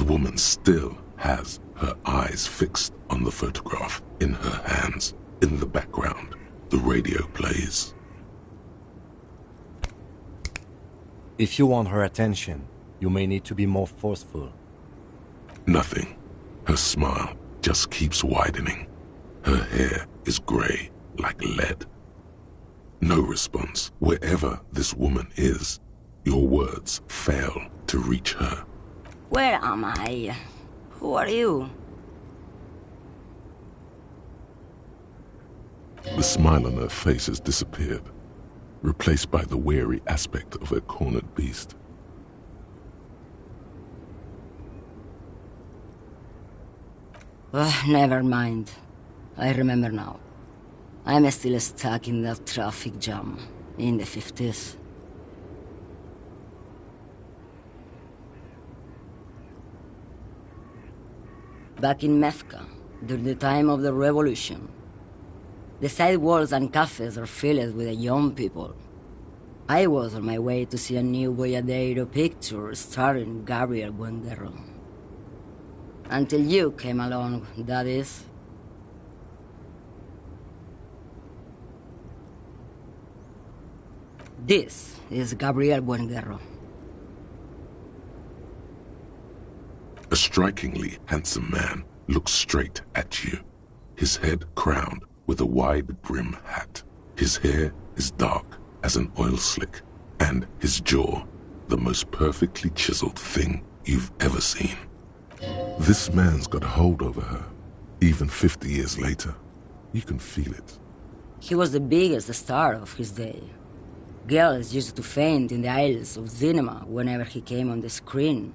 woman still has her eyes fixed on the photograph in her hands. In the background, the radio plays. If you want her attention, you may need to be more forceful. Nothing. Her smile just keeps widening. Her hair is gray like lead. No response. Wherever this woman is, your words fail to reach her. Where am I? Who are you? The smile on her face has disappeared, replaced by the weary aspect of a cornered beast. Never mind. I remember now. I'm still stuck in that traffic jam in the 50s. Back in Methka, during the time of the revolution, the sidewalks and cafes are filled with young people. I was on my way to see a new Boyadero picture starring Gabriel Buenguerro. Until you came along, that is. This is Gabriel Buenguerro. A strikingly handsome man looks straight at you, his head crowned with a wide brim hat. His hair is dark as an oil slick, and his jaw the most perfectly chiseled thing you've ever seen. This man's got a hold over her, even 50 years later. You can feel it. He was the biggest star of his day. Girls used to faint in the aisles of cinema whenever he came on the screen.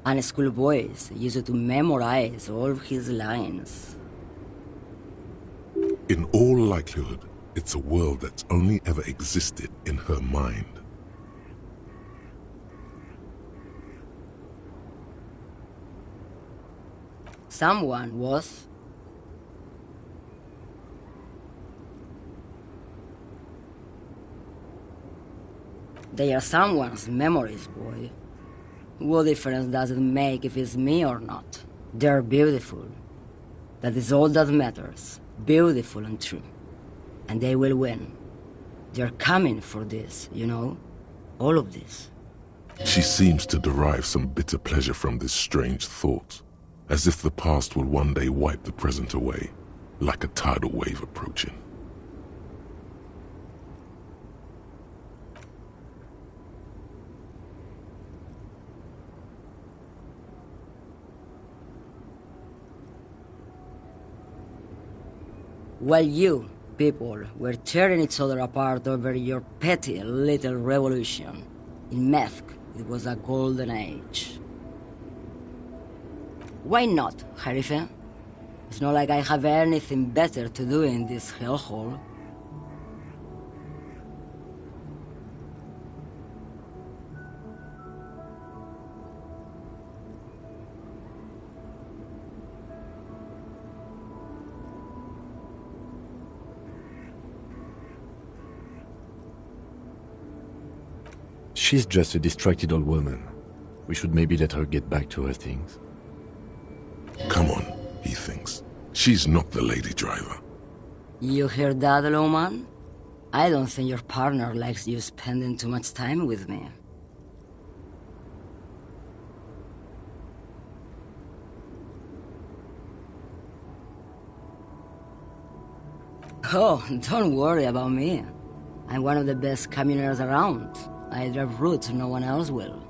And schoolboys used to memorize all of his lines. In all likelihood, it's a world that's only ever existed in her mind. Someone was. They are someone's memories, boy. What difference does it make if it's me or not? They're beautiful. That is all that matters. Beautiful and true. And they will win. They're coming for this, you know? All of this. She seems to derive some bitter pleasure from this strange thought, as if the past will one day wipe the present away, like a tidal wave approaching. While you, people, were tearing each other apart over your petty little revolution, in Methk, it was a golden age. Why not, Harife? It's not like I have anything better to do in this hellhole. She's just a distracted old woman. We should maybe let her get back to her things. Come on, he thinks. She's not the lady driver. You hear that, Lowman? I don't think your partner likes you spending too much time with me. Oh, don't worry about me. I'm one of the best communers around. I drive routes no one else will.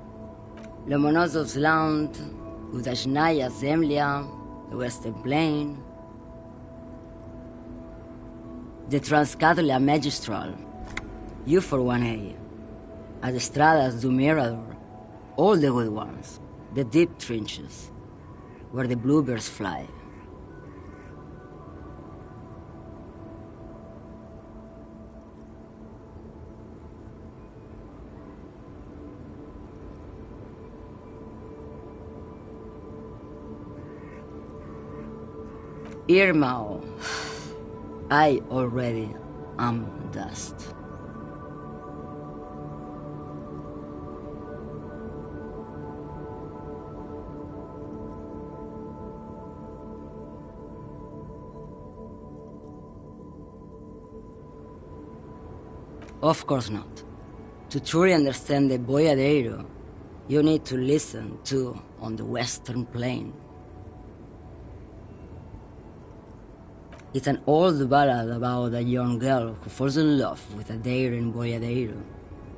Lomonosov's Land, Udashnaya Zemlya, the Western Plain, the Transcatolia Magistral, you for 1A, Adestradas do Mirador, all the good ones, the deep trenches, where the bluebirds fly. Irmao, I already am dust. Of course not. To truly understand the Boyadero, you need to listen to On the Western Plain. It's an old ballad about a young girl who falls in love with a daring Boyadero.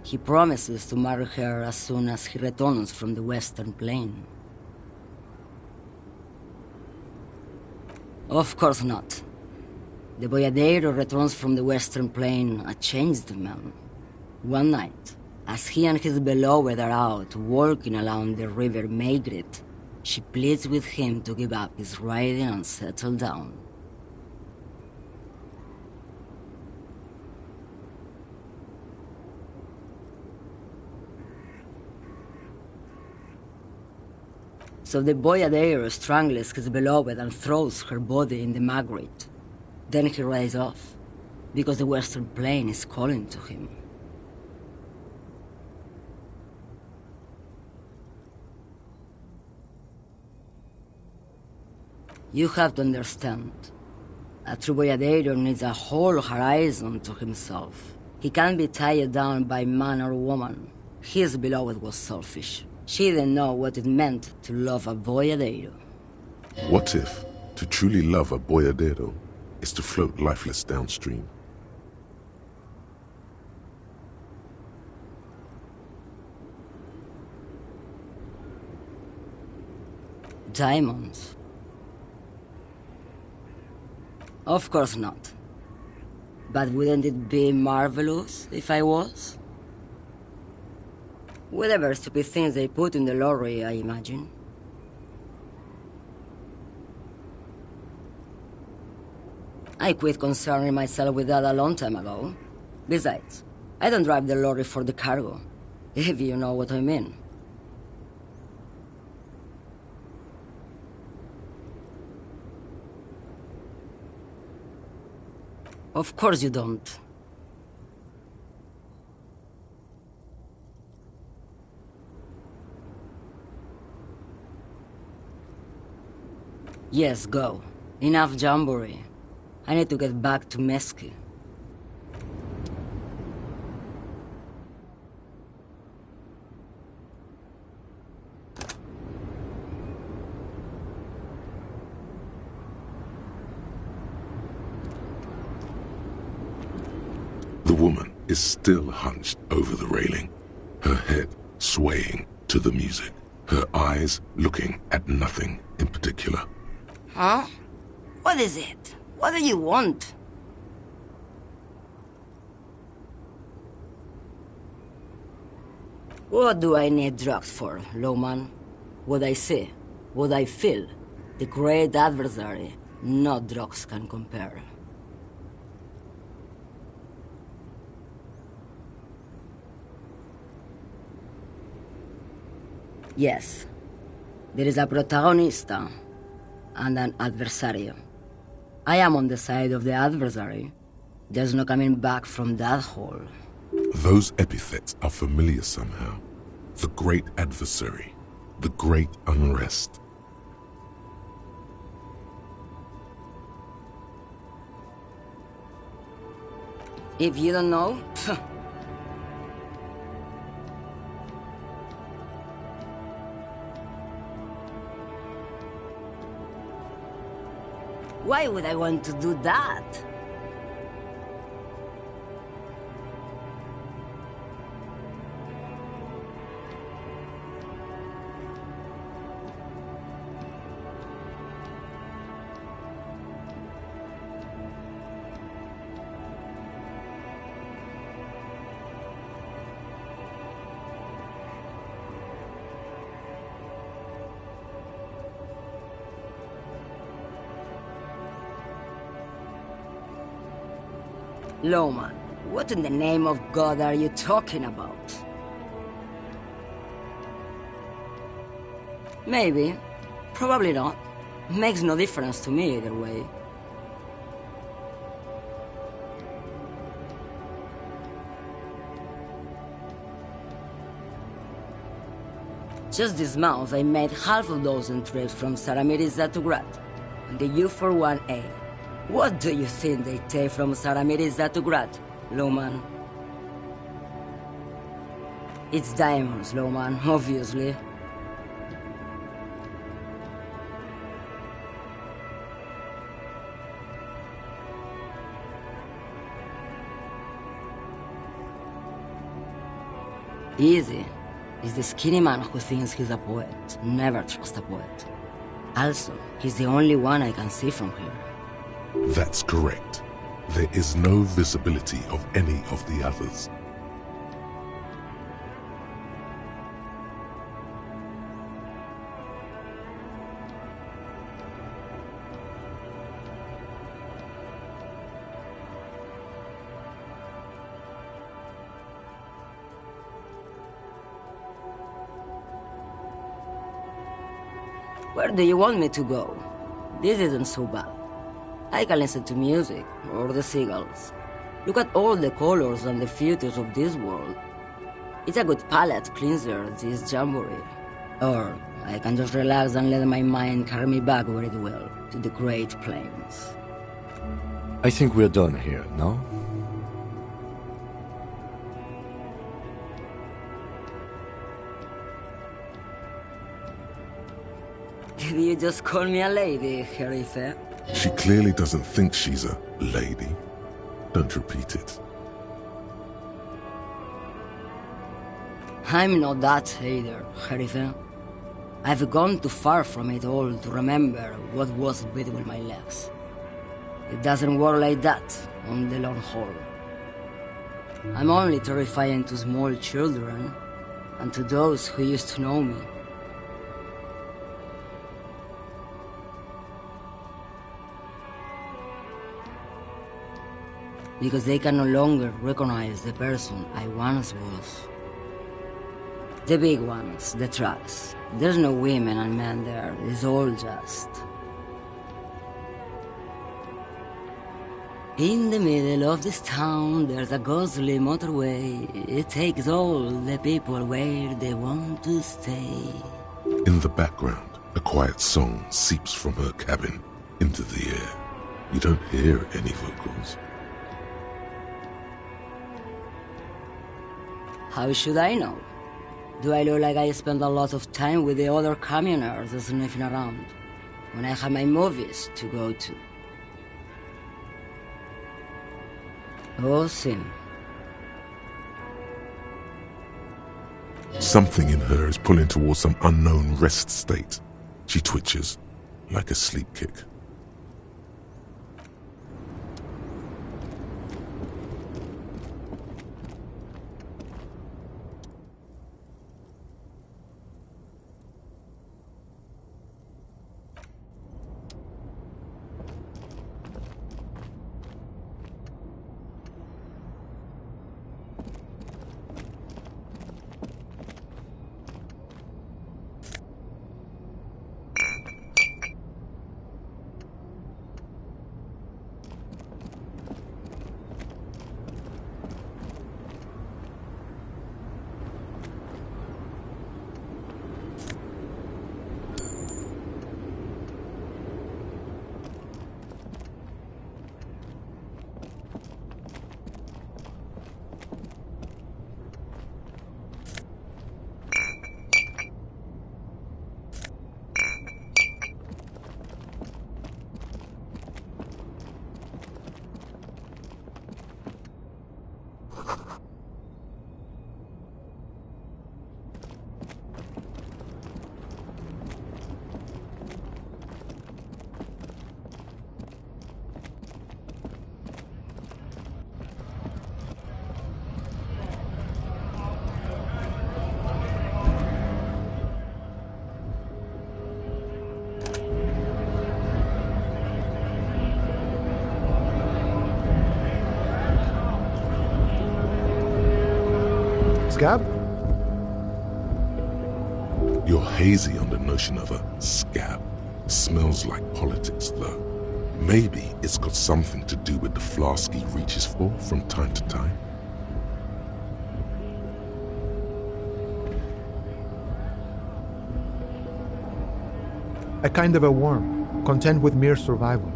He promises to marry her as soon as he returns from the Western Plain. Of course not. The Boyadero returns from the Western Plain a changed man. One night, as he and his beloved are out walking along the river Maigret, she pleads with him to give up his riding and settle down. So the Boyadero strangles his beloved and throws her body in the Maigret. Then he rides off, because the Western Plain is calling to him. You have to understand, a true Boyadero needs a whole horizon to himself. He can't be tied down by man or woman. His beloved was selfish. She didn't know what it meant to love a Boyadero. What if to truly love a Boyadero is to float lifeless downstream? Diamonds? Of course not. But wouldn't it be marvelous if I was? Whatever stupid things they put in the lorry, I imagine. I quit concerning myself with that a long time ago. Besides, I don't drive the lorry for the cargo, if you know what I mean. Of course you don't. Yes, go. Enough jamboree. I need to get back to Mesky. The woman is still hunched over the railing, her head swaying to the music, her eyes looking at nothing in particular. Huh? What is it? What do you want? What do I need drugs for, Lowman? What I see, what I feel. The great adversary, no drugs can compare. Yes, there is a protagonista and an adversario. I am on the side of the adversary. There's no coming back from that hole. Those epithets are familiar somehow. The great adversary, the great unrest. If you don't know, why would I want to do that? Lowman, what in the name of God are you talking about? Maybe. Probably not. Makes no difference to me either way. Just this month, I made half a dozen trips from Saramiriza to Grad, on the U41A. What do you think they take from Saramiriza to Grad, Lowman? It's diamonds, Lowman, obviously. Easy. He's the skinny man who thinks he's a poet. Never trust a poet. Also, he's the only one I can see from here. That's correct. There is no visibility of any of the others. Where do you want me to go? This isn't so bad. I can listen to music, or the seagulls. Look at all the colors and the features of this world. It's a good palate cleanser, this jamboree. Or I can just relax and let my mind carry me back where it will, to the Great Plains. I think we're done here, no? Did you just call me a lady, Herife? She clearly doesn't think she's a lady. Don't repeat it. I'm not that either, Herife. I've gone too far from it all to remember what was between my legs. It doesn't work like that on the long haul. I'm only terrifying to small children and to those who used to know me. Because they can no longer recognize the person I once was. The big ones, the trucks. There's no women and men there, it's all just... In the middle of this town, there's a ghostly motorway. It takes all the people where they want to stay. In the background, a quiet song seeps from her cabin into the air. You don't hear any vocals. How should I know? Do I look like I spend a lot of time with the other communers sniffing around when I have my movies to go to? Oh, Sim. Something in her is pulling towards some unknown rest state. She twitches, like a sleep kick. Scab? You're hazy on the notion of a scab. Smells like politics, though. Maybe it's got something to do with the flask he reaches for from time to time. A kind of a worm, content with mere survival.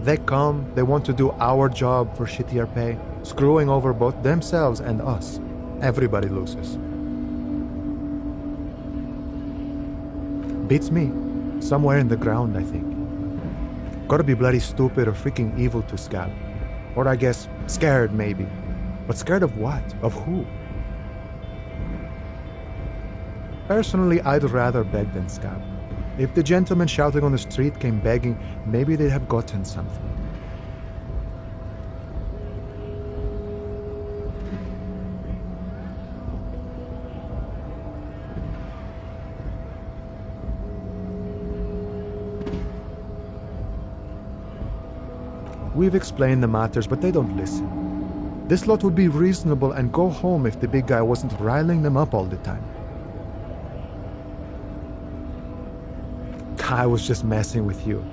They come, they want to do our job for shittier pay, screwing over both themselves and us. Everybody loses. Beats me. Somewhere in the ground, I think. Gotta be bloody stupid or freaking evil to scab. Or I guess, scared maybe. But scared of what? Of who? Personally, I'd rather beg than scab. If the gentleman shouting on the street came begging, maybe they'd have gotten something. We've explained the matters, but they don't listen. This lot would be reasonable and go home if the big guy wasn't riling them up all the time. I was just messing with you.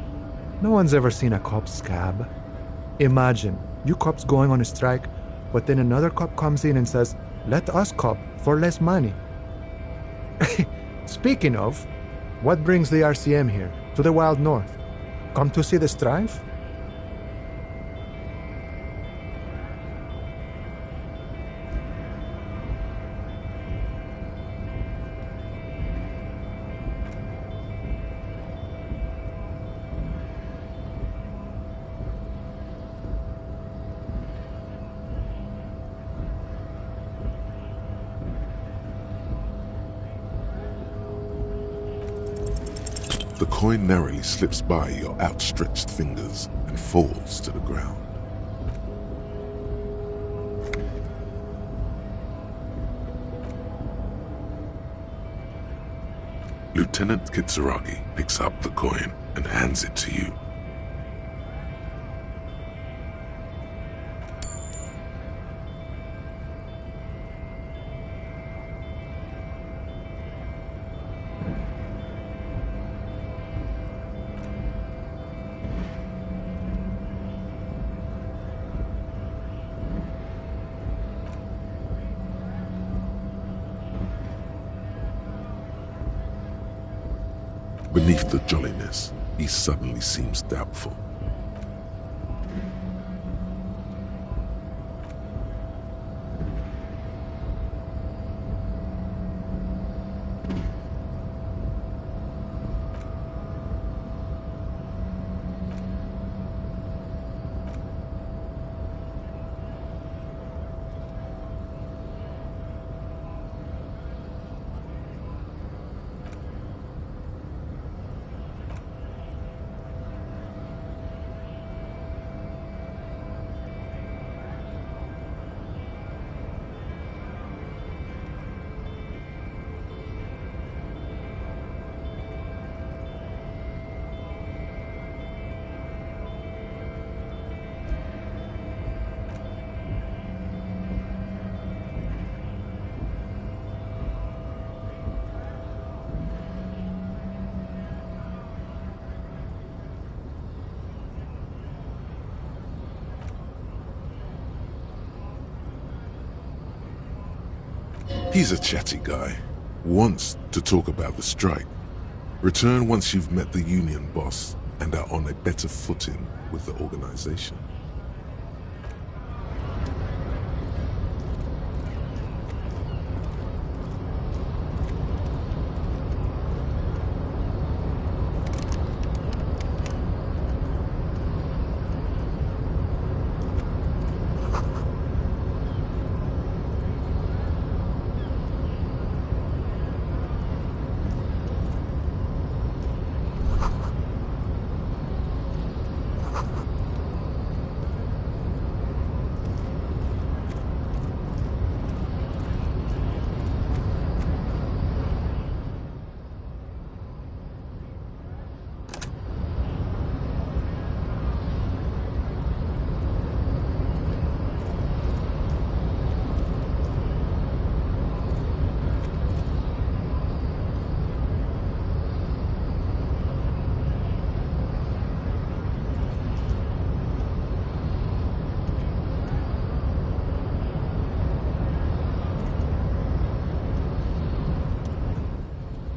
No one's ever seen a cop scab. Imagine, you cops going on a strike, but then another cop comes in and says, "Let us cop for less money." Speaking of, what brings the RCM here, to the Wild North? Come to see the strife? The coin narrowly slips by your outstretched fingers and falls to the ground. Lieutenant Kitsuragi picks up the coin and hands it to you. Beneath the jolliness, he suddenly seems doubtful. He's a chatty guy. Wants to talk about the strike. Return once you've met the union boss and are on a better footing with the organization.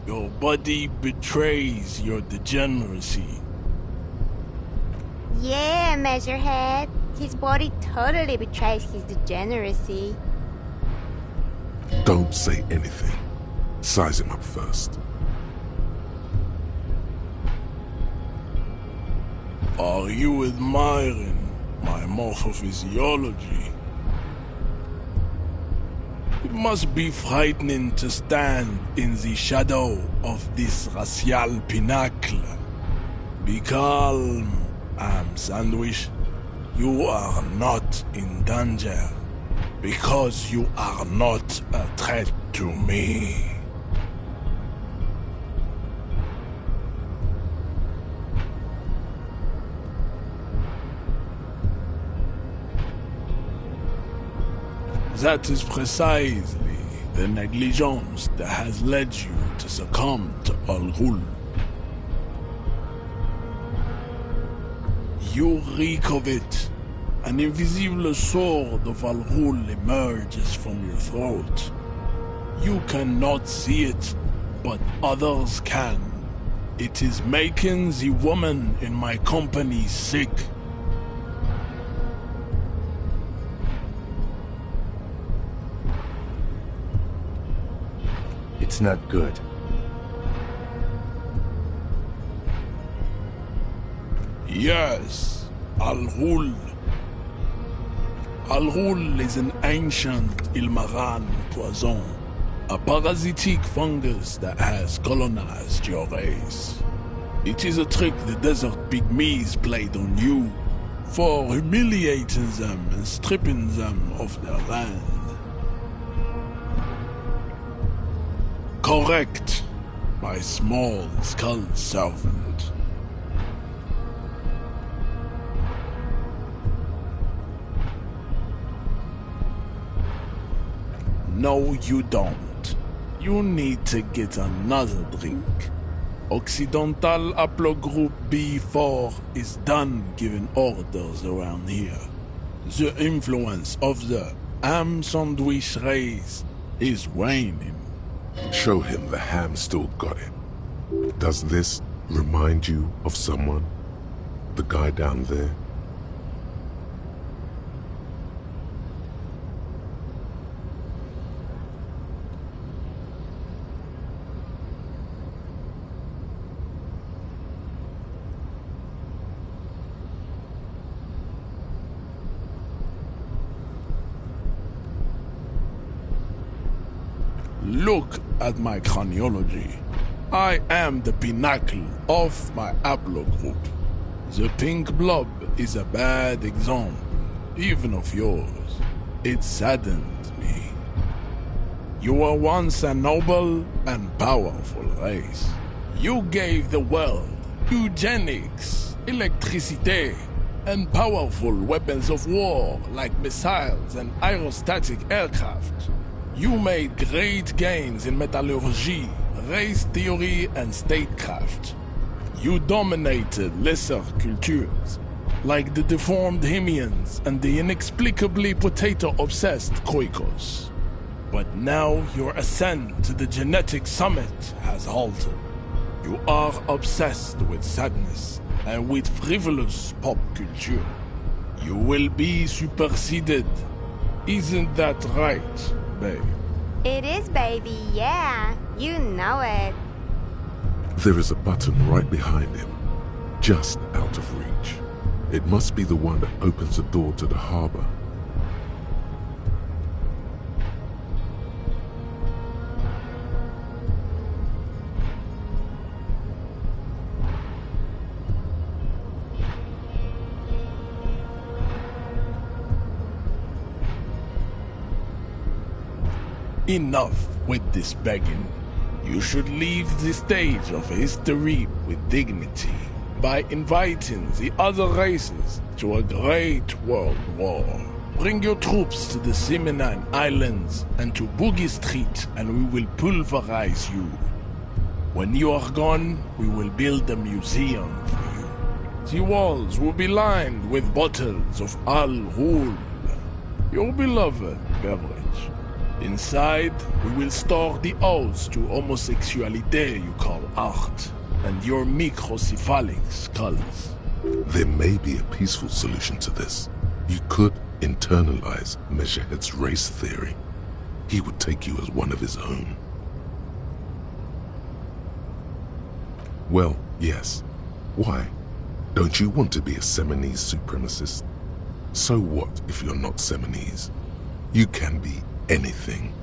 Your buddy betrays your degeneracy. Yeah, Measurehead. His body totally betrays his degeneracy. Don't say anything. Size him up first. Are you admiring my morphophysiology? It must be frightening to stand in the shadow of this racial pinnacle. Be calm, Am Sandwich. You are not in danger, because you are not a threat to me. That is precisely the negligence that has led you to succumb to Al Ghul. You reek of it. An invisible sword of Al Ghul emerges from your throat. You cannot see it, but others can. It is making the woman in my company sick. It's not good. Yes, Al Ghul. Al Ghul is an ancient Ilmaran poison, a parasitic fungus that has colonized your race. It is a trick the desert pygmies played on you, for humiliating them and stripping them of their land. Correct, my small skull servant. No, you don't. You need to get another drink. Occidental Haplogroup B4 is done giving orders around here. The influence of the Am Sandwich race is waning. Show him the ham still got it. Does this remind you of someone? The guy down there? Look at my craniology. I am the pinnacle of my haplogroup. The pink blob is a bad example, even of yours. It saddens me. You were once a noble and powerful race. You gave the world eugenics, electricity, and powerful weapons of war like missiles and aerostatic aircraft. You made great gains in metallurgy, race theory, and statecraft. You dominated lesser cultures, like the deformed Hemians and the inexplicably potato-obsessed Khoikos. But now your ascent to the genetic summit has halted. You are obsessed with sadness and with frivolous pop culture. You will be superseded. Isn't that right, babe? It is, baby, yeah. You know it. There is a button right behind him, just out of reach. It must be the one that opens the door to the harbor. Enough with this begging. You should leave the stage of history with dignity by inviting the other races to a great world war. Bring your troops to the Simonine Islands and to Boogie Street, and we will pulverize you. When you are gone, we will build a museum for you. The walls will be lined with bottles of Al Ghul, your beloved beverage. Inside, we will store the odes to homosexuality you call art, and your microcephalic skulls. There may be a peaceful solution to this. You could internalize Measurehead's race theory. He would take you as one of his own. Well, yes. Why? Don't you want to be a Seminese supremacist? So what if you're not Seminese? You can be anything.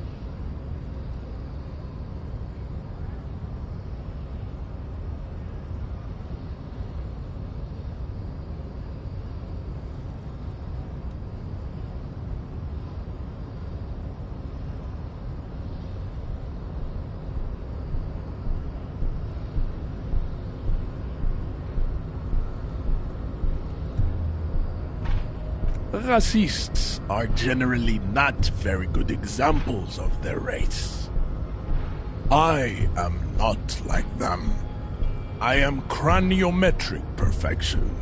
Racists are generally not very good examples of their race. I am not like them. I am craniometric perfection.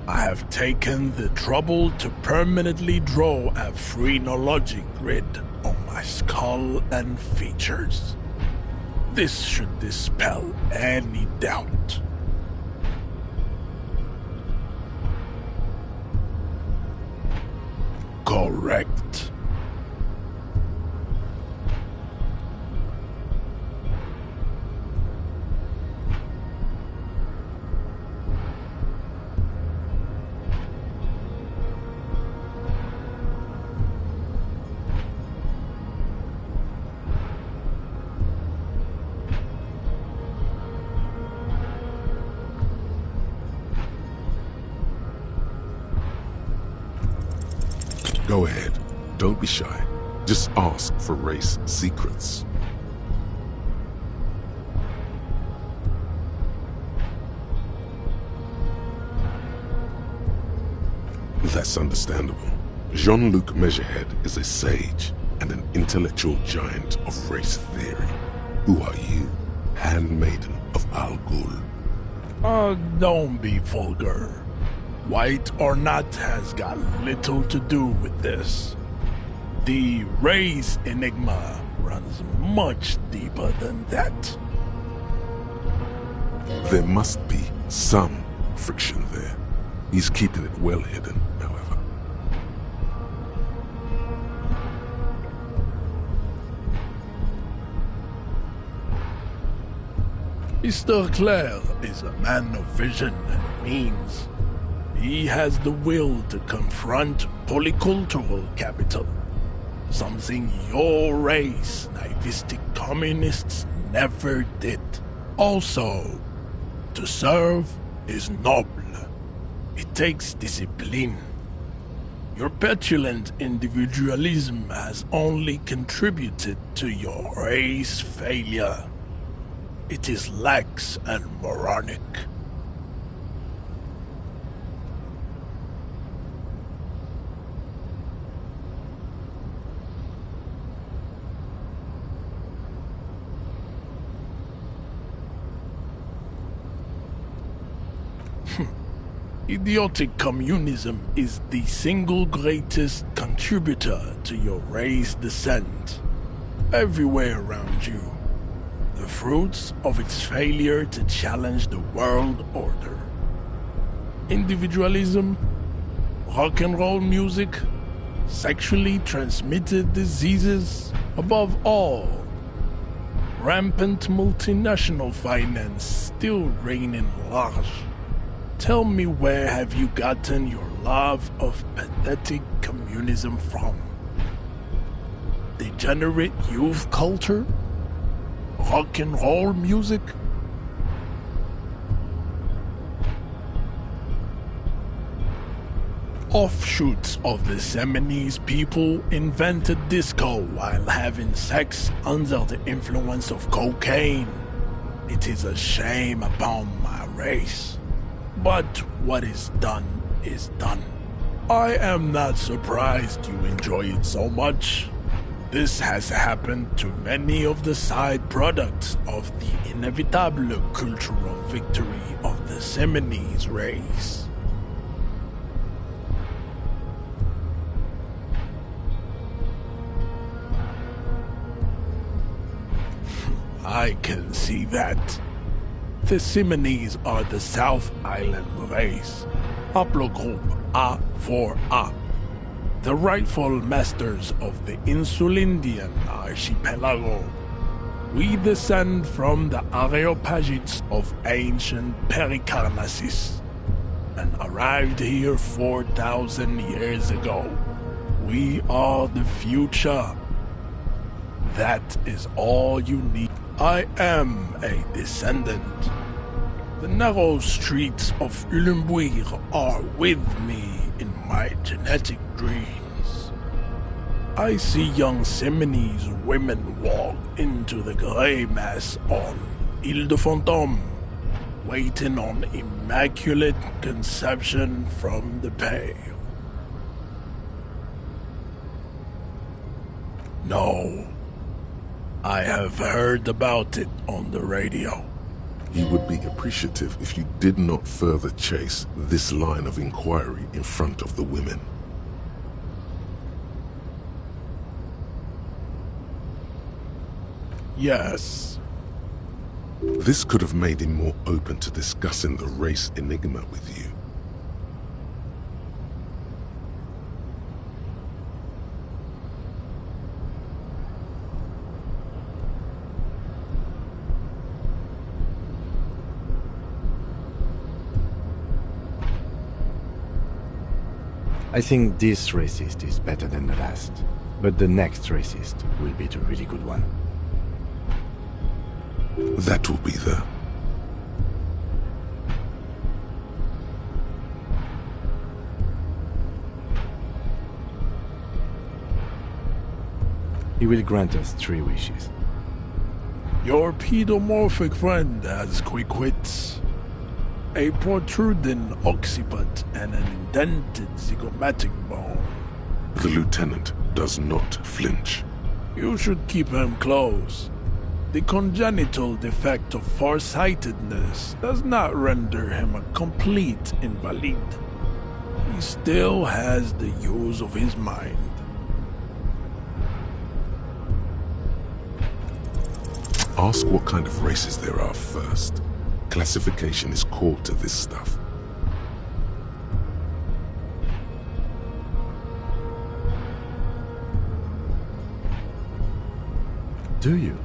I have taken the trouble to permanently draw a phrenologic grid on my skull and features. This should dispel any doubt. Correct. Go ahead. Don't be shy. Just ask for race secrets. That's understandable. Jean-Luc Measurehead is a sage and an intellectual giant of race theory. Who are you, handmaiden of Al Ghul? Don't be vulgar. White or not has got little to do with this. The race enigma runs much deeper than that. There must be some friction there. He's keeping it well hidden, however. Mr. Claire is a man of vision and means. He has the will to confront polycultural capital, something your race, naivistic communists, never did. Also, to serve is noble. It takes discipline. Your petulant individualism has only contributed to your race failure. It is lax and moronic. Idiotic communism is the single greatest contributor to your race descent. Everywhere around you, the fruits of its failure to challenge the world order. Individualism, rock and roll music, sexually transmitted diseases, above all, rampant multinational finance still reigning large. Tell me, where have you gotten your love of pathetic communism from? Degenerate youth culture? Rock and roll music? Offshoots of the Seminese people invented disco while having sex under the influence of cocaine. It is a shame upon my race. But what is done is done. I am not surprised you enjoy it so much. This has happened to many of the side products of the inevitable cultural victory of the Seminese race. I can see that. The Seminese are the South Island race, haplogroup A4A, the rightful masters of the Insulindian archipelago. We descend from the Areopagites of ancient Pericarnassus. and arrived here 4,000 years ago. We are the future. That is all you need. I am a descendant. The narrow streets of Ulimbuir are with me in my genetic dreams. I see young Simonese women walk into the grey mass on Ile de Fantôme, waiting on immaculate conception from the pale. No, I have heard about it on the radio. He would be appreciative if you did not further chase this line of inquiry in front of the women. Yes. This could have made him more open to discussing the race enigma with you. I think this racist is better than the last, but the next racist will be the really good one. That will be the... He will grant us 3 wishes. Your pedomorphic friend has quick wits. A protruding occiput and an indented zygomatic bone. The lieutenant does not flinch. You should keep him close. The congenital defect of farsightedness does not render him a complete invalid. He still has the use of his mind. Ask what kind of races there are first. Classification is core to this stuff. Do you?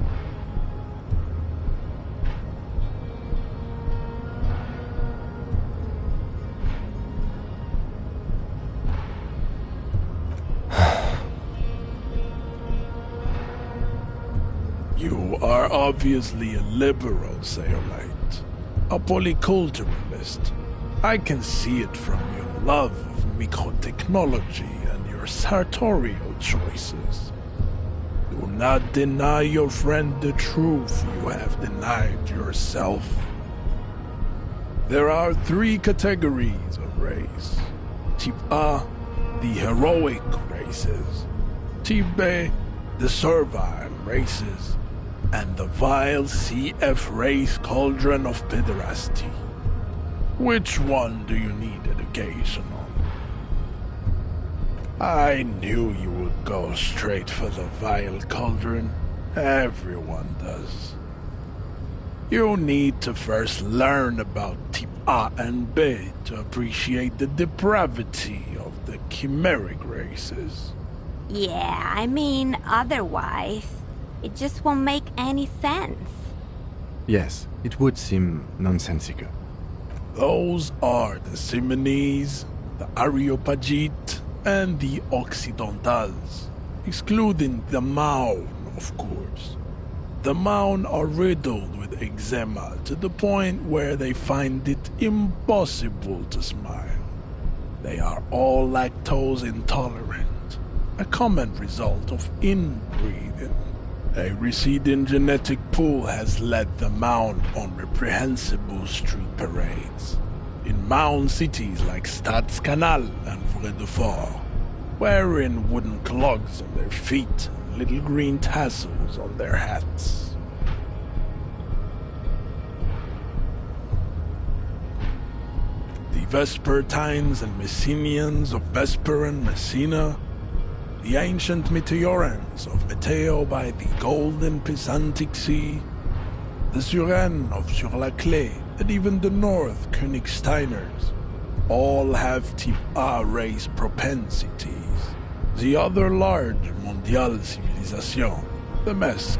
You are obviously a liberal, Sayolite. A polyculturalist. I can see it from your love of microtechnology and your sartorial choices. Do not deny your friend the truth you have denied yourself. There are 3 categories of race. Type A, the heroic races. Type B, the servile races. And the vile CF race cauldron of pederasty. Which one do you need education on? I knew you would go straight for the vile cauldron. Everyone does. You need to first learn about Type A and B to appreciate the depravity of the chimeric races. Yeah, I mean, otherwise, it just won't make any sense. Yes, it would seem nonsensical. Those are the Simonese, the Areopagite, and the Occidentals, excluding the Maun, of course. The Maun are riddled with eczema to the point where they find it impossible to smile. They are all lactose intolerant, a common result of inbreeding. A receding genetic pool has led the Maun on reprehensible street parades. In Maun cities like Stadskanal and Vredefort, wearing wooden clogs on their feet and little green tassels on their hats. The Vespertines and Messenians of Vesper and Messina, the ancient Meteorans of Meteo by the golden Pisantic Sea, the Suren of Sur-la-Clé, and even the North Königsteiners, all have Type A race propensities. The other large Mondial civilization, the Mesk,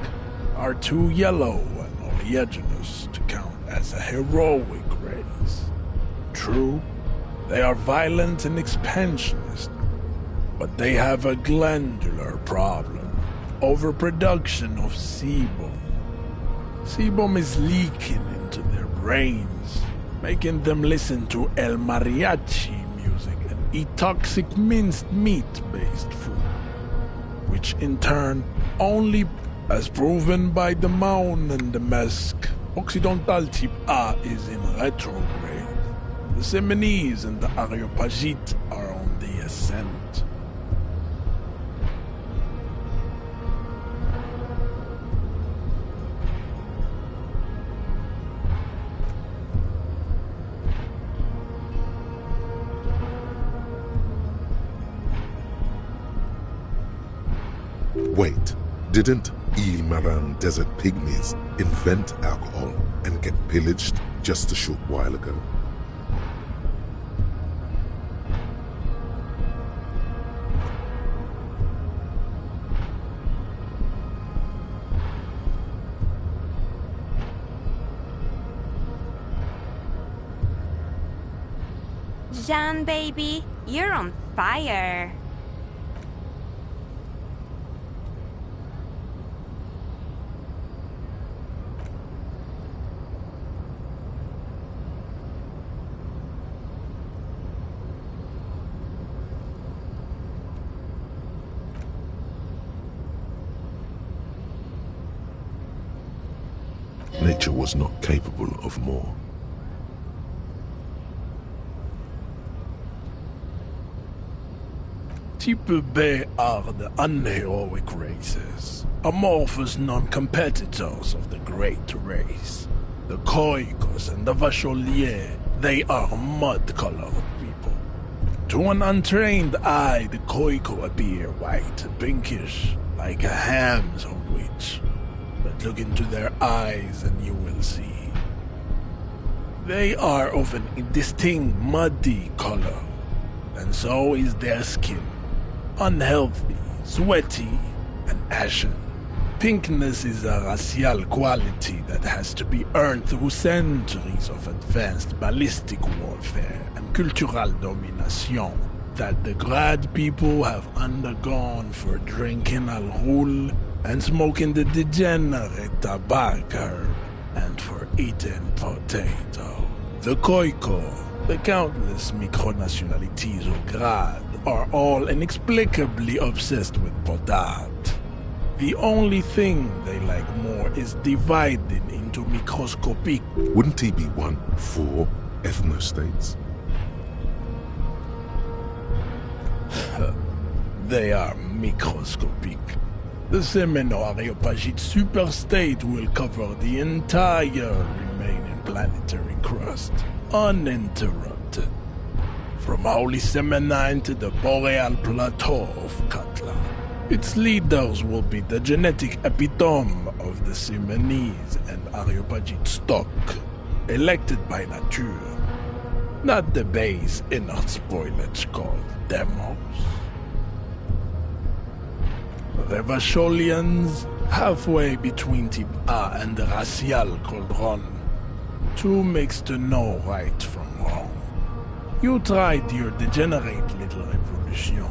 are too yellow and oleaginous to count as a heroic race. True, They are violent and expansionist, but they have a glandular problem. Overproduction of sebum. Sebum is leaking into their brains, making them listen to El Mariachi music and eat toxic minced meat-based food, which in turn only, as proven by the Maun and the Mesk, Occidental Type A is in retrograde. The Semenese and the Areopagite are on the ascent. Wait, didn't Ilmaran Desert Pygmies invent alcohol and get pillaged just a short while ago? Jean, baby, you're on fire. Nature was not capable of more. Type B are the unheroic races, amorphous non-competitors of the great race. The Khoikos and the Vacholier, they are mud-colored people. To an untrained eye, the Khoiko appear white and pinkish, like a ham sandwich. But look into their eyes and you will see. They are of an indistinct muddy color, and so is their skin. Unhealthy, sweaty, and ashen. Pinkness is a racial quality that has to be earned through centuries of advanced ballistic warfare and cultural domination that the Grad people have undergone for drinking Al Ghul and smoking the degenerate tobacco herb and for eating potato. The Khoiko, the countless micronationalities of Grad, are all inexplicably obsessed with potard. The only thing they like more is dividing into microscopic. Wouldn't he be one for ethnostates? They are microscopic. The Semeno-Areopagite superstate will cover the entire remaining planetary crust, uninterrupted. From Holy Semenine to the Boreal Plateau of Katla. Its leaders will be the genetic epitome of the Semenese and Areopagite stock, elected by nature, not the base inert spoilage called demos. The Vacholians, halfway between Type A and the racial Cauldron. Two makes to know right from wrong. You tried your degenerate little revolution,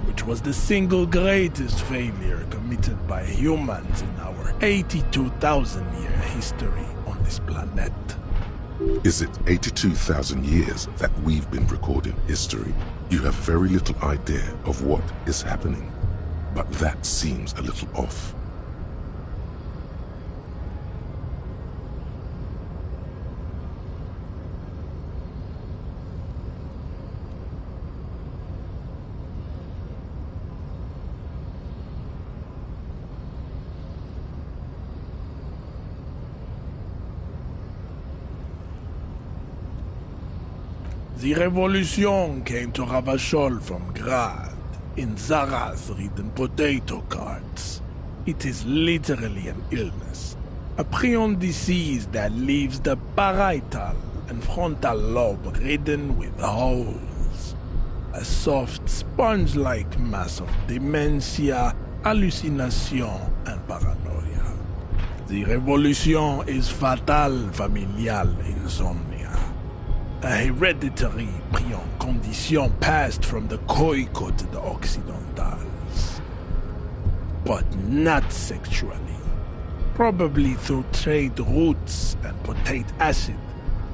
which was the single greatest failure committed by humans in our 82,000-year history on this planet. Is it 82,000 years that we've been recording history? You have very little idea of what is happening, but that seems a little off. The revolution came to Ravachol from Grad, in Zaraz-ridden potato carts. It is literally an illness, a prion disease that leaves the parietal and frontal lobe ridden with holes. A soft, sponge-like mass of dementia, hallucination, and paranoia. The revolution is fatal familial insomnia. a hereditary pris en condition passed from the Khoikhoi to the Occidentals. But not sexually. Probably through trade routes and potate acid,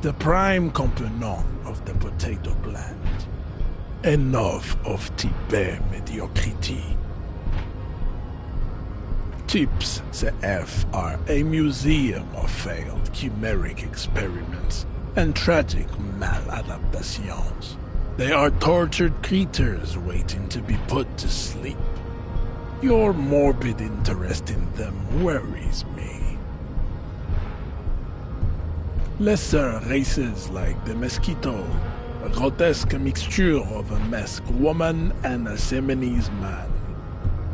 the prime component of the potato plant. Enough of Tibet mediocrity. Tips CF are a museum of failed chimeric experiments and tragic maladaptations. They are tortured creatures waiting to be put to sleep. Your morbid interest in them worries me. Lesser races like the mosquito, a grotesque mixture of a masked woman and a Semenese man.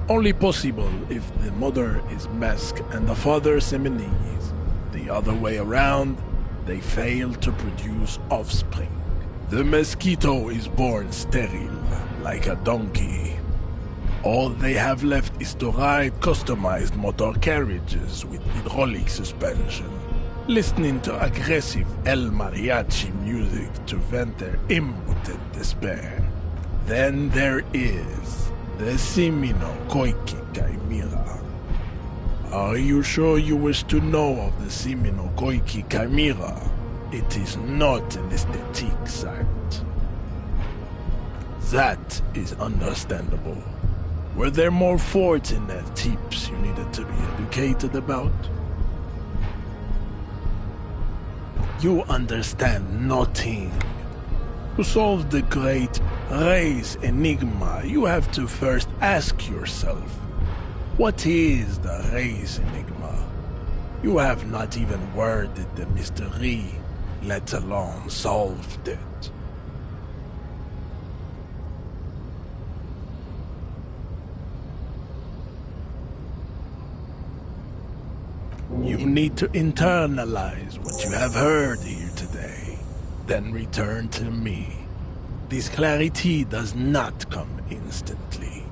Only possible if the mother is masked and the father Semenese. The other way around, they fail to produce offspring. The mosquito is born sterile, like a donkey. All they have left is to ride customized motor carriages with hydraulic suspension, listening to aggressive El Mariachi music to vent their impotent despair. Then there is the Seminokoiki Chimera. Are you sure you wish to know of the Seminokoiki Chimera? It is not an aesthetic site. That is understandable. Were there more fortunate tips you needed to be educated about? You understand nothing. To solve the great race enigma, you have to first ask yourself, what is the race enigma? You have not even worded the mystery, let alone solved it. You need to internalize what you have heard here today, then return to me. This clarity does not come instantly.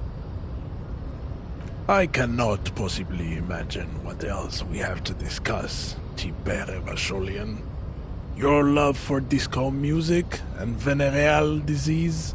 I cannot possibly imagine what else we have to discuss, Tibere Basholian. Your love for disco music and venereal disease?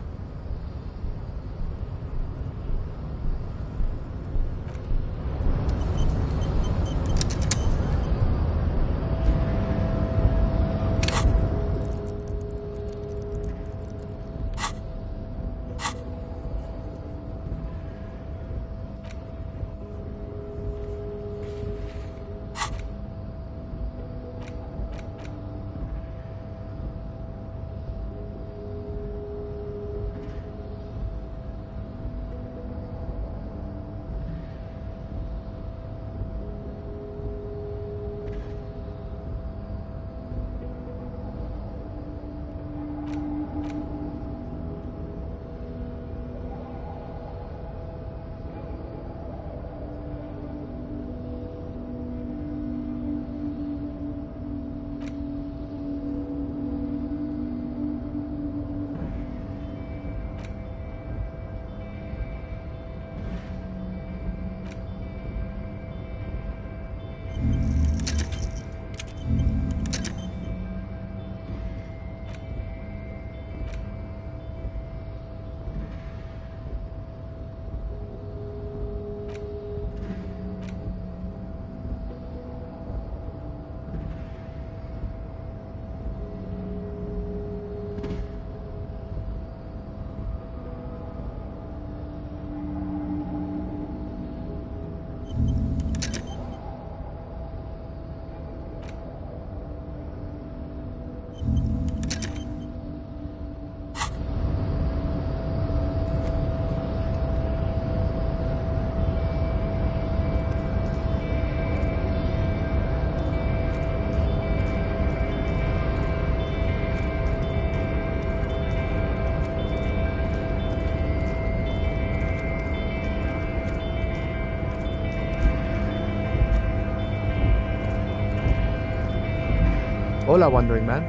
Hola, Wandering Man.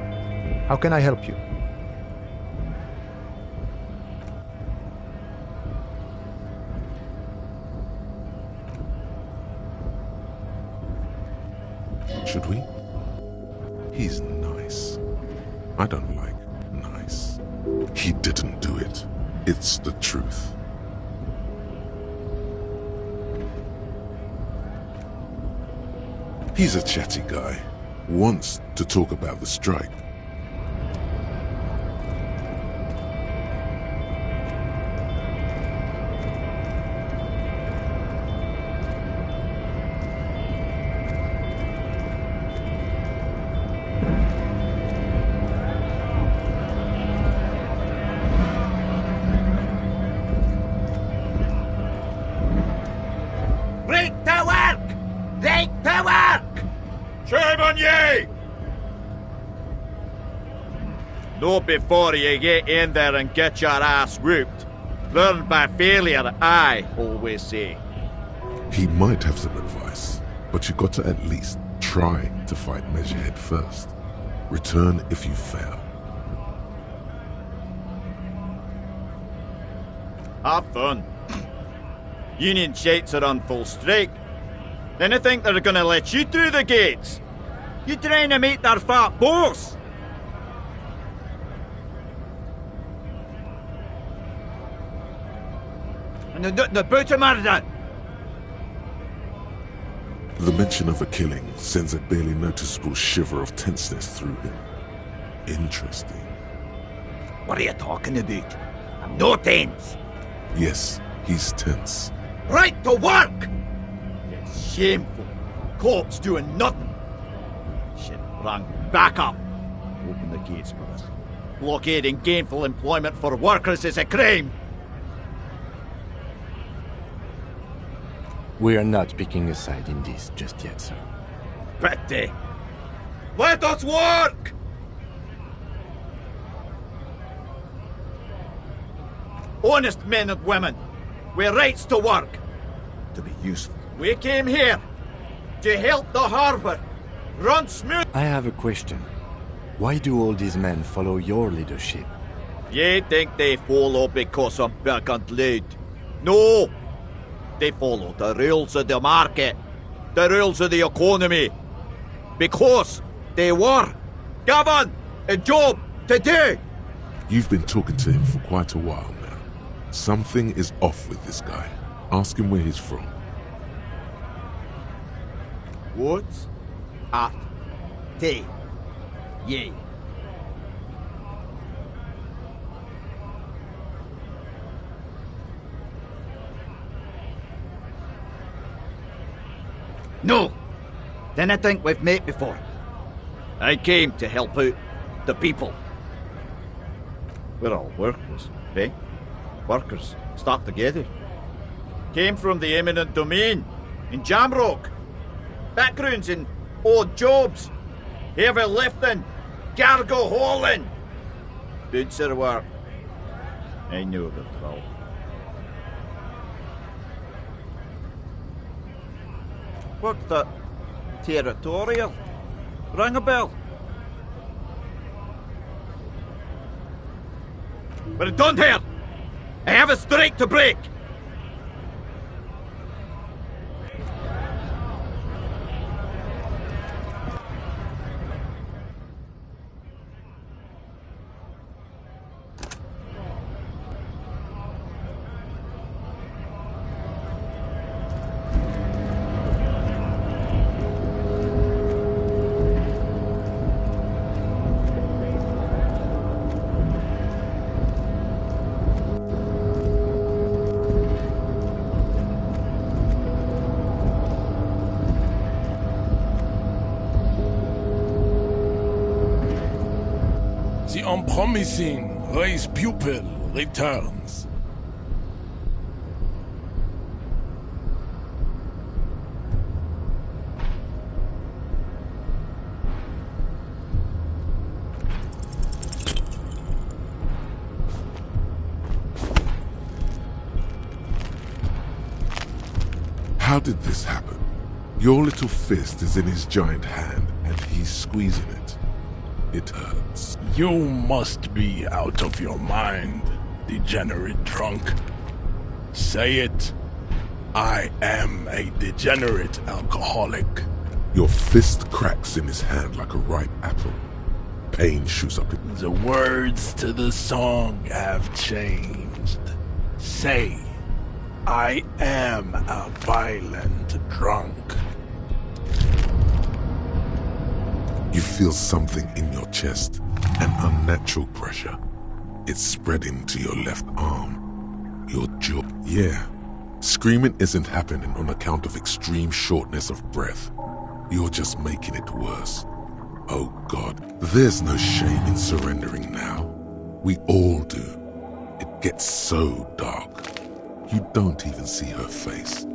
How can I help you? Should we? He's nice. I don't like He didn't do it. It's the truth. He's a chatty guy. Wants to talk about the strike. Not before you get in there and get your ass whooped. Learn by failure, I always say. He might have some advice, but you got to at least try to fight Measurehead first. Return if you fail. Have fun. Union shites are on full strike. Then they think they're gonna let you through the gates. You trying to meet their fat boss? The Bootermurder! The mention of a killing sends a barely noticeable shiver of tenseness through him. Interesting. What are you talking about? I'm no tense. Yes, he's tense. Right to work! It's shameful. Cops doing nothing. Shit rang back up. Open the gates for us. Blockading gainful employment for workers is a crime. We are not picking a side in this just yet, sir. Pity. Let us work! Honest men and women, with rights to work, to be useful. We came here to help the harbour run smooth. I have a question. Why do all these men follow your leadership? You think they follow because I'm big and loud? No! They follow the rules of the market, the rules of the economy, because they were given a job to do. You've been talking to him for quite a while now. Something is off with this guy. Ask him where he's from. What at te ye? No! Then I think we've met before. I came to help out the people. We're all workers, eh? Workers stuck together. Came from the eminent domain in Jamrock. Backgrounds in odd jobs. Heavy lifting, cargo hauling. Bouncer work. I know the drill. What's that? Territorial? Ring a bell? We're done here! I have a strike to break! The unpromising race pupil returns. How did this happen? Your little fist is in his giant hand, and he's squeezing it. It hurts. You must be out of your mind, degenerate drunk. Say it. I am a degenerate alcoholic. Your fist cracks in his hand like a ripe apple. Pain shoots up. The words to the song have changed. Say, I am a violent drunk. You feel something in your chest, an unnatural pressure. It's spreading to your left arm, your jaw. Yeah, screaming isn't happening on account of extreme shortness of breath. You're just making it worse. Oh God, there's no shame in surrendering now. We all do. It gets so dark. You don't even see her face,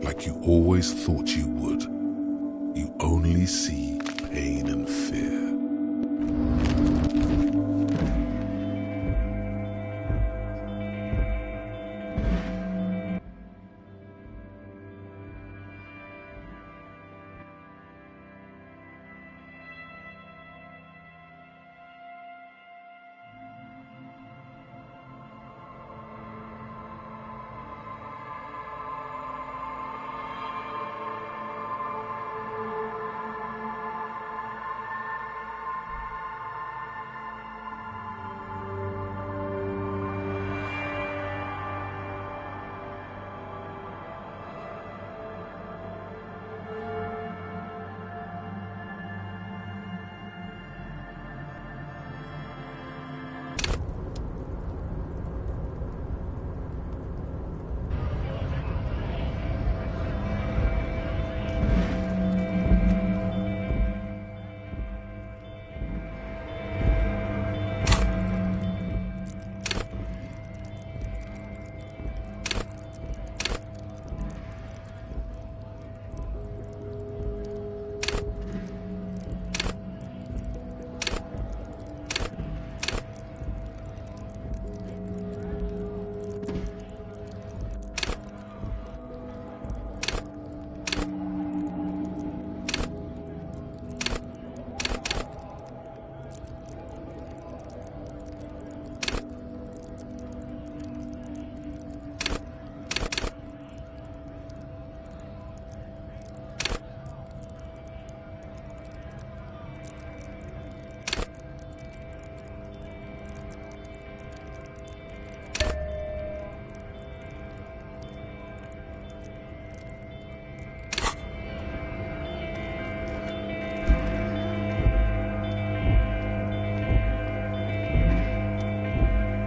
like you always thought you would. You only see pain and fear.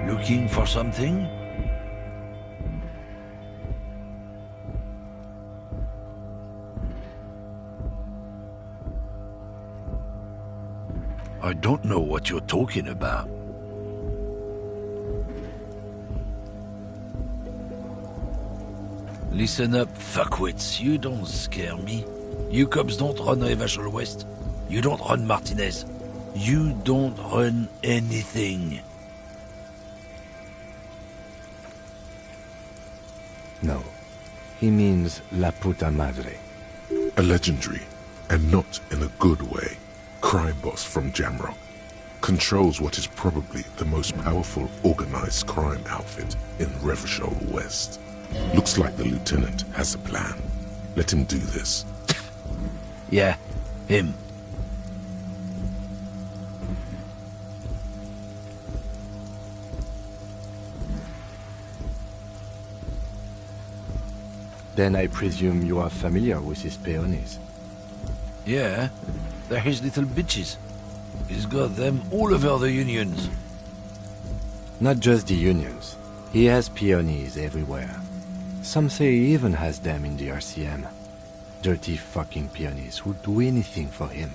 Looking for something? I don't know what you're talking about. Listen up, fuckwits. You don't scare me. You cops don't run Revachol West. You don't run Martinez. You don't run anything. No. He means La Puta Madre. A legendary, and not in a good way, crime boss from Jamrock. Controls what is probably the most powerful organized crime outfit in Revachol West. Looks like the lieutenant has a plan. Let him do this. Yeah, him. Then I presume you are familiar with his peonies. Yeah, they're his little bitches. He's got them all over the unions. Not just the unions. He has peonies everywhere. Some say he even has them in the RCM. Dirty fucking peonies who'd do anything for him.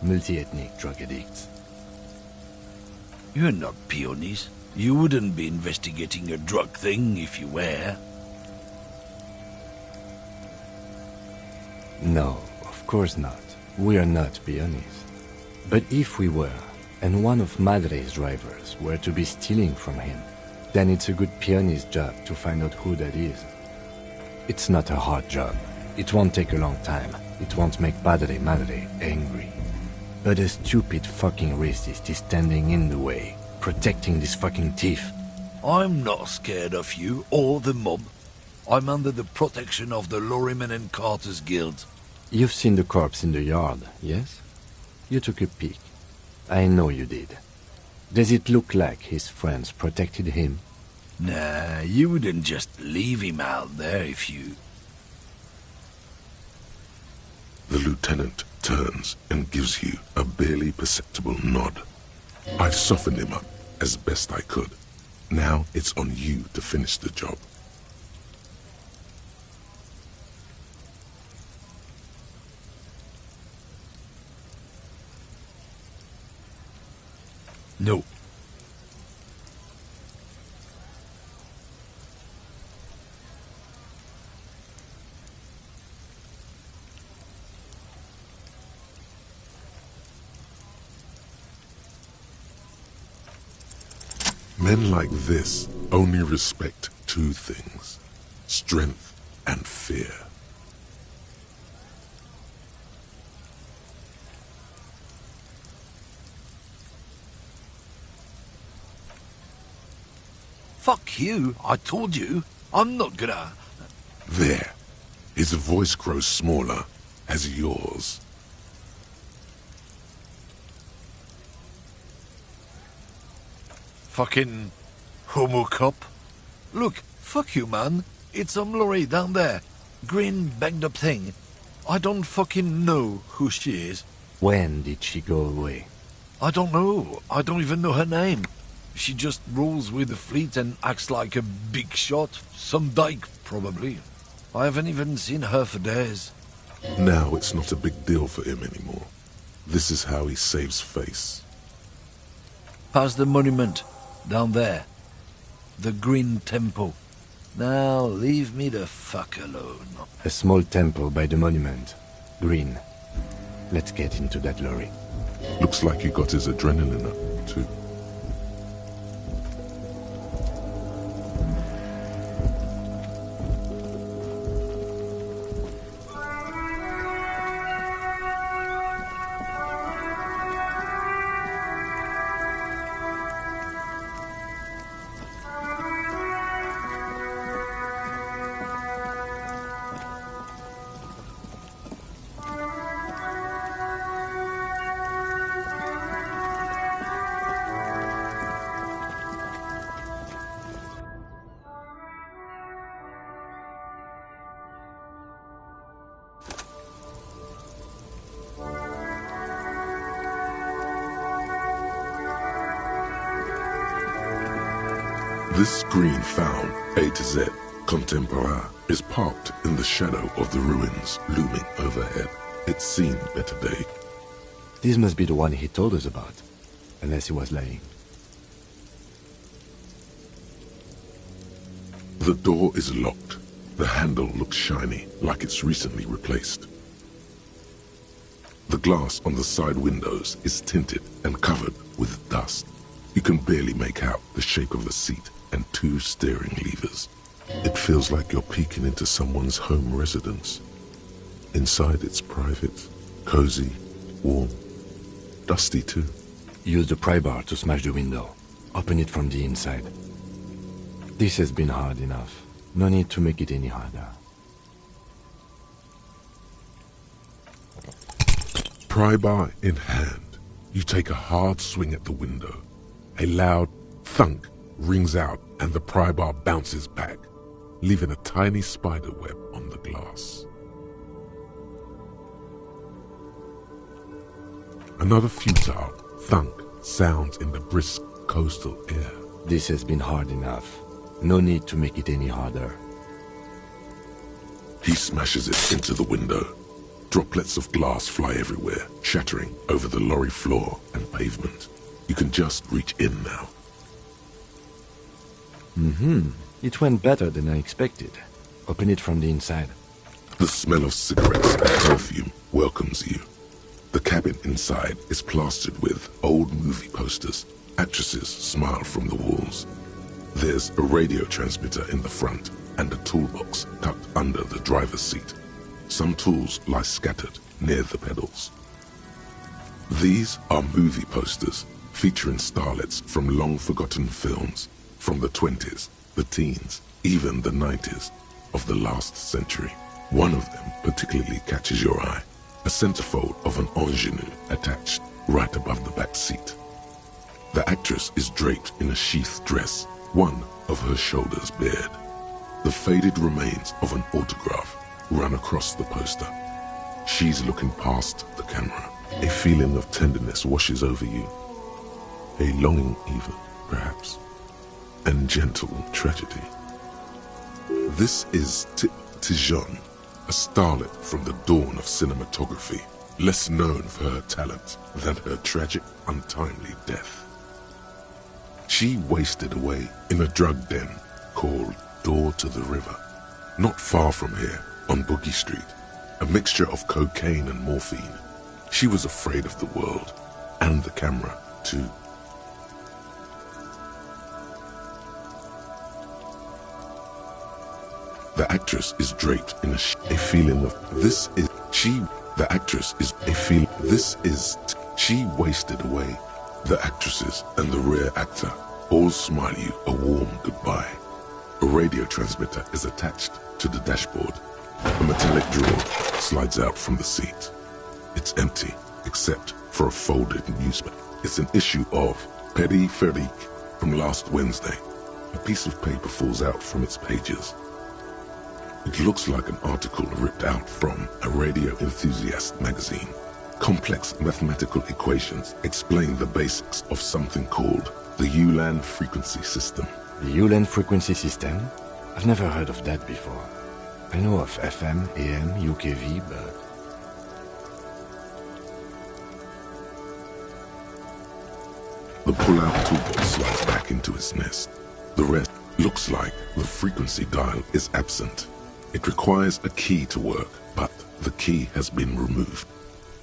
Multi-ethnic drug addicts. You're not peonies. You wouldn't be investigating a drug thing if you were. No, of course not. We are not peonies. But if we were, and one of Madre's drivers were to be stealing from him, then it's a good peony's job to find out who that is. It's not a hard job. It won't take a long time. It won't make Padre Madre angry. But a stupid fucking racist is standing in the way, protecting this fucking thief. I'm not scared of you or the mob. I'm under the protection of the Lorryman and Carter's Guild. You've seen the corpse in the yard, yes? You took a peek. I know you did. Does it look like his friends protected him? Nah, you wouldn't just leave him out there if you... The lieutenant turns and gives you a barely perceptible nod. I've softened him up as best I could. Now it's on you to finish the job. No. Men like this only respect two things: strength and fear. Fuck you, I told you. I'm not gonna... There. His voice grows smaller as yours. Fucking homo cop. Look, fuck you, man. It's some lorry down there. Green banged up thing. I don't fucking know who she is. When did she go away? I don't know. I don't even know her name. She just rolls with the fleet and acts like a big shot. Some dyke, probably. I haven't even seen her for days. Now it's not a big deal for him anymore. This is how he saves face. Past the monument. Down there. The Green Temple. Now leave me the fuck alone. A small temple by the monument. Green. Let's get into that lorry. Looks like he got his adrenaline up, too. This screen found, A to Z, Contemporain, is parked in the shadow of the ruins looming overhead. It's seen better day. This must be the one he told us about, unless he was lying. The door is locked. The handle looks shiny, like it's recently replaced. The glass on the side windows is tinted and covered with dust. You can barely make out the shape of the seat and two steering levers. It feels like you're peeking into someone's home residence. Inside it's private, cozy, warm, dusty too. Use the pry bar to smash the window. Open it from the inside. This has been hard enough. No need to make it any harder. Pry bar in hand, you take a hard swing at the window. A loud thunk rings out and the pry bar bounces back, leaving a tiny spider web on the glass. Another futile thunk sounds in the brisk coastal air. This has been hard enough. No need to make it any harder. He smashes it into the window. Droplets of glass fly everywhere, shattering over the lorry floor and pavement. You can just reach in now. It went better than I expected. Open it from the inside. The smell of cigarettes and perfume welcomes you. The cabin inside is plastered with old movie posters. Actresses smile from the walls. There's a radio transmitter in the front and a toolbox tucked under the driver's seat. Some tools lie scattered near the pedals. These are movie posters featuring starlets from long-forgotten films from the 20s, the teens, even the 90s of the last century. One of them particularly catches your eye, a centerfold of an ingenue attached right above the back seat. The actress is draped in a sheath dress, one of her shoulders bared. The faded remains of an autograph run across the poster. She's looking past the camera. A feeling of tenderness washes over you. A longing even, perhaps, and gentle tragedy. This is Tijon, a starlet from the dawn of cinematography, less known for her talent than her tragic, untimely death. She wasted away in a drug den called Door to the River, not far from here, on Boogie Street, a mixture of cocaine and morphine. She was afraid of the world, and the camera, too. The actress is draped in a feeling of this is she. The actress is a feel. This is she wasted away. The actresses and the rear actor all smile you a warm goodbye. A radio transmitter is attached to the dashboard. A metallic drawer slides out from the seat. It's empty, except for a folded newspaper. It's an issue of Périphérique from last Wednesday. A piece of paper falls out from its pages. It looks like an article ripped out from a radio enthusiast magazine. Complex mathematical equations explain the basics of something called the Ulan frequency system. The Ulan frequency system? I've never heard of that before. I know of FM, AM, UKV, but... The pull-out toolbox slides back into its nest. The rest looks like the frequency dial is absent. It requires a key to work, but the key has been removed,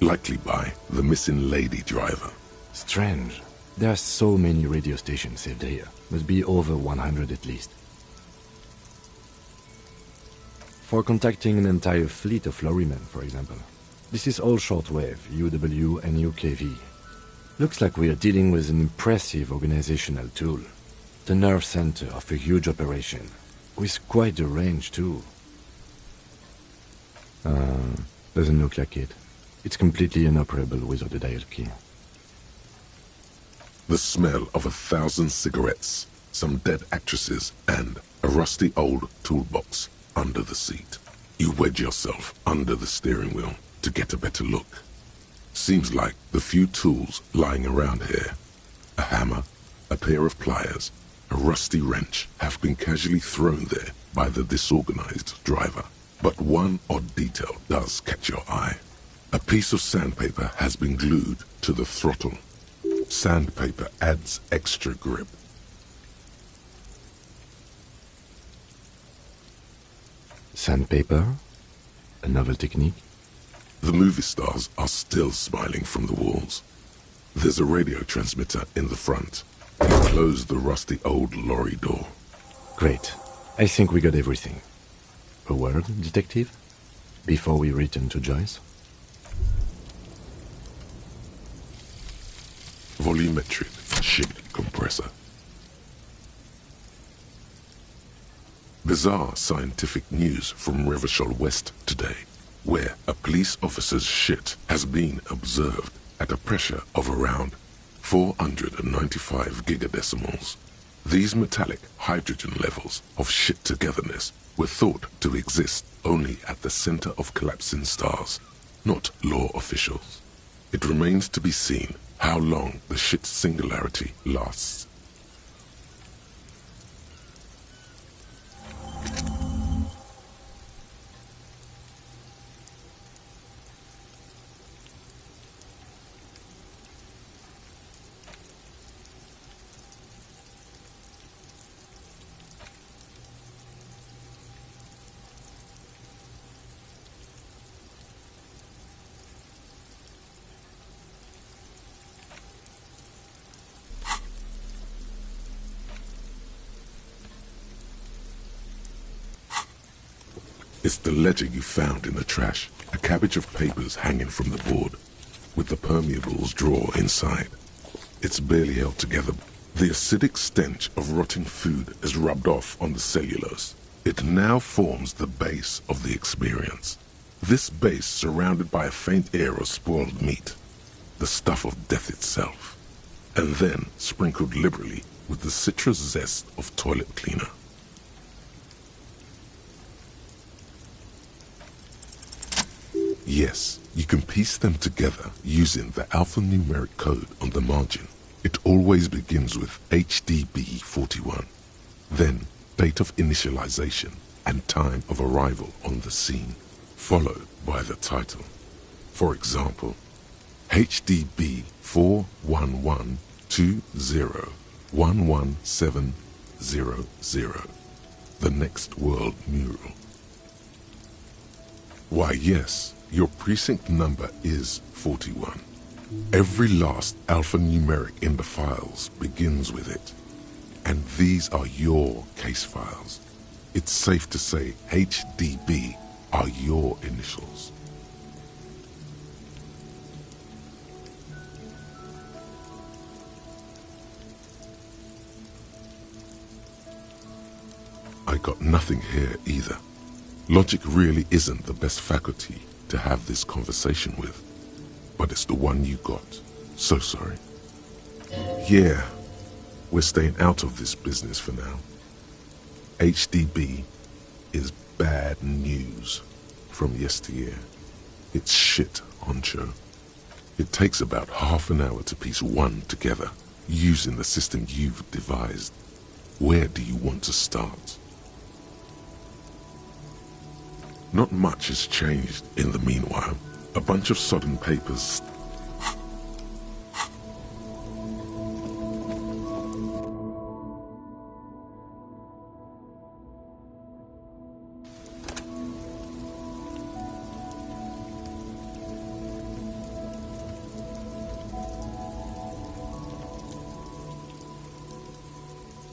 likely by the missing lady driver. Strange. There are so many radio stations saved here. Must be over 100 at least. For contacting an entire fleet of lorrymen, for example. This is all shortwave, UW and UKV. Looks like we are dealing with an impressive organizational tool. The nerve center of a huge operation, with quite a range too. Doesn't look like it. It's completely inoperable without a dial key. The smell of 1,000 cigarettes, some dead actresses, and a rusty old toolbox under the seat. You wedge yourself under the steering wheel to get a better look. Seems like the few tools lying around here, a hammer, a pair of pliers, a rusty wrench, have been casually thrown there by the disorganized driver. But one odd detail does catch your eye. A piece of sandpaper has been glued to the throttle. Sandpaper adds extra grip. Sandpaper? A novel technique? The movie stars are still smiling from the walls. There's a radio transmitter in the front. You close the rusty old lorry door. Great. I think we got everything. A word, detective? Before we return to Joyce? Volumetric ship compressor. Bizarre scientific news from Revachol West today, where a police officer's shit has been observed at a pressure of around 495 gigadecimals. These metallic hydrogen levels of shit togetherness were thought to exist only at the center of collapsing stars, not law officials. It remains to be seen how long the shit singularity lasts. It's the ledger you found in the trash, a cabbage of papers hanging from the board, with the permeables drawer inside. It's barely held together. The acidic stench of rotting food is rubbed off on the cellulose. It now forms the base of the experience. This base surrounded by a faint air of spoiled meat. the stuff of death itself, and then sprinkled liberally with the citrus zest of toilet cleaner. Yes, you can piece them together using the alphanumeric code on the margin. It always begins with HDB41, then date of initialization and time of arrival on the scene, followed by the title. For example, HDB 41120111700, the next world mural. Why yes, your precinct number is 41. Every last alphanumeric in the files begins with it. And these are your case files. It's safe to say HDB are your initials. I got nothing here either. Logic really isn't the best faculty to have this conversation with, but it's the one you got. So sorry. Yeah, we're staying out of this business for now. HDB is bad news from yesteryear. It's shit, honcho. It takes about half an hour to piece one together using the system you've devised. Where do you want to start? Not much has changed in the meanwhile. A bunch of sodden papers.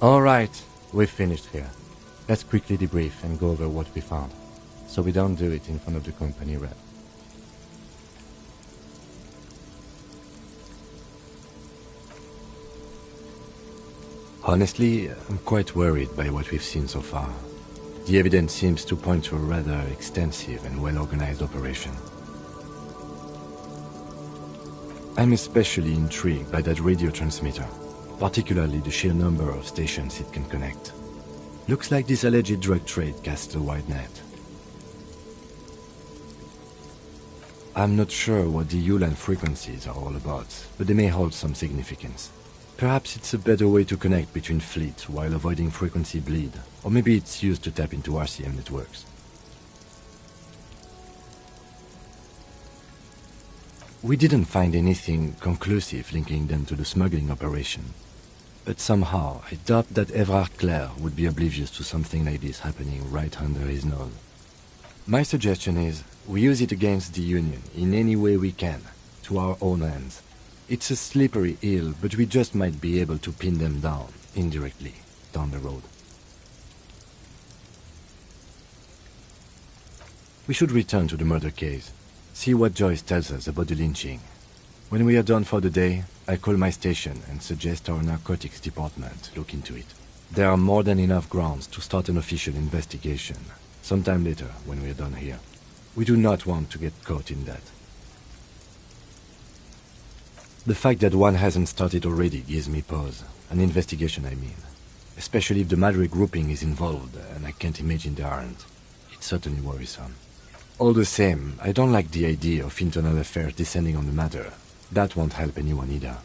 All right, we've finished here. Let's quickly debrief and go over what we found, so we don't do it in front of the company rep. Honestly, I'm quite worried by what we've seen so far. The evidence seems to point to a rather extensive and well-organized operation. I'm especially intrigued by that radio transmitter, particularly the sheer number of stations it can connect. Looks like this alleged drug trade casts a wide net. I'm not sure what the ULAN frequencies are all about, but they may hold some significance. Perhaps it's a better way to connect between fleets while avoiding frequency bleed, or maybe it's used to tap into RCM networks. We didn't find anything conclusive linking them to the smuggling operation, but somehow I doubt that Evrard Clare would be oblivious to something like this happening right under his nose. My suggestion is, we use it against the Union in any way we can, to our own ends. It's a slippery hill, but we just might be able to pin them down, indirectly, down the road. We should return to the murder case, see what Joyce tells us about the lynching. When we are done for the day, I call my station and suggest our narcotics department look into it. There are more than enough grounds to start an official investigation, sometime later when we are done here. We do not want to get caught in that. The fact that one hasn't started already gives me pause. An investigation, I mean. Especially if the Madrid grouping is involved, and I can't imagine they aren't. It's certainly worrisome. All the same, I don't like the idea of internal affairs descending on the matter. That won't help anyone either.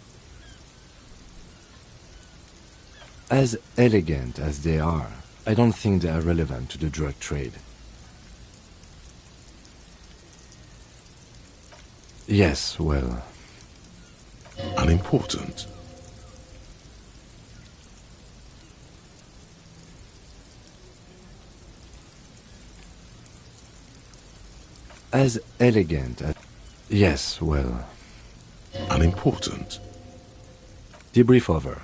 As elegant as they are, I don't think they are relevant to the drug trade. Yes, well... Unimportant. As elegant as... Yes, well... Unimportant. Debrief over.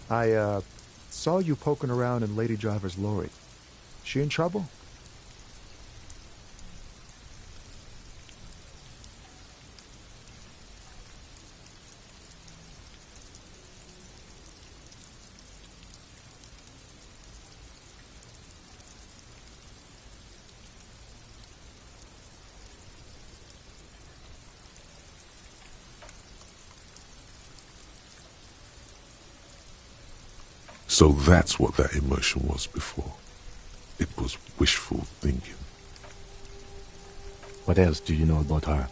I saw you poking around in Lady Driver's lorry. She in trouble? So that's what that emotion was before. It was wishful thinking. What else do you know about her?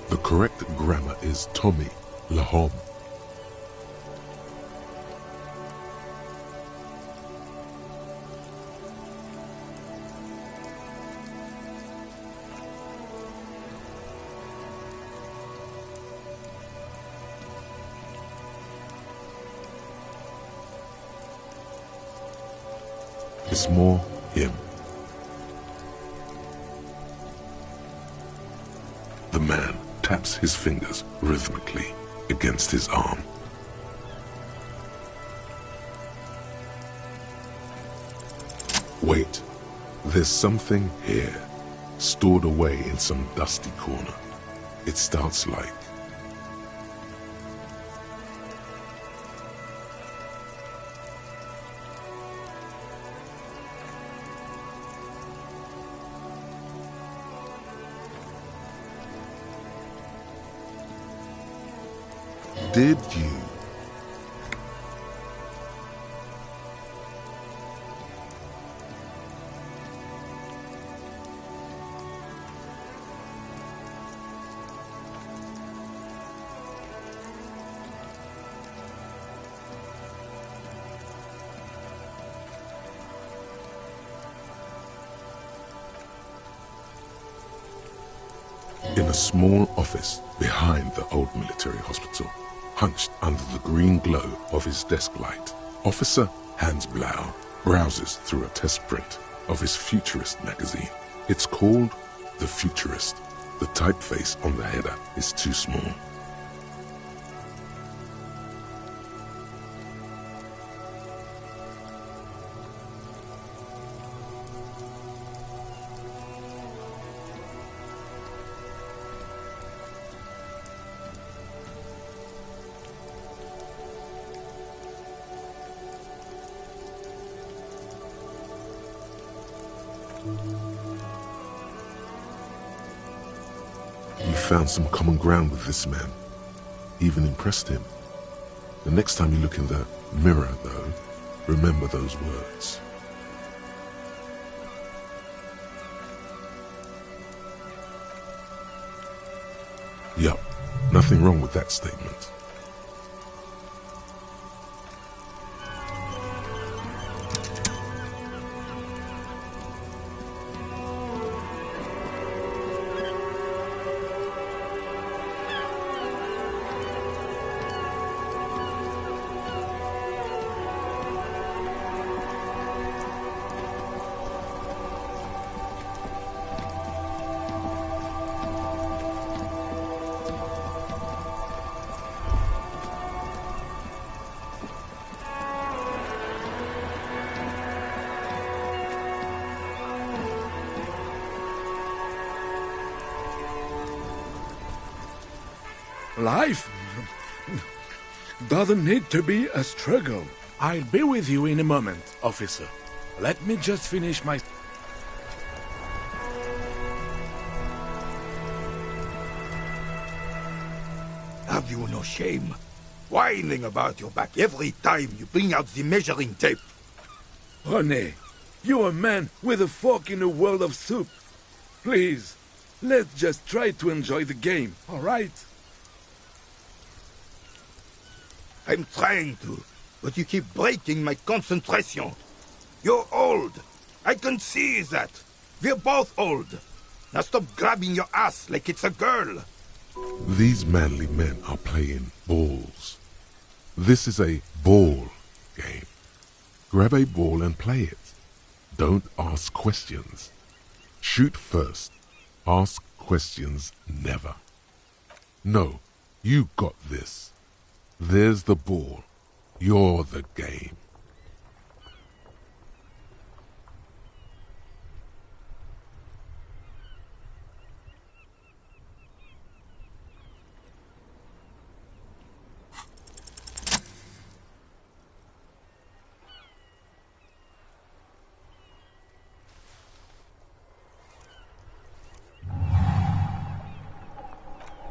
The correct grammar is Tommy Lahom. It's more him. The man taps his fingers rhythmically against his arm. Wait, there's something here, stored away in some dusty corner. It starts like... Did you? In a small office behind the old military hospital, hunched under the green glow of his desk light, Officer Hans Blau browses through a test print of his Futurist magazine. It's called The Futurist. The typeface on the header is too small. You found some common ground with this man. Even impressed him. The next time you look in the mirror, though, remember those words. Yup, nothing wrong with that statement. Life doesn't need to be a struggle. I'll be with you in a moment, officer. Let me just finish my... Have you no shame? Whining about your back every time you bring out the measuring tape. René, you're a man with a fork in a world of soup. Please, let's just try to enjoy the game, all right? I'm trying to, but you keep breaking my concentration. You're old. I can see that. We're both old. Now stop grabbing your ass like it's a girl. These manly men are playing balls. This is a ball game. Grab a ball and play it. Don't ask questions. Shoot first. Ask questions never. No, you got this. There's the ball. You're the game.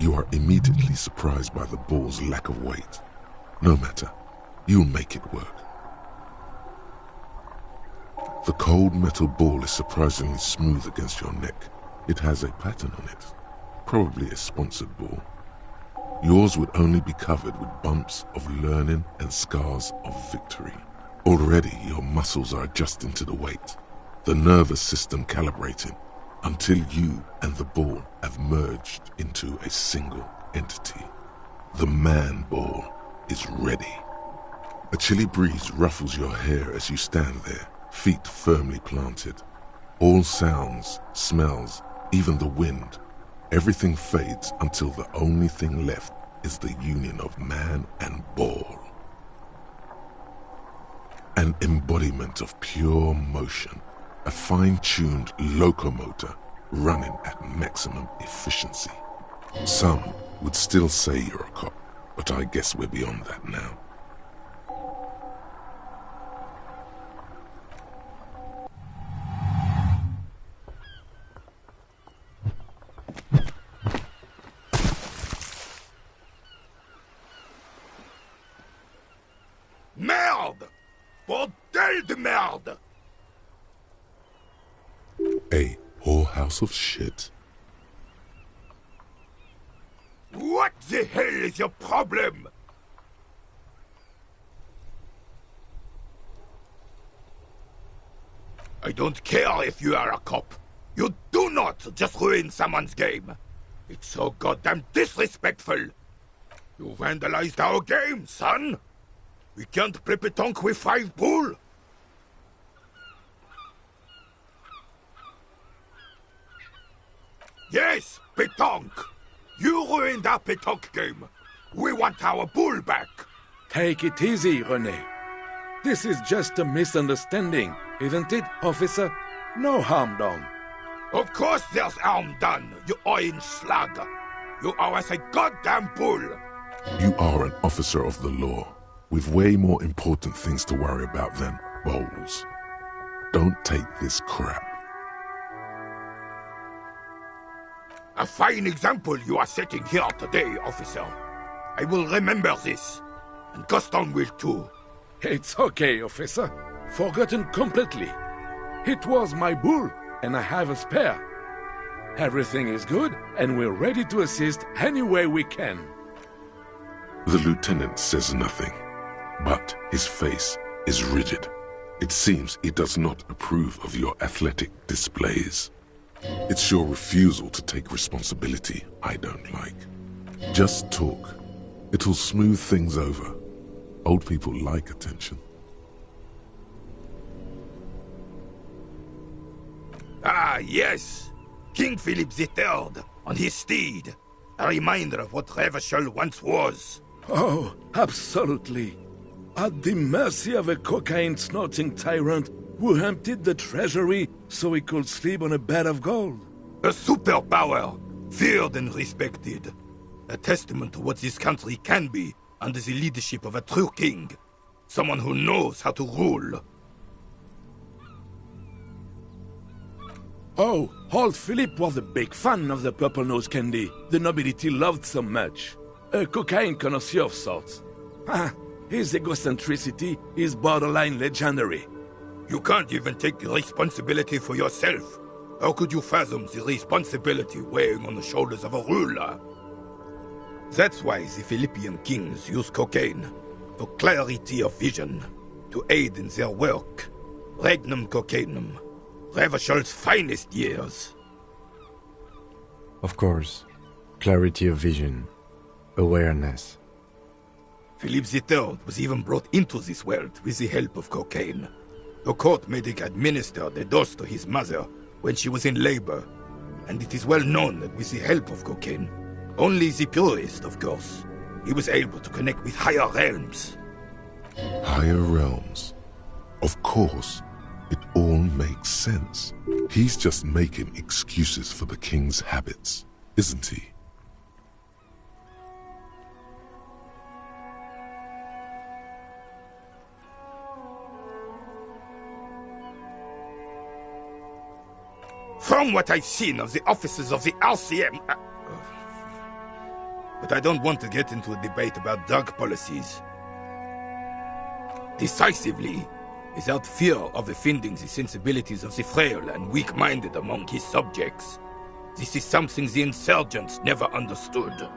You are immediately surprised by the ball's lack of weight. No matter, you'll make it work. The cold metal ball is surprisingly smooth against your neck. It has a pattern on it, probably a sponsored ball. Yours would only be covered with bumps of learning and scars of victory. Already your muscles are adjusting to the weight, the nervous system calibrating, until you and the ball have merged into a single entity. The man ball is ready. A chilly breeze ruffles your hair as you stand there, feet firmly planted. All sounds, smells, even the wind, everything fades until the only thing left is the union of man and ball. An embodiment of pure motion, a fine-tuned locomotor running at maximum efficiency. Some would still say you're a cop, but I guess we're beyond that now. Merde! Bordel de merde! A whorehouse of shit? What the hell is your problem? I don't care if you are a cop. You do not just ruin someone's game. It's so goddamn disrespectful. You vandalized our game, son. We can't play pétanque with 5 bull. Yes, pétanque. You ruined our pétanque game. We want our bull back. Take it easy, René. This is just a misunderstanding, isn't it, officer? No harm done. Of course there's harm done, you orange slug. You owe us a goddamn bull. You are an officer of the law, with way more important things to worry about than bowls. Don't take this crap. A fine example you are setting here today, officer. I will remember this, and Gaston will too. It's okay, officer. Forgotten completely. It was my bull, and I have a spare. Everything is good, and we're ready to assist any way we can. The lieutenant says nothing, but his face is rigid. It seems he does not approve of your athletic displays. It's your refusal to take responsibility I don't like. Just talk. It'll smooth things over. Old people like attention. Ah, yes. King Philip III on his steed. A reminder of what Revachol once was. Oh, absolutely. At the mercy of a cocaine-snorting tyrant who emptied the treasury so he could sleep on a bed of gold. A superpower, feared and respected. A testament to what this country can be under the leadership of a true king. Someone who knows how to rule. Oh, old Philip was a big fan of the purple nose candy the nobility loved so much. A cocaine connoisseur of sorts. His egocentricity is borderline legendary. You can't even take responsibility for yourself. How could you fathom the responsibility weighing on the shoulders of a ruler? That's why the Philippian kings use cocaine, for clarity of vision, to aid in their work. Regnum cocainum, Revachel's finest years. Of course. Clarity of vision. Awareness. Philip III was even brought into this world with the help of cocaine. The court made him administer the dose to his mother when she was in labor, and it is well known that with the help of cocaine, only the purest, of course, he was able to connect with higher realms. Higher realms. Of course, it all makes sense. He's just making excuses for the king's habits, isn't he? From what I've seen of the officers of the RCM... But I don't want to get into a debate about drug policies. Decisively, without fear of offending the sensibilities of the frail and weak-minded among his subjects. This is something the insurgents never understood.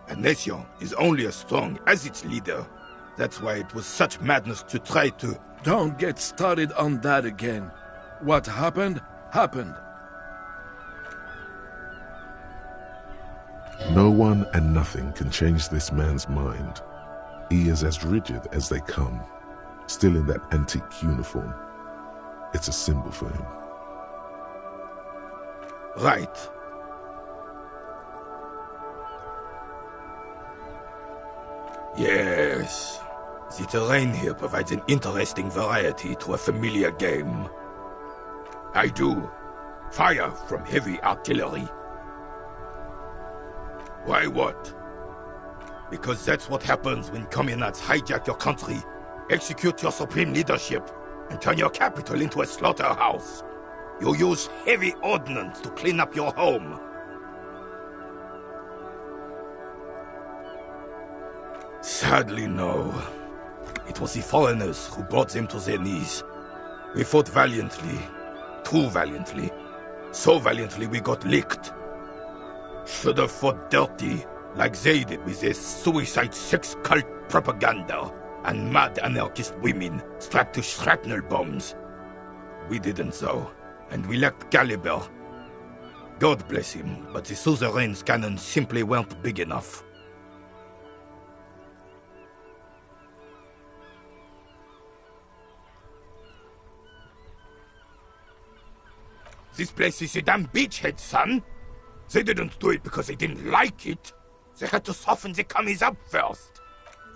A nation is only as strong as its leader. That's why it was such madness to try to... Don't get started on that again. What happened, happened. No one and nothing can change this man's mind. He is as rigid as they come, still in that antique uniform. It's a symbol for him. Right. Yes. The terrain here provides an interesting variety to a familiar game. I do. Fire from heavy artillery. Why what? Because that's what happens when communards hijack your country, execute your supreme leadership, and turn your capital into a slaughterhouse. You use heavy ordnance to clean up your home. Sadly, no. It was the foreigners who brought them to their knees. We fought valiantly. Too valiantly. So valiantly we got licked. Should have fought dirty, like they did with their suicide sex cult propaganda and mad anarchist women strapped to shrapnel bombs. We didn't though, and we lacked caliber. God bless him, but the suzerain's cannons simply weren't big enough. This place is a damn beachhead, son. They didn't do it because they didn't like it. They had to soften the commies up first.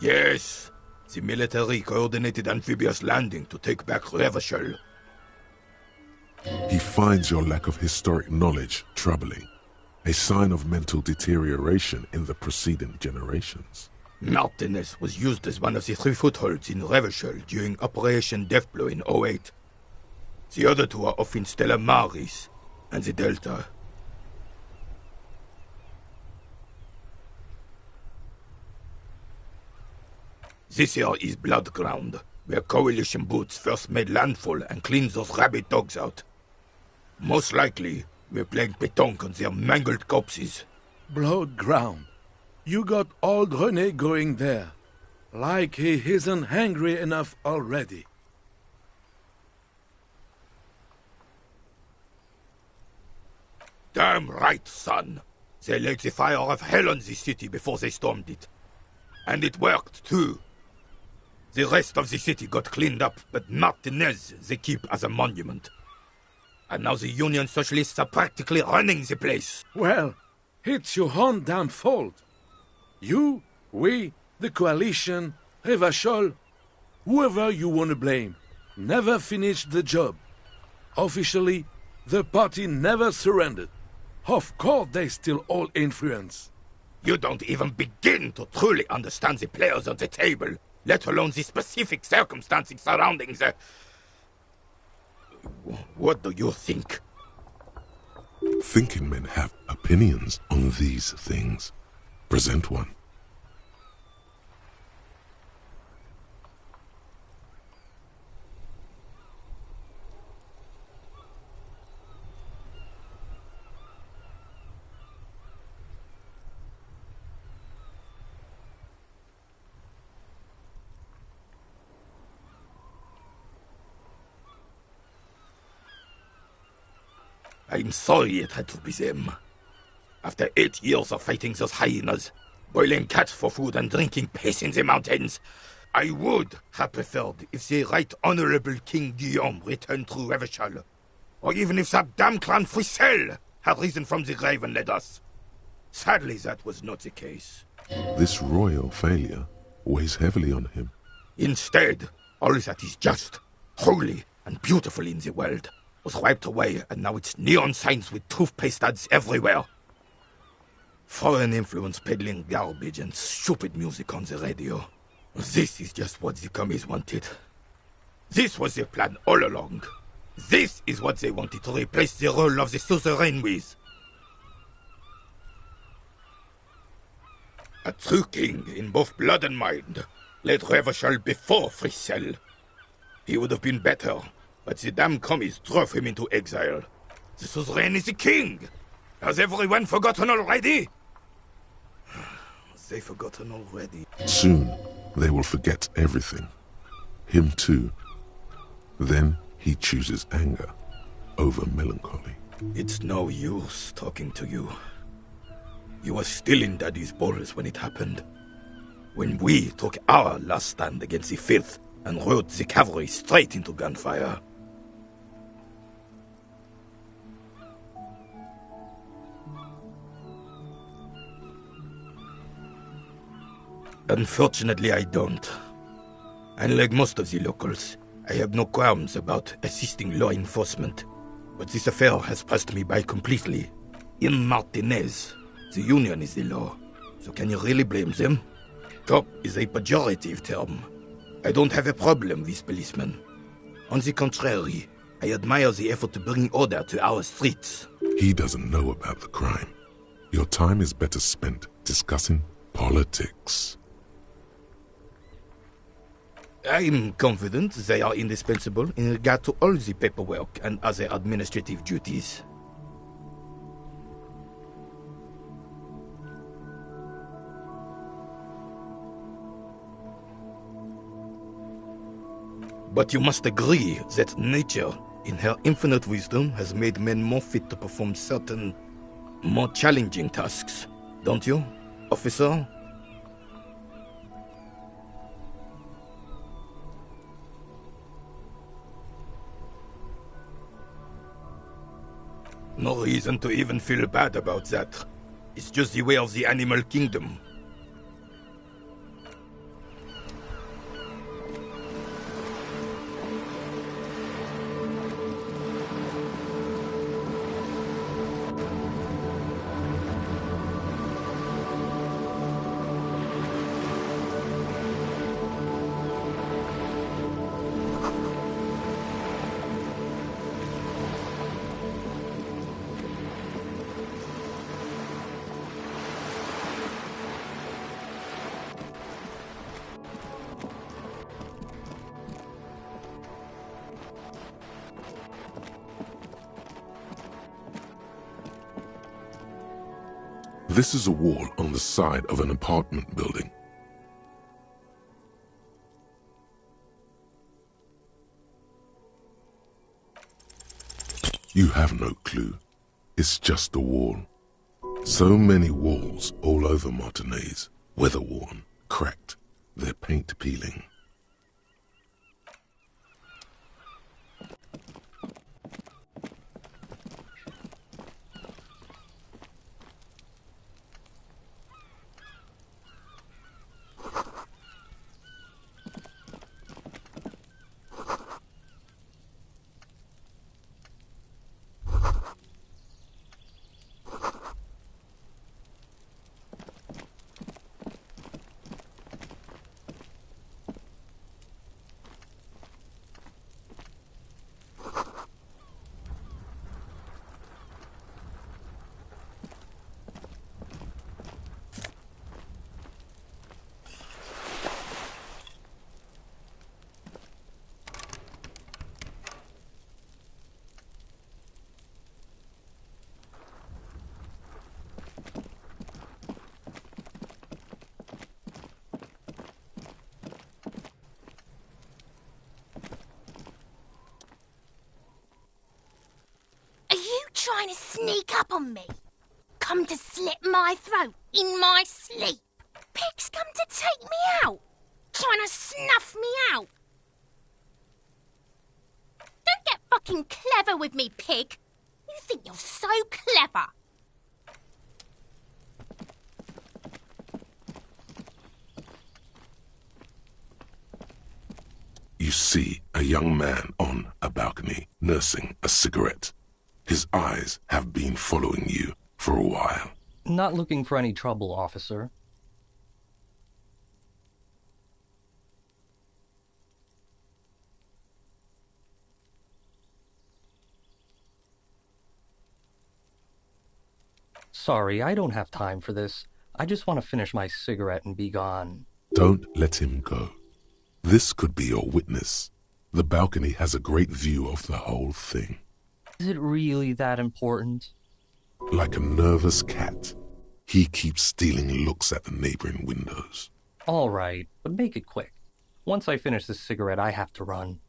Yes, the military coordinated amphibious landing to take back Revachol. He finds your lack of historic knowledge troubling, a sign of mental deterioration in the preceding generations. Martinez was used as one of the 3 footholds in Revachol during Operation Deathblow in 08. The other 2 are off in Stella Maris and the Delta. This here is Blood Ground, where Coalition boots first made landfall and cleaned those rabid dogs out. Most likely, we're playing pétanque on their mangled corpses. Blood Ground. You got old René going there. Like he isn't hungry enough already. Damn right, son. They laid the fire of hell on the city before they stormed it. And it worked, too. The rest of the city got cleaned up, but Martinez they keep as a monument. And now the Union Socialists are practically running the place. Well, it's your own damn fault. You, we, the Coalition, Revachol, whoever you want to blame, never finished the job. Officially, the party never surrendered. Of course they still hold influence. You don't even begin to truly understand the players on the table, let alone the specific circumstances surrounding the... What do you think? Thinking men have opinions on these things. Present one. I'm sorry it had to be them. After 8 years of fighting those hyenas, boiling cats for food and drinking piss in the mountains, I would have preferred if the Right Honorable King Guillaume returned to Revachol, or even if that damn clan Fricelle had risen from the grave and led us. Sadly, that was not the case. This royal failure weighs heavily on him. Instead, all that is just, holy, and beautiful in the world was wiped away, and now it's neon signs with toothpaste ads everywhere. Foreign influence peddling garbage and stupid music on the radio. This is just what the commies wanted. This was their plan all along. This is what they wanted to replace the role of the suzerain with. A true king in both blood and mind led Revachol before Fricelle. He would have been better, but the damn commies drove him into exile. The suzerain is the king! Has everyone forgotten already? They've forgotten already. Soon, they will forget everything. Him too. Then he chooses anger over melancholy. It's no use talking to you. You were still in Daddy's balls when it happened. When we took our last stand against the filth and rode the cavalry straight into gunfire. Unfortunately, I don't. Unlike most of the locals, I have no qualms about assisting law enforcement. But this affair has passed me by completely. In Martinez, the Union is the law. So can you really blame them? Cop is a pejorative term. I don't have a problem with policemen. On the contrary, I admire the effort to bring order to our streets. He doesn't know about the crime. Your time is better spent discussing politics. I'm confident they are indispensable in regard to all the paperwork and other administrative duties. But you must agree that nature, in her infinite wisdom, has made men more fit to perform certain, more challenging tasks. Don't you, officer? No reason to even feel bad about that. It's just the way of the animal kingdom. This is a wall on the side of an apartment building. You have no clue. It's just a wall. So many walls all over Martinez, weather-worn, cracked, their paint peeling. trying to sneak up on me? Come to slit my throat in my sleep? Pig's come to take me out, trying to snuff me out. Don't get fucking clever with me, pig. You think you're so clever. You see a young man on a balcony nursing a cigarette. His eyes have been following you for a while. Not looking for any trouble, officer. Sorry, I don't have time for this. I just want to finish my cigarette and be gone. Don't let him go. This could be your witness. The balcony has a great view of the whole thing. Is it really that important? Like a nervous cat, he keeps stealing looks at the neighboring windows. All right, but make it quick. Once I finish this cigarette, I have to run.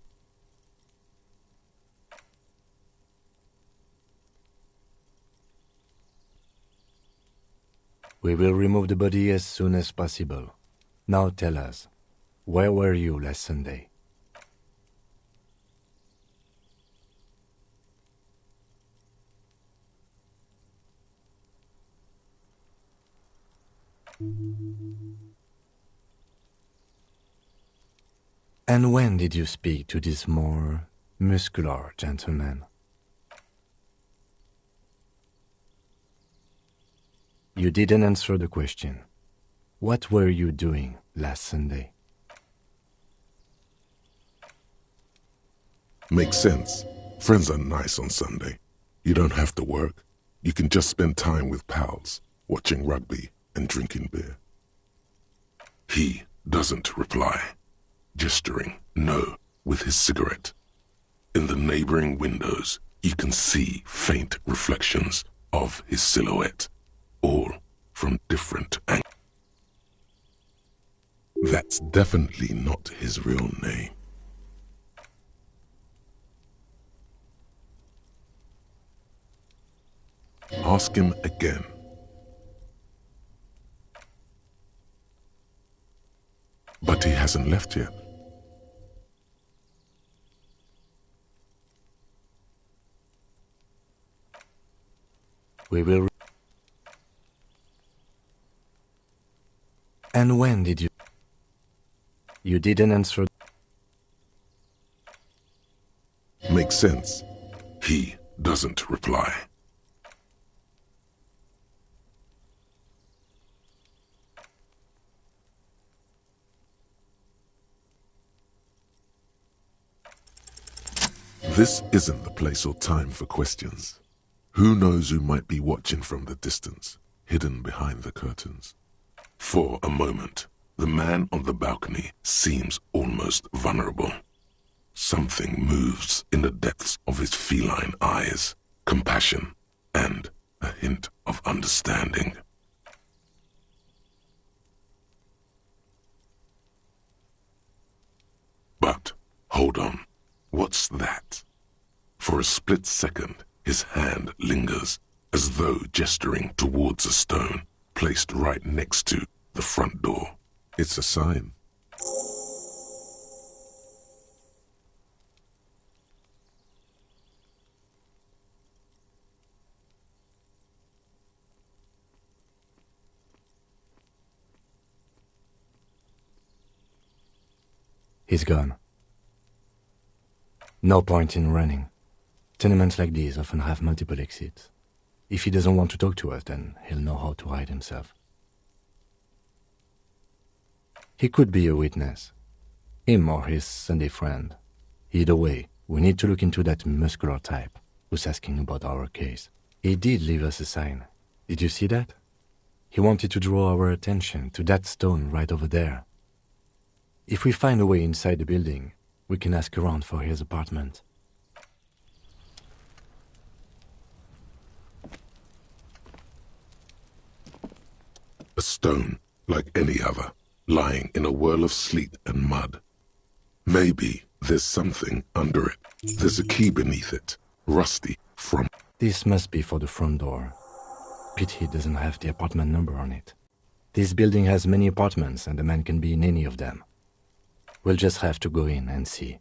We will remove the body as soon as possible. Now tell us, where were you last Sunday? And when did you speak to this more muscular gentleman? You didn't answer the question. What were you doing last Sunday? Makes sense. Friends are nice on Sunday. You don't have to work. You can just spend time with pals, watching rugby and drinking beer. He doesn't reply, gesturing no with his cigarette. In the neighboring windows, you can see faint reflections of his silhouette, all from different angles. That's definitely not his real name. Ask him again. But he hasn't left yet. We will... And when did you... You didn't answer... Makes sense. He doesn't reply. This isn't the place or time for questions. Who knows who might be watching from the distance, hidden behind the curtains? For a moment, the man on the balcony seems almost vulnerable. Something moves in the depths of his feline eyes, compassion and a hint of understanding. But, hold on, what's that? For a split second, his hand lingers, as though gesturing towards a stone placed right next to the front door. It's a sign. He's gone. No point in running. Tenements like these often have multiple exits. If he doesn't want to talk to us, then he'll know how to hide himself. He could be a witness. Him or his Sunday friend. Either way, we need to look into that muscular type who's asking about our case. He did leave us a sign. Did you see that? He wanted to draw our attention to that stone right over there. If we find a way inside the building, we can ask around for his apartment. A stone, like any other, lying in a whirl of sleet and mud. Maybe there's something under it. There's a key beneath it, rusty from... This must be for the front door. Pity doesn't have the apartment number on it. This building has many apartments and the man can be in any of them. We'll just have to go in and see.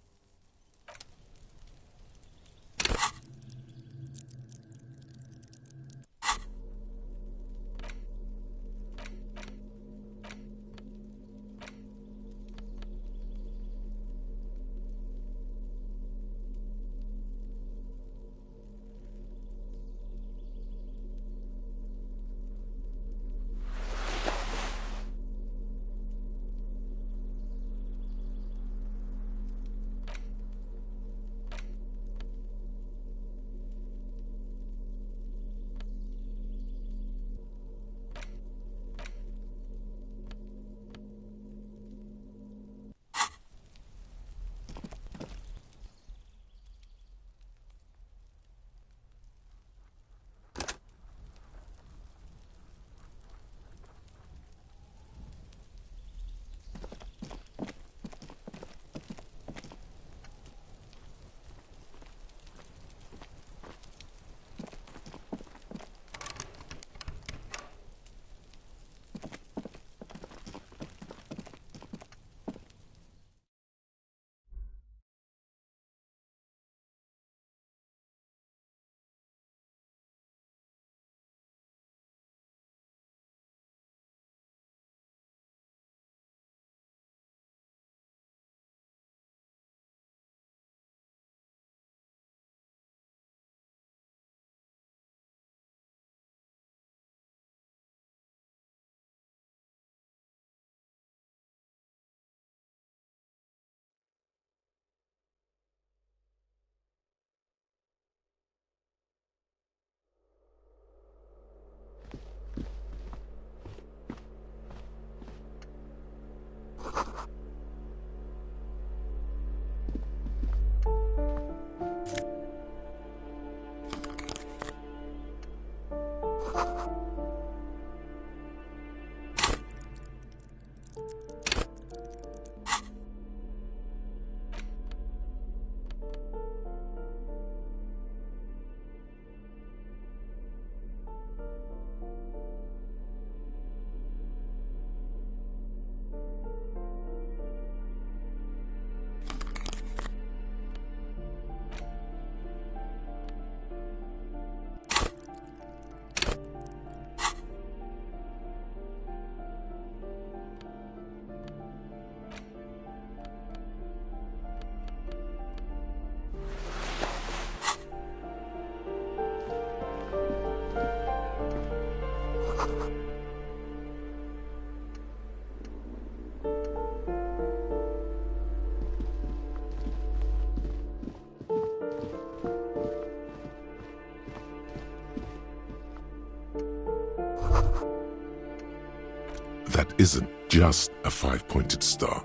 That isn't just a five-pointed star.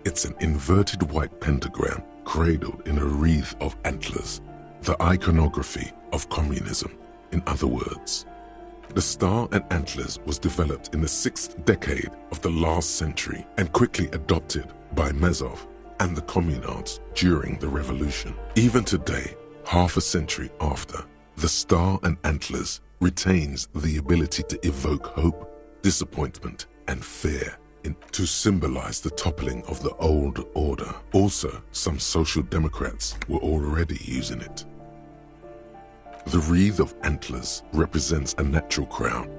It's an inverted white pentagram cradled in a wreath of antlers, the iconography of communism, in other words. The star and antlers was developed in the 6th decade of the last century and quickly adopted by Mazov and the communards during the revolution. Even today, half a century after, the star and antlers retains the ability to evoke hope, disappointment, and fear to symbolize the toppling of the old order. Also, some social democrats were already using it. The wreath of antlers represents a natural crown.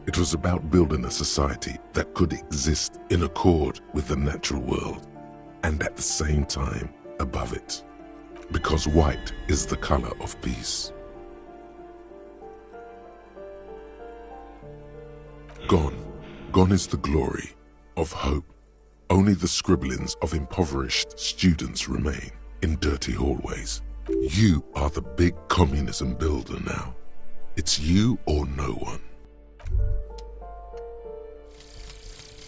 It was about building a society that could exist in accord with the natural world, and at the same time above it, because white is the color of peace. Gone is the glory of hope. Only the scribblings of impoverished students remain in dirty hallways. You are the big communism builder now. It's you or no one.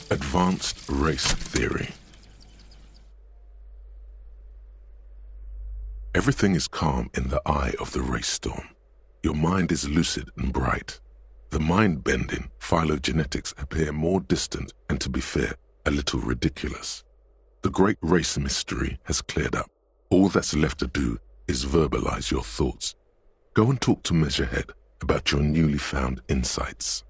Advanced race theory. Everything is calm in the eye of the race storm. Your mind is lucid and bright. The mind-bending phylogenetics appear more distant and, to be fair, a little ridiculous. The great race mystery has cleared up. All that's left to do is verbalize your thoughts. Go and talk to Measurehead about your newly found insights.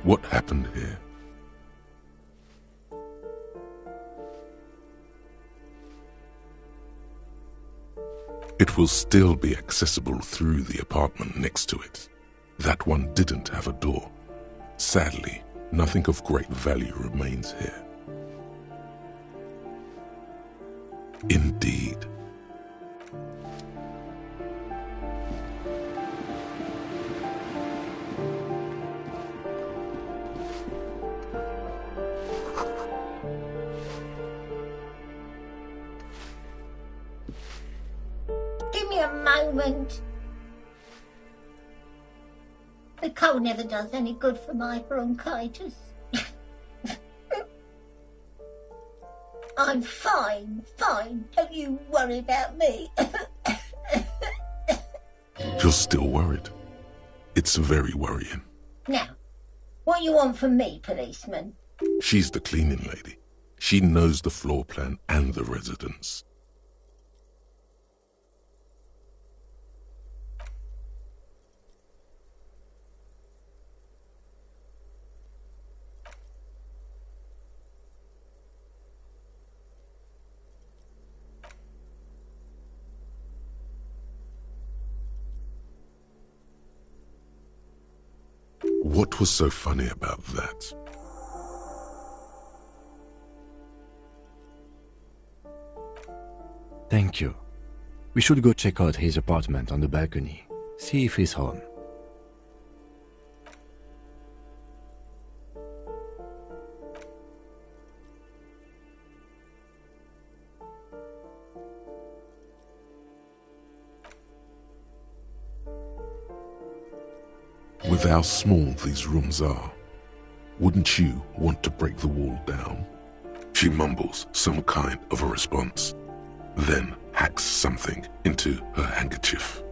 What happened here? It will still be accessible through the apartment next to it. That one didn't have a door. Sadly, nothing of great value remains here. Indeed. Moment. The cold never does any good for my bronchitis. I'm fine. Don't you worry about me. You're still worried. It's very worrying. Now, what you want from me, policeman? She's the cleaning lady. She knows the floor plan and the residence. What was so funny about that? Thank you. We should go check out his apartment on the balcony. See if he's home. With how small these rooms are, wouldn't you want to break the wall down? She mumbles some kind of a response, then hacks something into her handkerchief.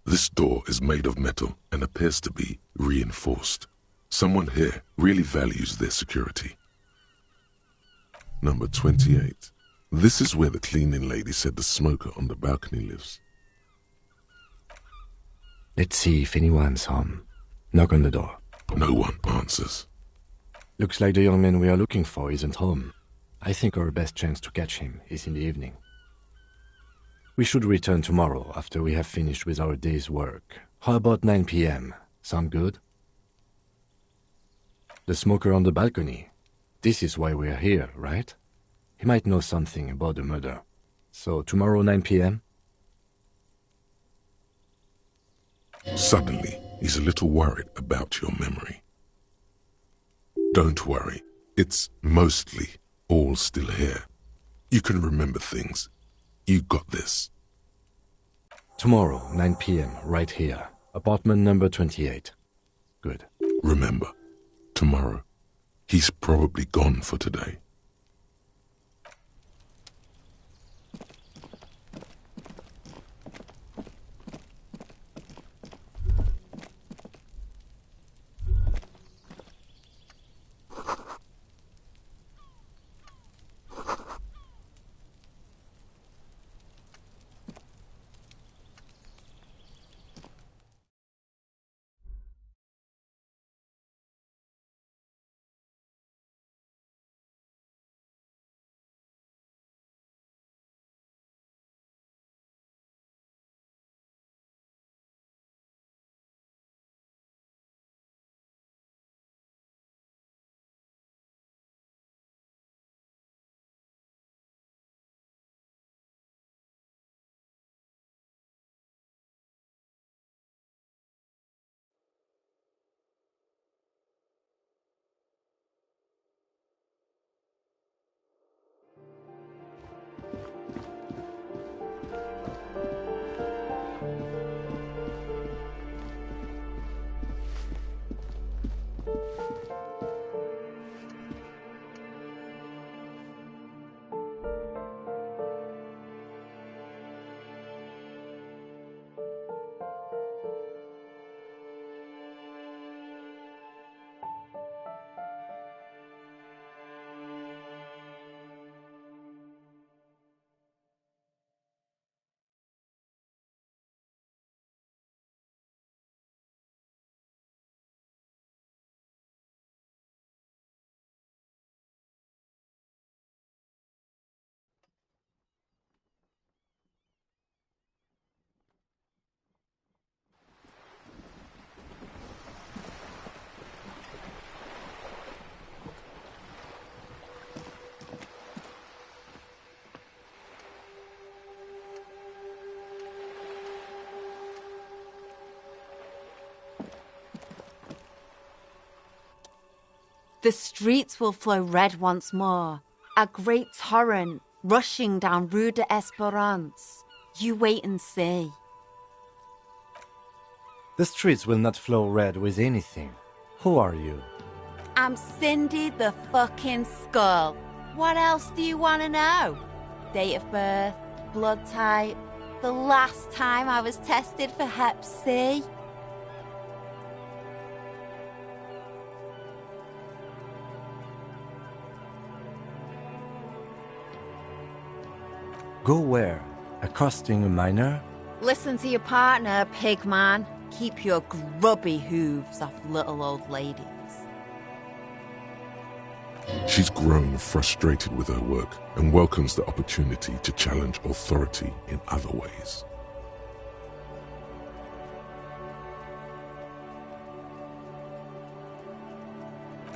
This door is made of metal and appears to be reinforced. Someone here really values their security. Number 28. This is where the cleaning lady said the smoker on the balcony lives. Let's see if anyone's home. Knock on the door. No one answers. Looks like the young man we are looking for isn't home. I think our best chance to catch him is in the evening. We should return tomorrow after we have finished with our day's work. How about 9 p.m.? Sound good? The smoker on the balcony. This is why we're here, right? He might know something about the murder. So tomorrow 9 p.m.? Suddenly, he's a little worried about your memory. Don't worry. It's mostly all still here. You can remember things. You got this. Tomorrow, 9 p.m., right here. Apartment number 28. Good. Remember, tomorrow, he's probably gone for today. The streets will flow red once more, a great torrent rushing down Rue d'Esperance. You wait and see. The streets will not flow red with anything. Who are you? I'm Cindy the fucking Skull. What else do you want to know? Date of birth, blood type, the last time I was tested for Hep C. Go where? Accosting a minor? Listen to your partner, pigman. Keep your grubby hooves off little old ladies. She's grown frustrated with her work and welcomes the opportunity to challenge authority in other ways.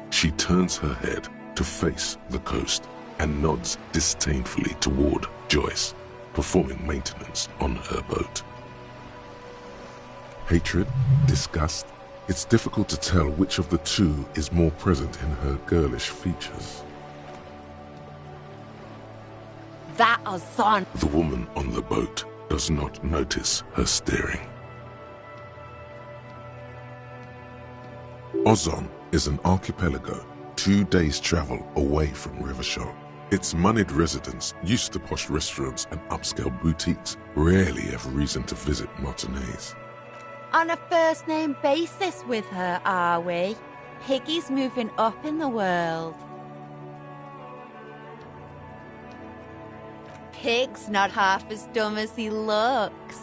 She turns her head to face the coast and nods disdainfully toward Joyce, performing maintenance on her boat. Hatred, disgust, it's difficult to tell which of the two is more present in her girlish features. That Ozon. The woman on the boat does not notice her staring. Ozon is an archipelago 2 days' travel away from Rivershore. Its moneyed residents, used to posh restaurants and upscale boutiques, rarely have reason to visit Martinez. On a first-name basis with her, are we? Piggy's moving up in the world. Pig's not half as dumb as he looks.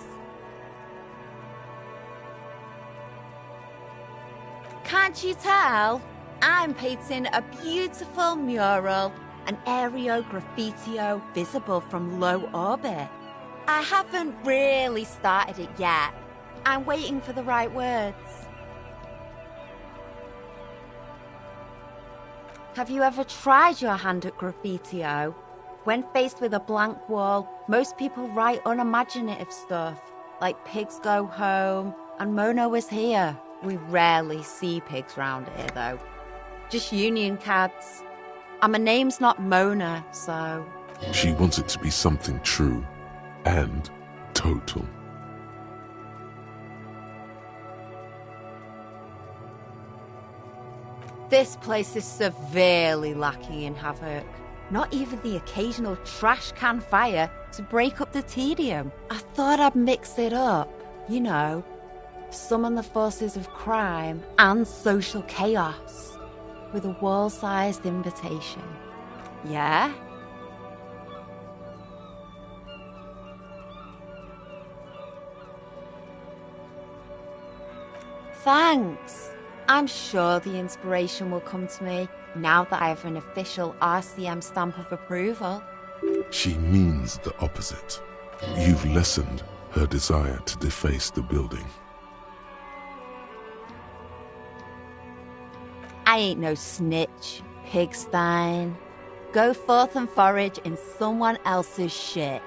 Can't you tell? I'm painting a beautiful mural, an aereo graffitio visible from low orbit. I haven't really started it yet. I'm waiting for the right words. Have you ever tried your hand at graffitio? When faced with a blank wall, most people write unimaginative stuff, like pigs go home and Mona was here. We rarely see pigs round here, though. Just union cads. And my name's not Mona, so... She wants it to be something true and total. This place is severely lacking in havoc. Not even the occasional trash can fire to break up the tedium. I thought I'd mix it up, you know. Summon the forces of crime and social chaos with a wall-sized invitation. Yeah? Thanks. I'm sure the inspiration will come to me now that I have an official RCM stamp of approval. She means the opposite. You've lessened her desire to deface the building. I ain't no snitch, Pigstein. Go forth and forage in someone else's shit.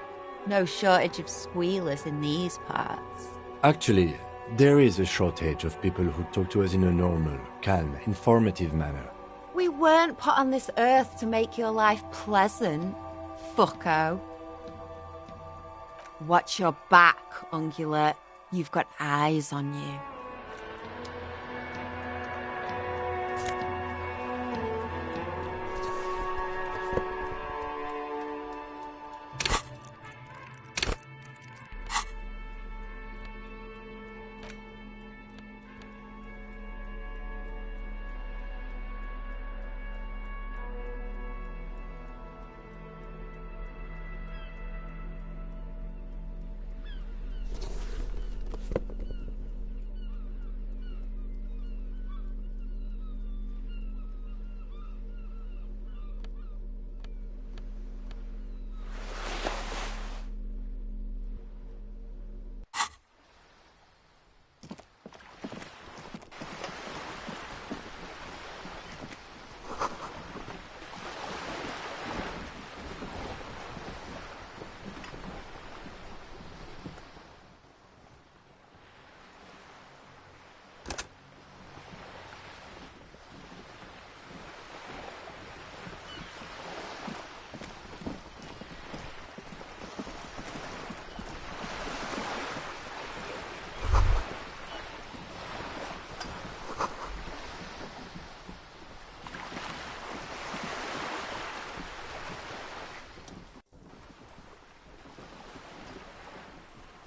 No shortage of squealers in these parts. Actually, there is a shortage of people who talk to us in a normal, calm, informative manner. We weren't put on this earth to make your life pleasant, fucko. Watch your back, Ungulate. You've got eyes on you.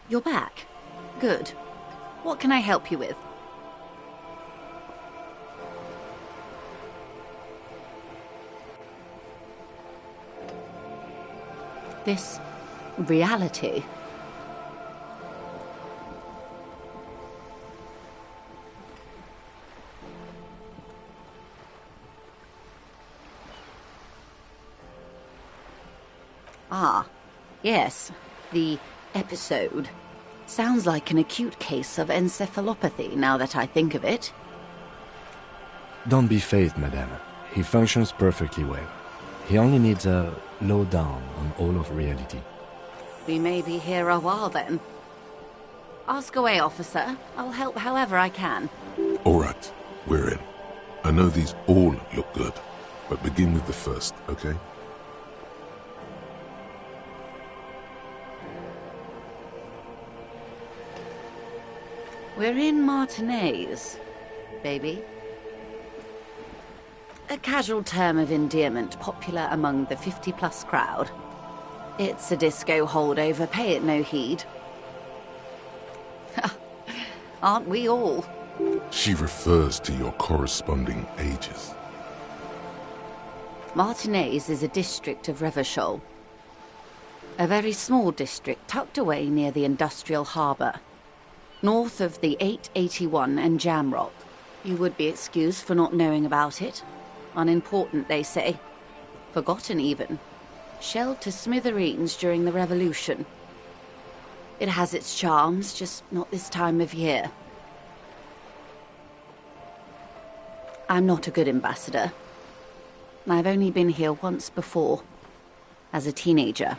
You're back. Good. What can I help you with? This reality. Ah, yes, the episode. Sounds like an acute case of encephalopathy, now that I think of it. Don't be phased, madame. He functions perfectly well. He only needs a lowdown on all of reality. We may be here a while then. Ask away, officer. I'll help however I can. All right, we're in. I know these all look good, but begin with the first, okay? We're in Martinez, baby. A casual term of endearment popular among the 50-plus crowd. It's a disco holdover, pay it no heed. Aren't we all? She refers to your corresponding ages. Martinez is a district of Revachol. A very small district tucked away near the industrial harbour. North of the 881 and Jamrock. You would be excused for not knowing about it. Unimportant, they say. Forgotten, even. Shelled to smithereens during the Revolution. It has its charms, just not this time of year. I'm not a good ambassador. I've only been here once before, as a teenager.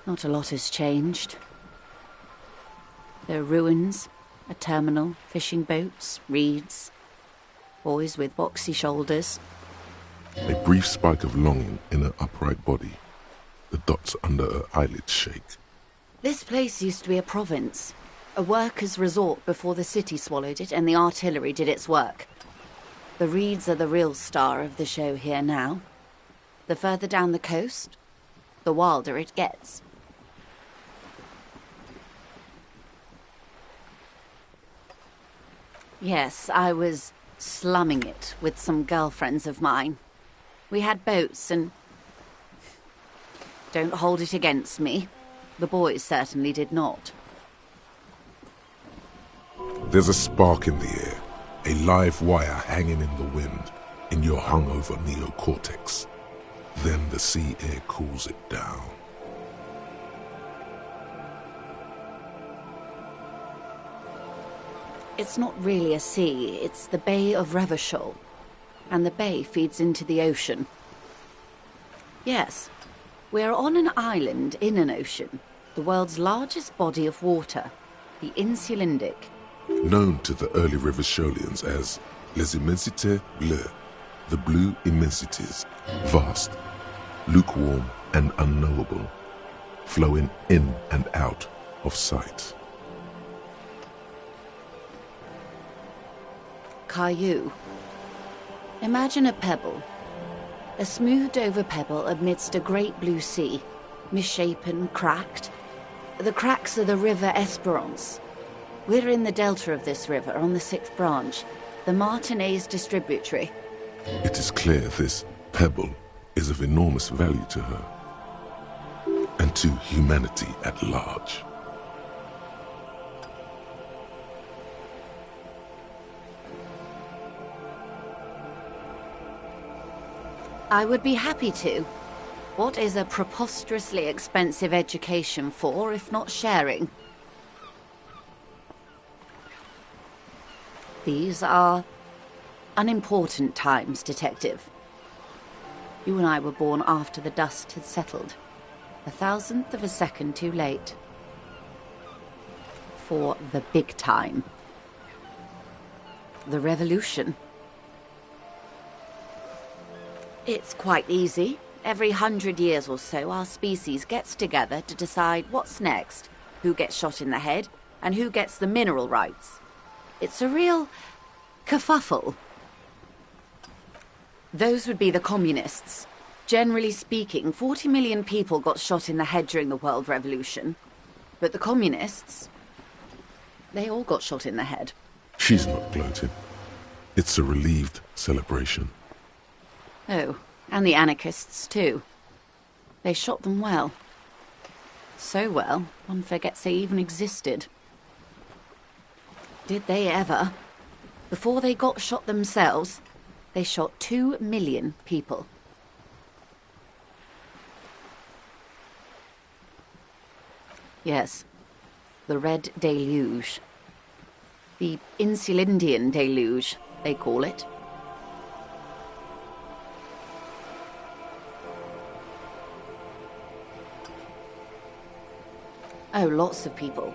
Not a lot has changed. There are ruins, a terminal, fishing boats, reeds, boys with boxy shoulders. A brief spike of longing in her upright body. The dots under her eyelids shake. This place used to be a province, a workers' resort before the city swallowed it and the artillery did its work. The reeds are the real star of the show here now. The further down the coast, the wilder it gets. Yes, I was slumming it with some girlfriends of mine. We had boats and... Don't hold it against me. The boys certainly did not. There's a spark in the air, a live wire hanging in the wind, in your hungover neocortex. Then the sea air cools it down. It's not really a sea, it's the Bay of Revachol. And the bay feeds into the ocean. Yes, we're on an island in an ocean. The world's largest body of water, the Insulindic. Known to the early Revacholians as Les Immensités Bleues, the blue immensities, vast, lukewarm and unknowable, flowing in and out of sight. Caillou. Imagine a pebble. A smoothed-over pebble amidst a great blue sea, misshapen, cracked. The cracks are the River Esperance. We're in the delta of this river, on the 6th branch, the Martinez distributary. It is clear this pebble is of enormous value to her, and to humanity at large. I would be happy to. What is a preposterously expensive education for, if not sharing? These are unimportant times, Detective. You and I were born after the dust had settled. 1,000th of a second too late. For the big time. The revolution. It's quite easy. Every 100 years or so, our species gets together to decide what's next, who gets shot in the head, and who gets the mineral rights. It's a real kerfuffle. Those would be the communists. Generally speaking, 40 million people got shot in the head during the World Revolution. But the communists, they all got shot in the head. She's not gloating. It's a relieved celebration. Oh, and the anarchists too. They shot them well. So well, one forgets they even existed. Did they ever? Before they got shot themselves, they shot 2 million people. Yes, the Red Deluge. The Insulindian Deluge, they call it. Oh, lots of people.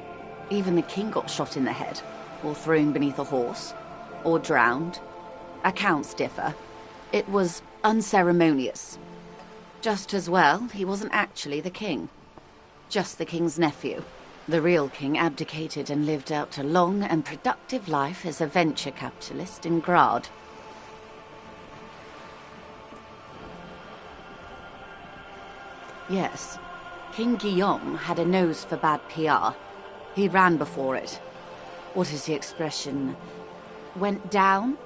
Even the king got shot in the head, or thrown beneath a horse, or drowned. Accounts differ. It was unceremonious. Just as well, he wasn't actually the king. Just the king's nephew. The real king abdicated and lived out a long and productive life as a venture capitalist in Grad. Yes, King Guillaume had a nose for bad PR. He ran before it. what is the expression, went down?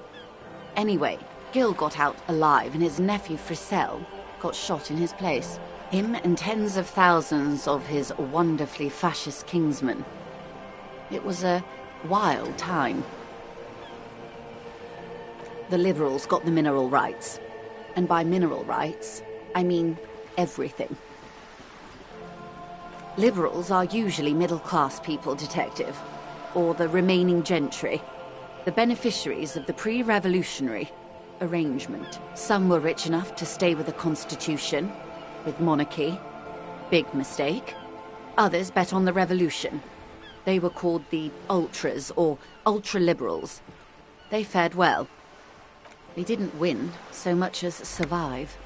Anyway, Gil got out alive and his nephew Frisell got shot in his place. Him and tens of thousands of his wonderfully fascist kingsmen. It was a wild time. The Liberals got the mineral rights. And by mineral rights, I mean everything. Liberals are usually middle-class people, Detective, or the remaining gentry, the beneficiaries of the pre-revolutionary arrangement. Some were rich enough to stay with the Constitution, with monarchy. Big mistake. Others bet on the revolution. They were called the Ultras, or Ultra-Liberals. They fared well. They didn't win so much as survive.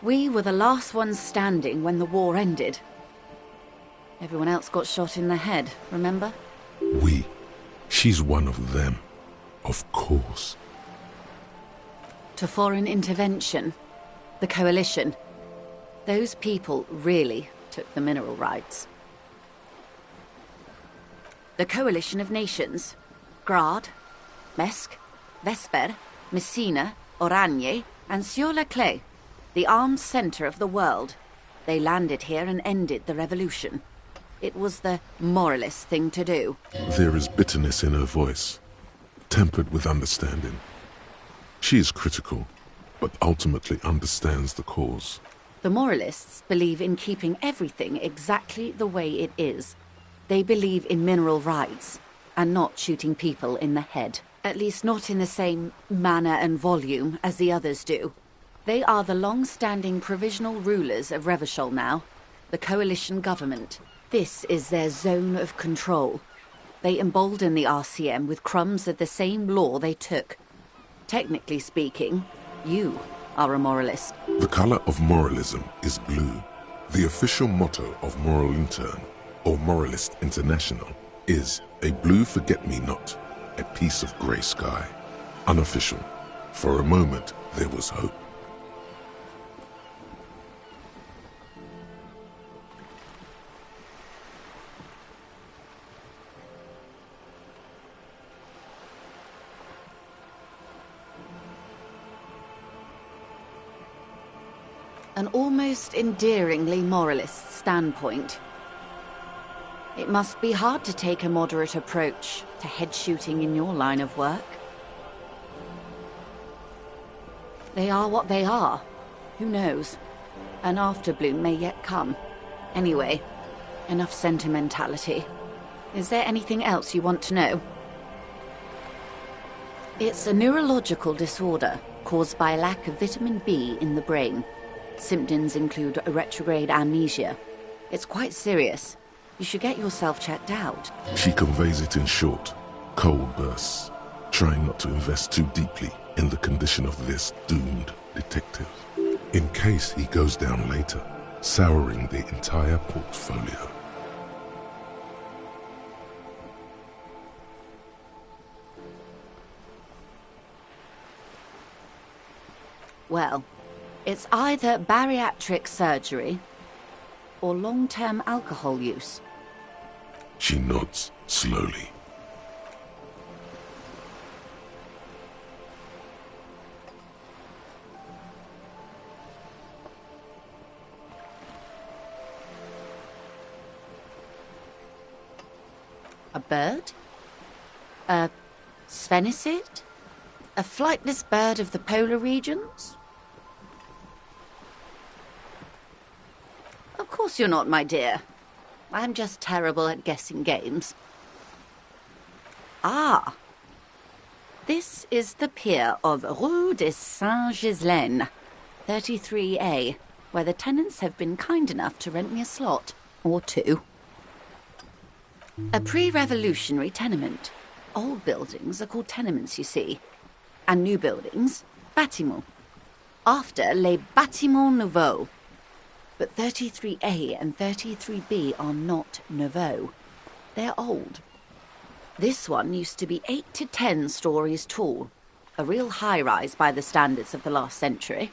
We were the last ones standing when the war ended. Everyone else got shot in the head, remember? We. She's one of them. Of course. To foreign intervention. The coalition. Those people really took the mineral rights. The coalition of nations. Grad, Mesk, Vesper, Messina, Oranje, and Sur-la-Clay. The armed center of the world. They landed here and ended the revolution. It was the moralist thing to do. There is bitterness in her voice, tempered with understanding. She is critical, but ultimately understands the cause. The moralists believe in keeping everything exactly the way it is. They believe in mineral rights, and not shooting people in the head. At least not in the same manner and volume as the others do. They are the long-standing provisional rulers of Revachol now, the coalition government. This is their zone of control. They embolden the RCM with crumbs of the same law they took. Technically speaking, you are a moralist. The color of moralism is blue. The official motto of Moral Intern, or Moralist International, is a blue forget-me-not, a piece of grey sky. Unofficial. For a moment, there was hope. An almost endearingly moralist standpoint. It must be hard to take a moderate approach to head shooting in your line of work. They are what they are. Who knows? An afterbloom may yet come. Anyway, enough sentimentality. Is there anything else you want to know? It's a neurological disorder caused by a lack of vitamin B in the brain. Symptoms include a retrograde amnesia. It's quite serious. You should get yourself checked out. She conveys it in short, cold bursts, trying not to invest too deeply in the condition of this doomed detective, in case he goes down later, souring the entire portfolio. Well, it's either bariatric surgery or long-term alcohol use. She nods slowly. A bird? A sphenicid? A flightless bird of the polar regions? Of course you're not, my dear. I'm just terrible at guessing games. Ah! This is the pier of Rue de Saint-Ghislain, 33A, where the tenants have been kind enough to rent me a slot. Or two. A pre-revolutionary tenement. Old buildings are called tenements, you see. And new buildings, bâtiments. After les bâtiments nouveaux. But 33A and 33B are not nouveau. They're old. This one used to be 8 to 10 stories tall. A real high-rise by the standards of the last century.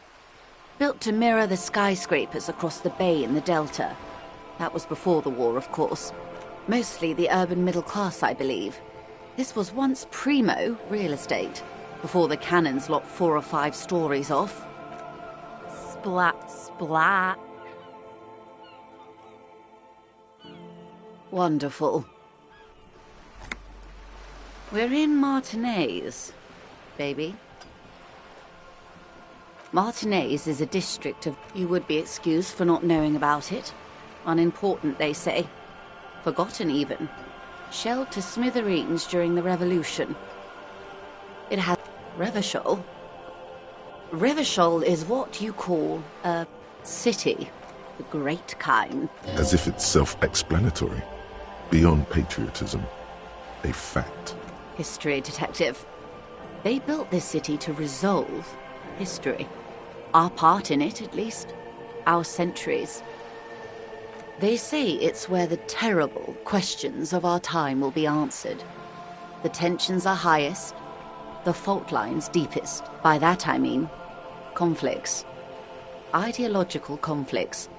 Built to mirror the skyscrapers across the bay in the Delta. That was before the war, of course. Mostly the urban middle class, I believe. This was once primo real estate, before the cannons lopped 4 or 5 stories off. Splat, splat. Wonderful. We're in Martinez, baby. Martinez is a district of... You would be excused for not knowing about it. Unimportant, they say. Forgotten, even. Shelled to smithereens during the Revolution. It has... Revachol? Revachol is what you call a city. The great kind. As if it's self-explanatory. Beyond patriotism. A fact. History detective. They built this city to resolve history. Our part in it, at least. Our centuries. They say it's where the terrible questions of our time will be answered. The tensions are highest, the fault lines deepest. By that I mean conflicts. Ideological conflicts.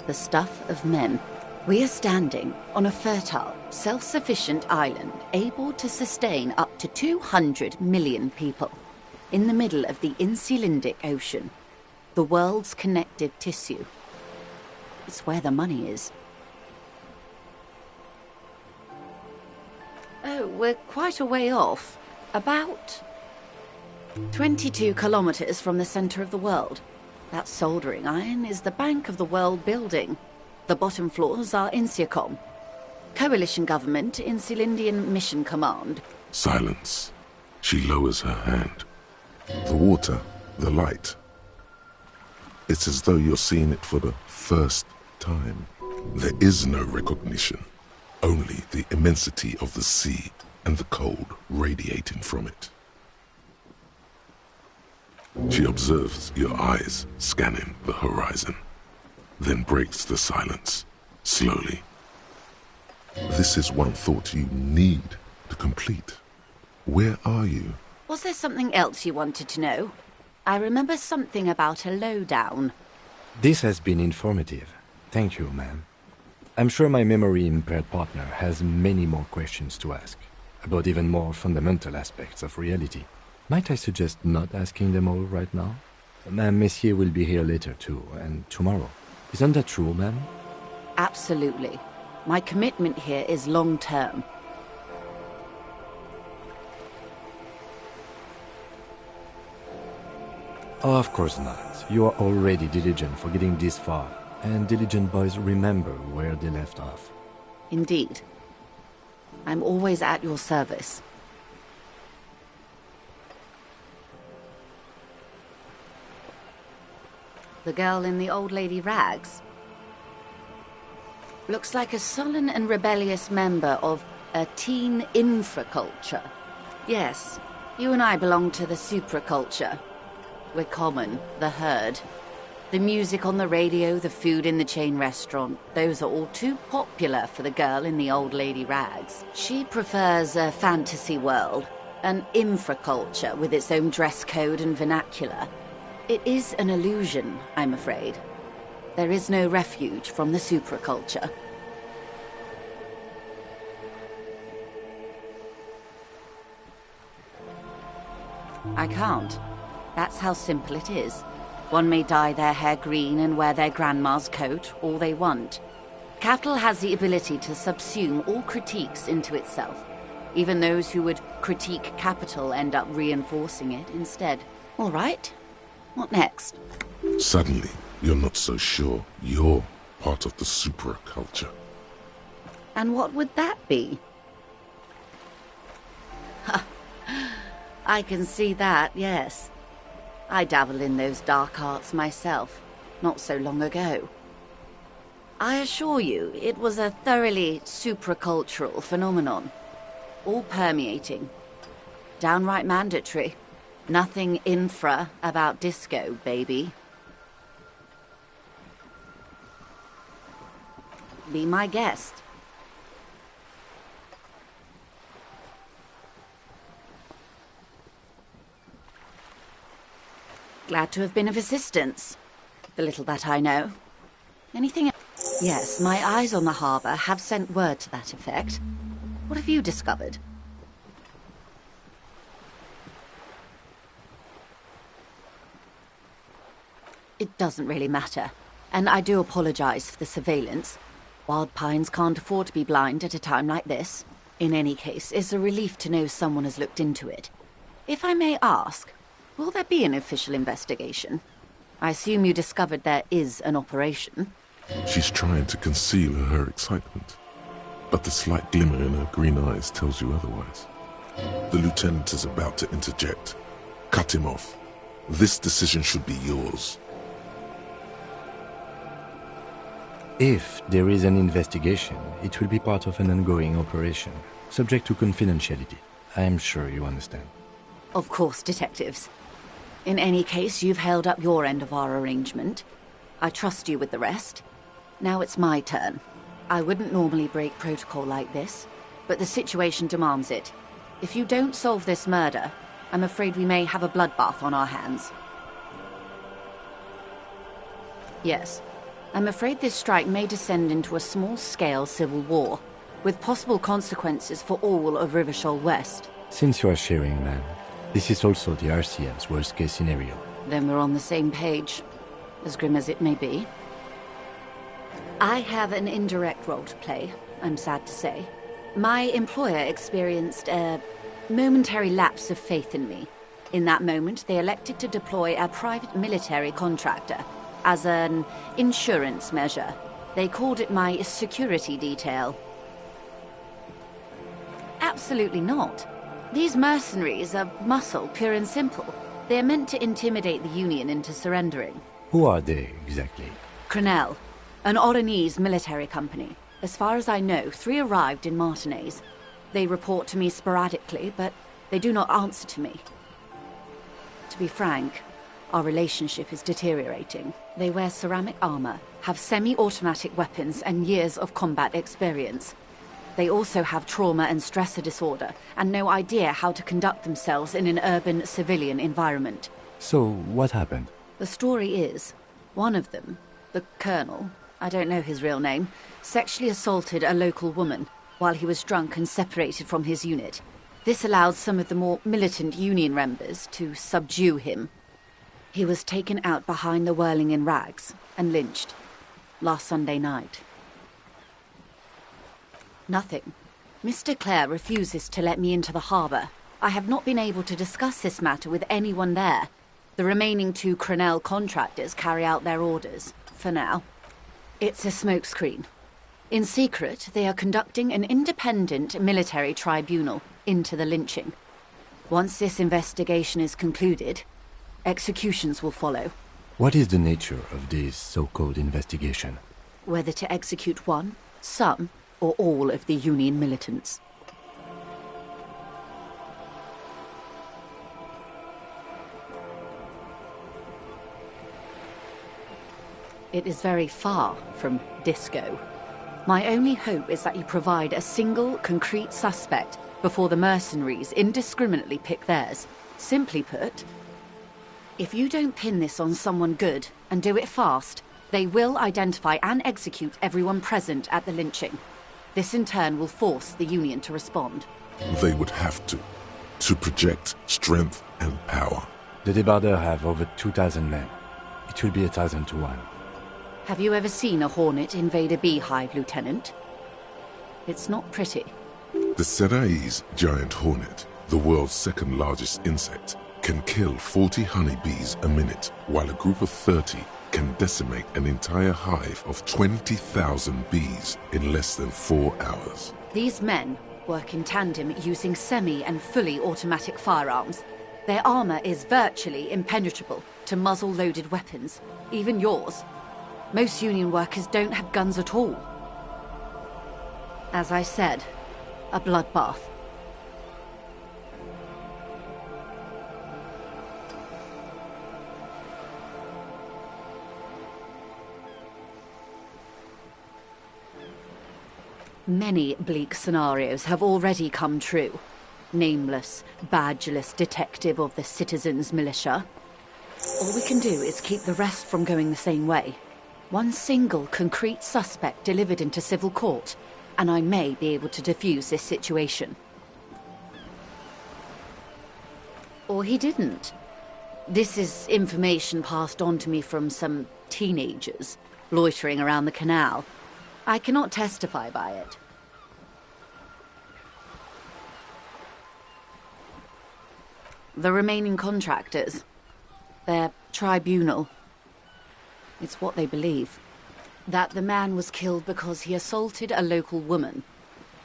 The stuff of men. We are standing on a fertile, self-sufficient island able to sustain up to 200 million people in the middle of the Insulindic Ocean, the world's connective tissue. It's where the money is. Oh, we're quite a way off. About 22 kilometers from the center of the world. That soldering iron is the Bank of the World building. The bottom floors are Insiacom. Coalition government, Insulindian Mission Command. Silence. She lowers her hand. The water, the light. It's as though you're seeing it for the first time. There is no recognition. Only the immensity of the sea and the cold radiating from it. She observes your eyes scanning the horizon, then breaks the silence, slowly. This is one thought you need to complete. Where are you? Was there something else you wanted to know? I remember something about a lowdown. This has been informative. Thank you, ma'am. I'm sure my memory-impaired partner has many more questions to ask, about even more fundamental aspects of reality. Might I suggest not asking them all right now? Ma'am, Messier will be here later too, and tomorrow. Isn't that true, ma'am? Absolutely. My commitment here is long-term. Oh, of course not. You are already diligent for getting this far, and diligent boys remember where they left off. Indeed. I'm always at your service. The girl in the old lady rags. Looks like a sullen and rebellious member of a teen infraculture. Yes, you and I belong to the supraculture. We're common, the herd. The music on the radio, the food in the chain restaurant, those are all too popular for the girl in the old lady rags. She prefers a fantasy world, an infraculture with its own dress code and vernacular. It is an illusion, I'm afraid. There is no refuge from the supraculture. I can't. That's how simple it is. One may dye their hair green and wear their grandma's coat all they want. Capital has the ability to subsume all critiques into itself. Even those who would critique capital end up reinforcing it instead. All right. What next? Suddenly, you're not so sure you're part of the supraculture. And what would that be? I can see that, yes. I dabbled in those dark arts myself, not so long ago. I assure you, it was a thoroughly supracultural phenomenon. All permeating. Downright mandatory. Nothing infra about disco, baby. Be my guest. Glad to have been of assistance. The little that I know. Anything else? Yes, my eyes on the harbour have sent word to that effect. What have you discovered? it doesn't really matter. And I do apologize for the surveillance. Wild Pines can't afford to be blind at a time like this. In any case, it's a relief to know someone has looked into it. If I may ask, will there be an official investigation? I assume you discovered there is an operation. She's trying to conceal her excitement, but the slight glimmer in her green eyes tells you otherwise. The lieutenant is about to interject. Cut him off. This decision should be yours. If there is an investigation, it will be part of an ongoing operation, subject to confidentiality. I am sure you understand. Of course, detectives. In any case, you've held up your end of our arrangement. I trust you with the rest. Now it's my turn. I wouldn't normally break protocol like this, but the situation demands it. If you don't solve this murder, I'm afraid we may have a bloodbath on our hands. Yes, I'm afraid this strike may descend into a small-scale civil war, with possible consequences for all of Rivachol West. Since you are sharing, ma'am, this is also the RCM's worst-case scenario. Then we're on the same page, as grim as it may be. I have an indirect role to play, I'm sad to say. My employer experienced a momentary lapse of faith in me. In that moment, they elected to deploy a private military contractor as an insurance measure. They called it my security detail. Absolutely not. These mercenaries are muscle, pure and simple. They are meant to intimidate the Union into surrendering. Who are they, exactly? Crenel, an Oronese military company. As far as I know, 3 arrived in Martinez. They report to me sporadically, but they do not answer to me. To be frank, our relationship is deteriorating. They wear ceramic armor, have semi-automatic weapons, and years of combat experience. They also have trauma and stressor disorder, and no idea how to conduct themselves in an urban civilian environment. So, what happened? The story is, one of them, the colonel, I don't know his real name, sexually assaulted a local woman while he was drunk and separated from his unit. This allowed some of the more militant Union members to subdue him. He was taken out behind the Whirling in Rags and lynched last Sunday night. Nothing. Mr. Clare refuses to let me into the harbour. I have not been able to discuss this matter with anyone there. The remaining 2 Crenel contractors carry out their orders, for now. It's a smokescreen. In secret, they are conducting an independent military tribunal into the lynching. Once this investigation is concluded, executions will follow. What is the nature of this so-called investigation? Whether to execute one, some, or all of the Union militants. It is very far from disco. My only hope is that you provide a single, concrete suspect before the mercenaries indiscriminately pick theirs. Simply put, if you don't pin this on someone good, and do it fast, they will identify and execute everyone present at the lynching. This in turn will force the Union to respond. They would have to project strength and power. The Debardeurs have over 2,000 men. It will be 1,000 to 1. Have you ever seen a hornet invade a beehive, Lieutenant? It's not pretty. The Seraï's giant hornet, the world's 2nd largest insect, can kill 40 honeybees a minute, while a group of 30 can decimate an entire hive of 20,000 bees in less than 4 hours. These men work in tandem using semi- and fully automatic firearms. Their armor is virtually impenetrable to muzzle-loaded weapons, even yours. Most Union workers don't have guns at all. As I said, a bloodbath. Many bleak scenarios have already come true. Nameless, badgeless detective of the citizens' militia. All we can do is keep the rest from going the same way. One single concrete suspect delivered into civil court, and I may be able to defuse this situation. Or he didn't. This is information passed on to me from some teenagers loitering around the canal. I cannot testify by it. The remaining contractors, their tribunal. It's what they believe. That the man was killed because he assaulted a local woman.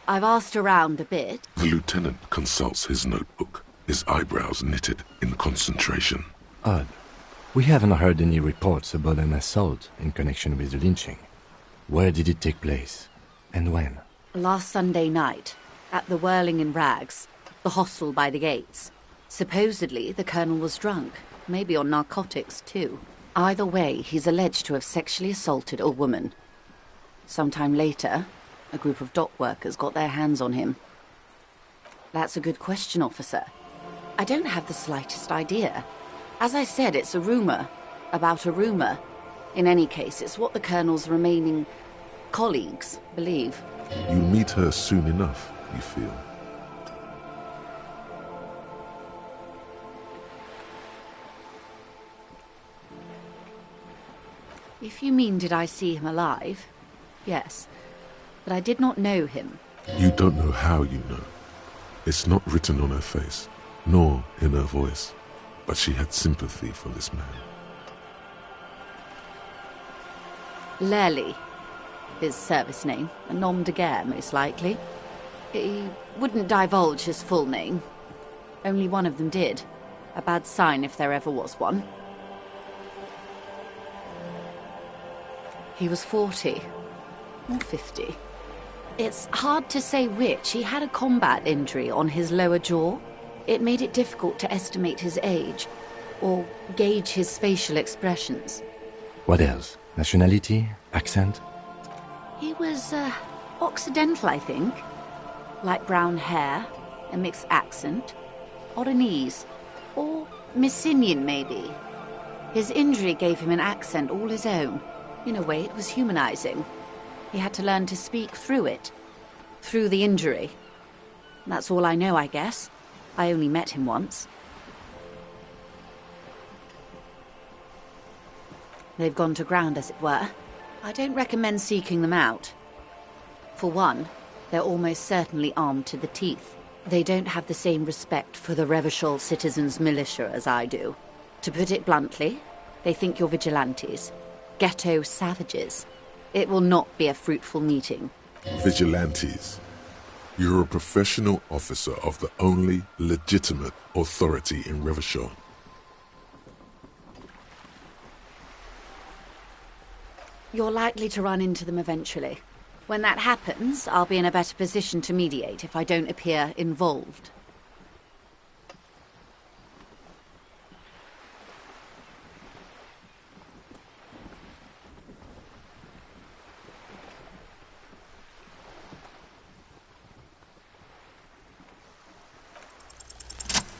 I've asked around a bit. The lieutenant consults his notebook, his eyebrows knitted in concentration. Odd. We haven't heard any reports about an assault in connection with the lynching. Where did it take place? And when? Last Sunday night, at the Whirling in Rags, the hostel by the gates. Supposedly, the colonel was drunk, maybe on narcotics too. Either way, he's alleged to have sexually assaulted a woman. Sometime later, a group of dock workers got their hands on him. That's a good question, officer. I don't have the slightest idea. As I said, it's a rumor about a rumor. In any case, it's what the colonel's remaining colleagues believe. You'll meet her soon enough, you feel. If you mean did I see him alive, yes. But I did not know him. You don't know how you know. It's not written on her face, nor in her voice. But she had sympathy for this man. Lely, his service name, a nom de guerre, most likely. He wouldn't divulge his full name. Only one of them did. A bad sign if there ever was one. He was 40, or 50. It's hard to say which. He had a combat injury on his lower jaw. It made it difficult to estimate his age, or gauge his facial expressions. What else? Nationality? Accent? He was, Occidental, I think. Light brown hair, a mixed accent, Oranese, or Messinian, maybe. His injury gave him an accent all his own. In a way, it was humanizing. He had to learn to speak through it. Through the injury. That's all I know, I guess. I only met him once. They've gone to ground, as it were. I don't recommend seeking them out. For one, they're almost certainly armed to the teeth. They don't have the same respect for the Revachol citizens' militia as I do. To put it bluntly, they think you're vigilantes. Ghetto savages. It will not be a fruitful meeting. Vigilantes. You're a professional officer of the only legitimate authority in Revachol. You're likely to run into them eventually. When that happens, I'll be in a better position to mediate if I don't appear involved.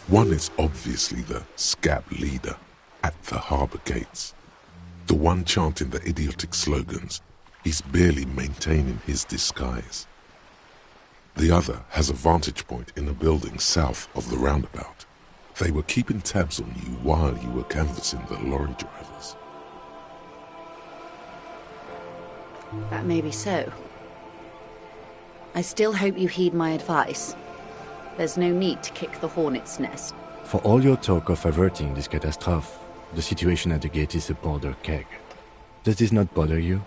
One is obviously the scab leader at the harbour gates. The one chanting the idiotic slogans. He's barely maintaining his disguise. The other has a vantage point in a building south of the roundabout. They were keeping tabs on you while you were canvassing the lorry drivers. That may be so. I still hope you heed my advice. There's no need to kick the hornet's nest. For all your talk of averting this catastrophe, the situation at the gate is a powder keg. Does this not bother you?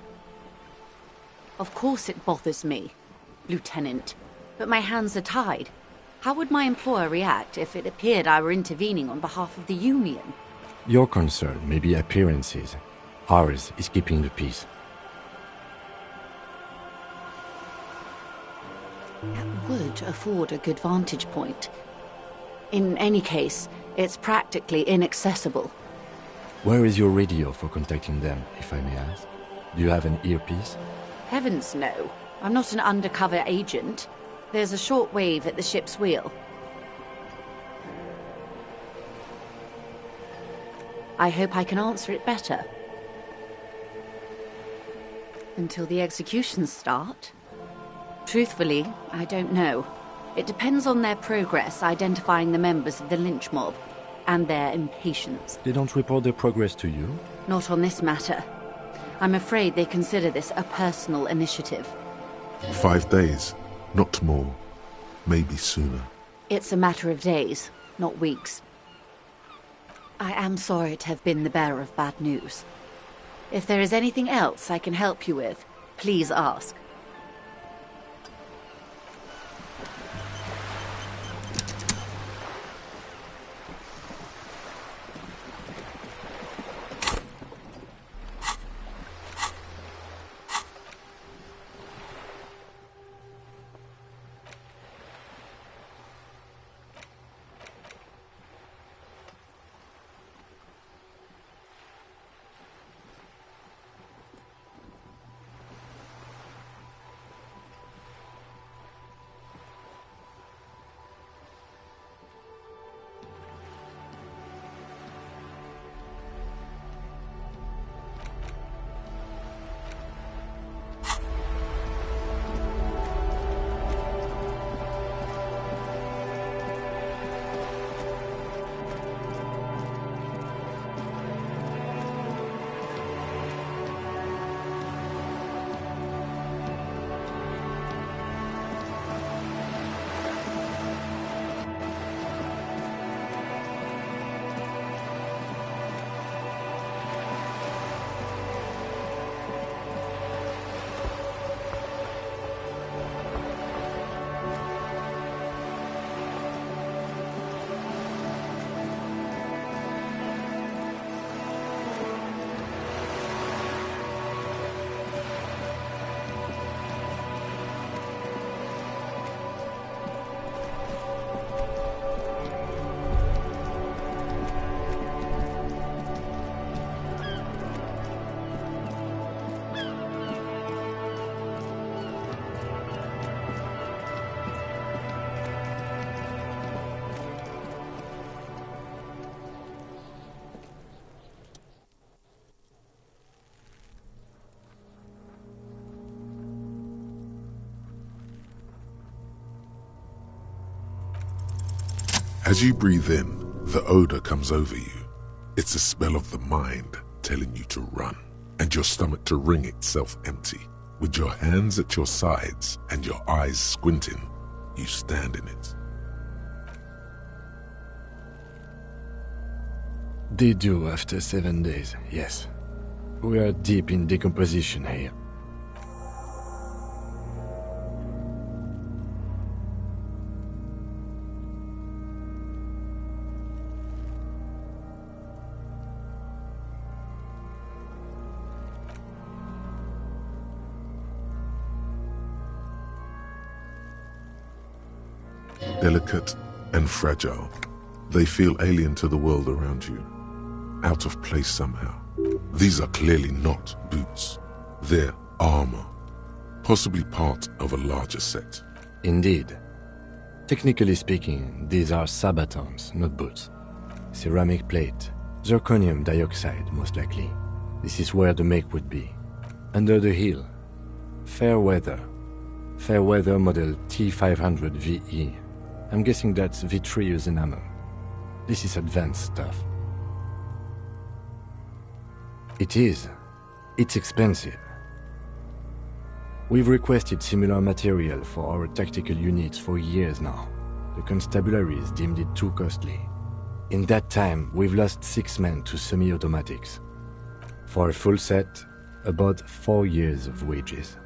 Of course it bothers me, Lieutenant. But my hands are tied. How would my employer react if it appeared I were intervening on behalf of the Union? Your concern may be appearances. Ours is keeping the peace. That would afford a good vantage point. In any case, it's practically inaccessible. Where is your radio for contacting them, if I may ask? Do you have an earpiece? Heavens no. I'm not an undercover agent. There's a shortwave at the ship's wheel. I hope I can answer it better. Until the executions start? Truthfully, I don't know. It depends on their progress identifying the members of the lynch mob. and their impatience. They don't report their progress to you? Not on this matter. I'm afraid they consider this a personal initiative. 5 days, not more. Maybe sooner. It's a matter of days, not weeks. I am sorry to have been the bearer of bad news. If there is anything else I can help you with, please ask. As you breathe in, the odor comes over you. It's a smell of the mind telling you to run, and your stomach to wring itself empty. With your hands at your sides and your eyes squinting, you stand in it. They do after 7 days, yes. We are deep in decomposition here. Delicate and fragile, they feel alien to the world around you, out of place somehow. These are clearly not boots. They're armor, possibly part of a larger set. Indeed. Technically speaking, these are sabatons, not boots. Ceramic plate, zirconium dioxide, most likely. This is where the make would be. Under the heel, Fairweather. Fairweather model T500 VE. I'm guessing that's vitreous enamel. This is advanced stuff. It is. It's expensive. We've requested similar material for our tactical units for years now. The constabularies deemed it too costly. In that time, we've lost 6 men to semi-automatics. For a full set, about 4 years of wages.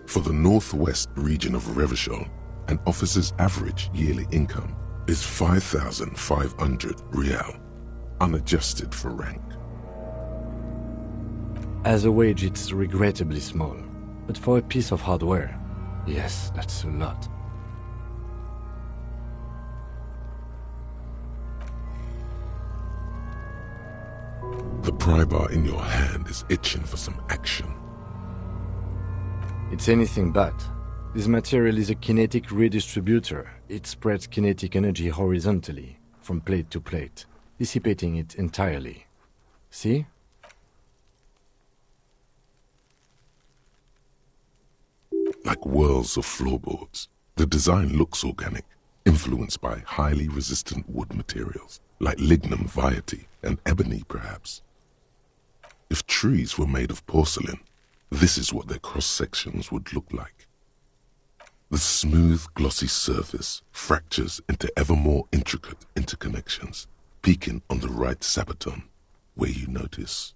For the northwest region of Revachol, an officer's average yearly income is 5,500 real, unadjusted for rank. As a wage, it's regrettably small, but for a piece of hardware, yes, that's a lot. The pry bar in your hand is itching for some action. It's anything but. This material is a kinetic redistributor. It spreads kinetic energy horizontally, from plate to plate, dissipating it entirely. See? Like whirls of floorboards, the design looks organic, influenced by highly resistant wood materials. like lignum vitae and ebony perhaps. If trees were made of porcelain, this is what their cross-sections would look like. The smooth, glossy surface fractures into ever more intricate interconnections, peaking on the right sabaton, where you notice.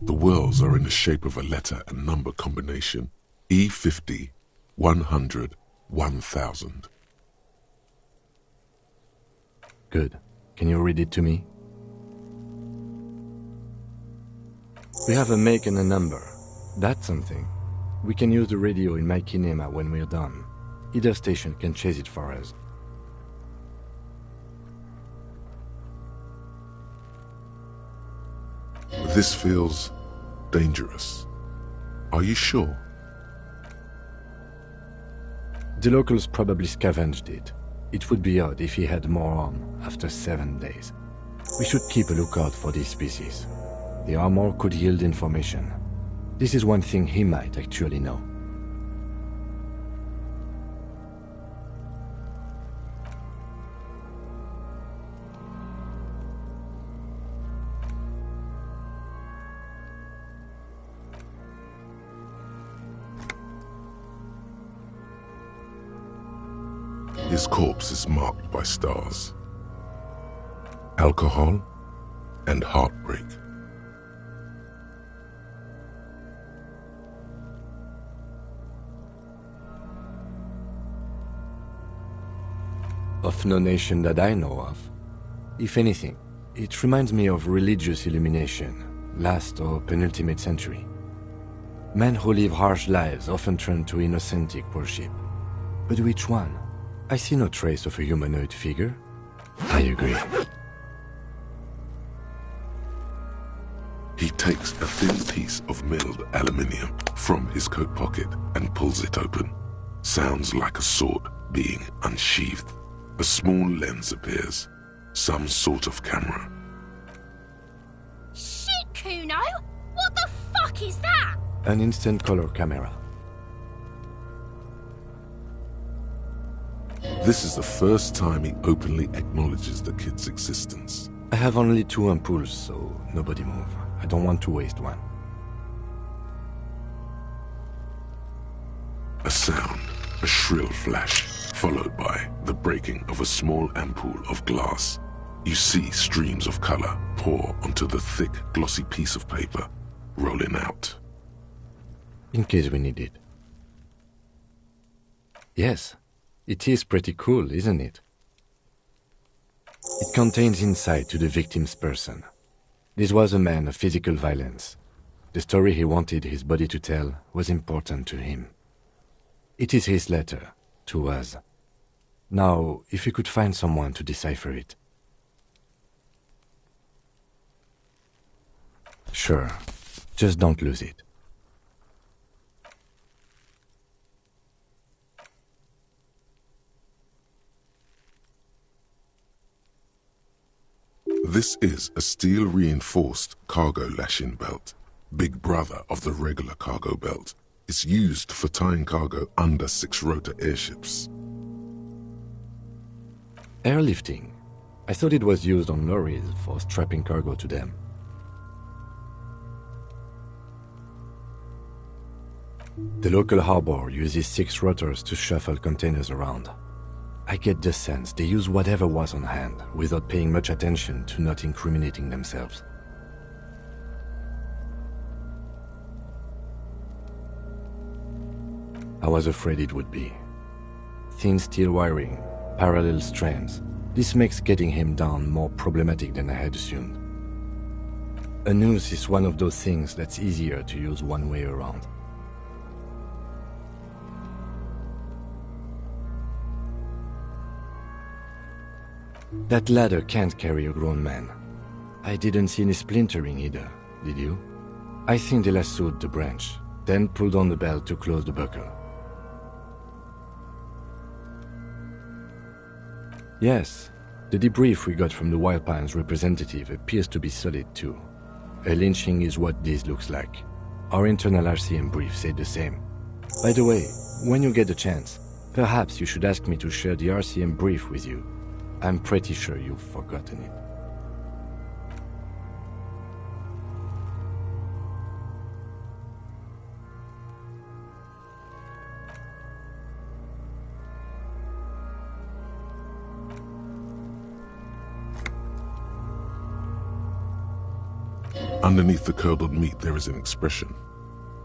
The whorls are in the shape of a letter and number combination, E50, 100, 1000. Good. Can you read it to me? We have a make and a number. That's something. We can use the radio in my kinema when we're done. Either station can chase it for us. This feels dangerous. Are you sure? The locals probably scavenged it. It would be odd if he had more on after 7 days. We should keep a lookout for these species. The armor could yield information. This is one thing he might actually know. His corpse is marked by stars. Alcohol and heartbreak. Of no nation that I know of. If anything, it reminds me of religious illumination, last or penultimate century. Men who live harsh lives often turn to innocentic worship. But which one? I see no trace of a humanoid figure. I agree. He takes a thin piece of milled aluminium from his coat pocket and pulls it open. Sounds like a sword being unsheathed. A small lens appears. Some sort of camera. Shit, Kuno! What the fuck is that? An instant color camera. This is the first time he openly acknowledges the kid's existence. I have only 2 ampoules, so nobody move. I don't want to waste one. A sound, a shrill flash, followed by the breaking of a small ampoule of glass. You see streams of color pour onto the thick, glossy piece of paper, rolling out. In case we need it. Yes, it is pretty cool, isn't it? It contains insight to the victim's person. This was a man of physical violence. The story he wanted his body to tell was important to him. It is his letter, to us. Now, if we could find someone to decipher it. Sure, just don't lose it. This is a steel-reinforced cargo lashing belt, big brother of the regular cargo belt. It's used for tying cargo under 6-rotor airships. Airlifting. I thought it was used on lorries for strapping cargo to them. The local harbor uses 6 rotors to shuffle containers around. I get the sense they use whatever was on hand without paying much attention to not incriminating themselves. I was afraid it would be. Thin steel wiring, parallel strands. This makes getting him down more problematic than I had assumed. A noose is one of those things that's easier to use one way around. That ladder can't carry a grown man. I didn't see any splintering either, did you? I think they lassoed the branch, then pulled on the belt to close the buckle. Yes, the debrief we got from the Wild Pines representative appears to be solid too. A lynching is what this looks like. Our internal RCM brief said the same. By the way, when you get a chance, perhaps you should ask me to share the RCM brief with you. I'm pretty sure you've forgotten it. Underneath the curdled meat there is an expression,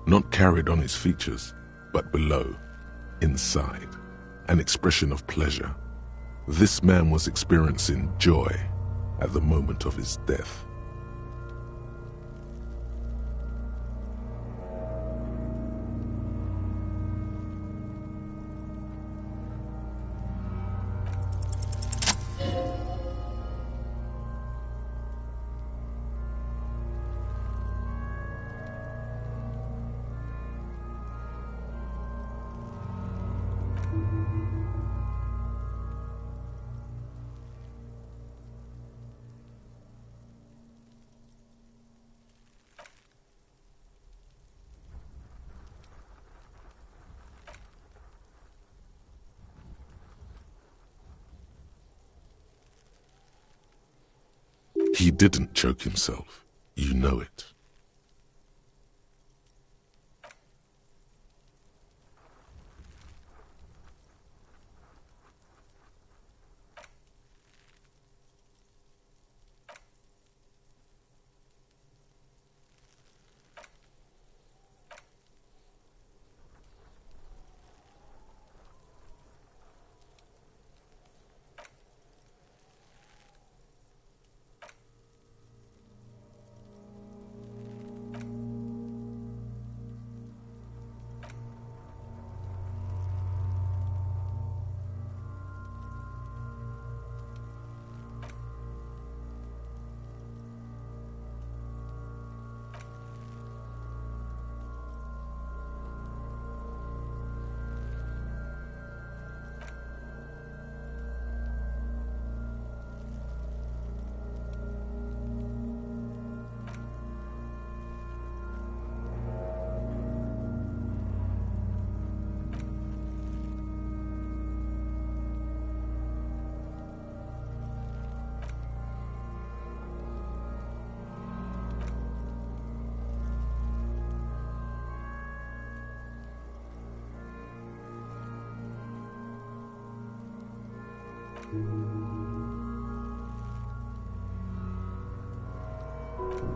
not carried on his features, but below, inside, an expression of pleasure. This man was experiencing joy at the moment of his death. He didn't choke himself. You know it.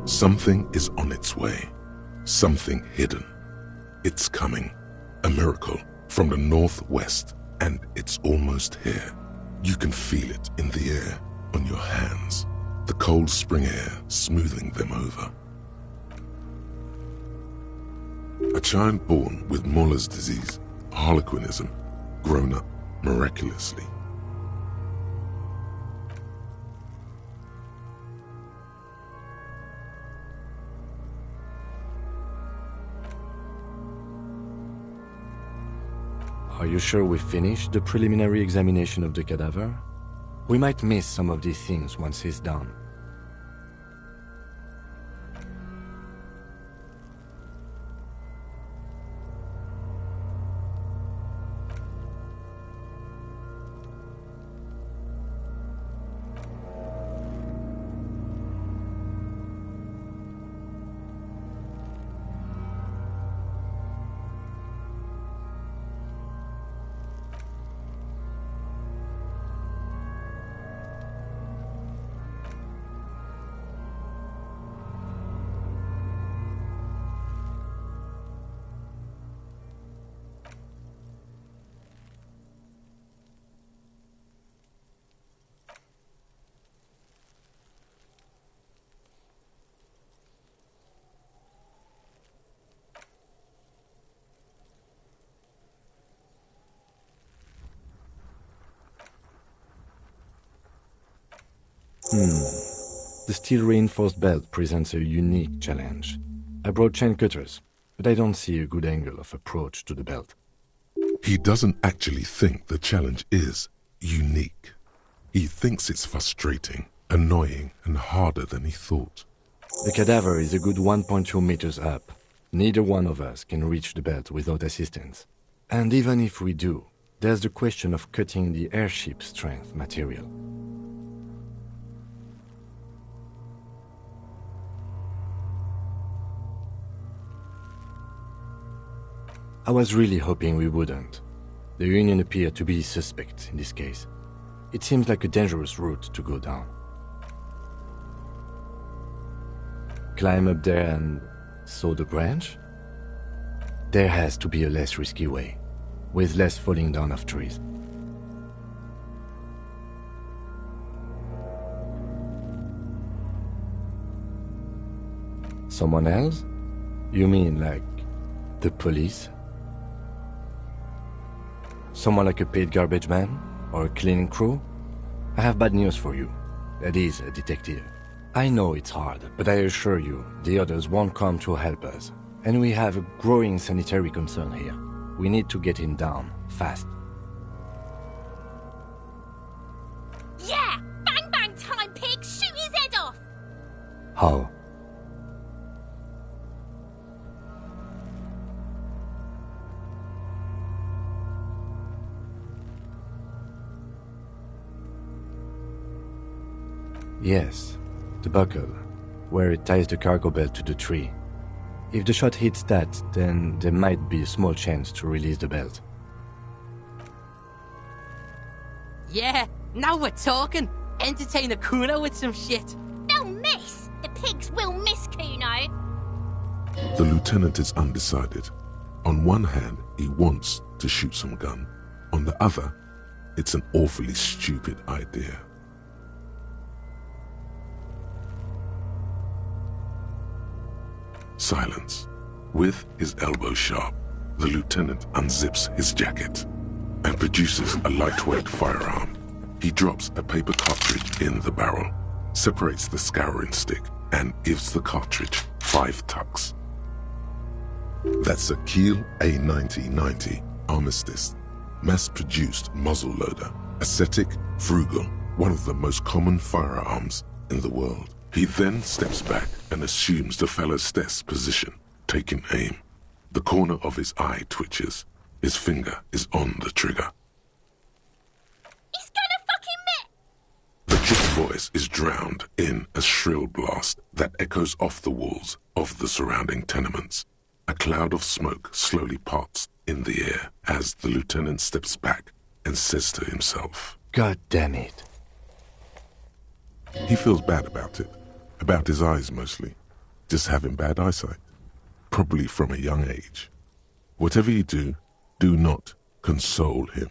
Something is on its way. Something hidden. It's coming. A miracle from the northwest, and it's almost here. You can feel it in the air, on your hands. The cold spring air smoothing them over. A child born with Muller's disease, harlequinism, grown up miraculously. Are you sure we finished the preliminary examination of the cadaver? We might miss some of these things once it's done. The steel-reinforced belt presents a unique challenge. I brought chain cutters, but I don't see a good angle of approach to the belt. He doesn't actually think the challenge is unique. He thinks it's frustrating, annoying, and harder than he thought. The cadaver is a good 1.2 meters up. Neither one of us can reach the belt without assistance. And even if we do, there's the question of cutting the airship strength material. I was really hoping we wouldn't. The Union appeared to be suspect in this case. It seems like a dangerous route to go down. climb up there and saw the branch? There has to be a less risky way, with less falling down of trees. Someone else? You mean like the police? Someone like a paid garbage man? Or a cleaning crew? I have bad news for you. That is a detective. I know it's hard, but I assure you, the others won't come to help us. And we have a growing sanitary concern here. We need to get him down, fast. Yeah! Bang bang time, pig! Shoot his head off! How? Yes, the buckle, where it ties the cargo belt to the tree. If the shot hits that, then there might be a small chance to release the belt. Yeah, now we're talking. Entertain a Kuno with some shit. They'll miss! The pigs will miss Kuno! The lieutenant is undecided. On one hand, he wants to shoot some gun. On the other, it's an awfully stupid idea. Silence. With his elbow sharp, the lieutenant unzips his jacket and produces a lightweight firearm. He drops a paper cartridge in the barrel, separates the scouring stick, and gives the cartridge 5 tucks. That's a Kiel A9090 Armistice, mass-produced muzzleloader, ascetic, frugal, one of the most common firearms in the world. He then steps back and assumes the fellow's desk position, taking aim. The corner of his eye twitches. His finger is on the trigger. He's gonna fucking miss! The trick voice is drowned in a shrill blast that echoes off the walls of the surrounding tenements. A cloud of smoke slowly parts in the air as the lieutenant steps back and says to himself, God damn it. He feels bad about it. About his eyes mostly. Just having bad eyesight. Probably from a young age. Whatever you do, do not console him.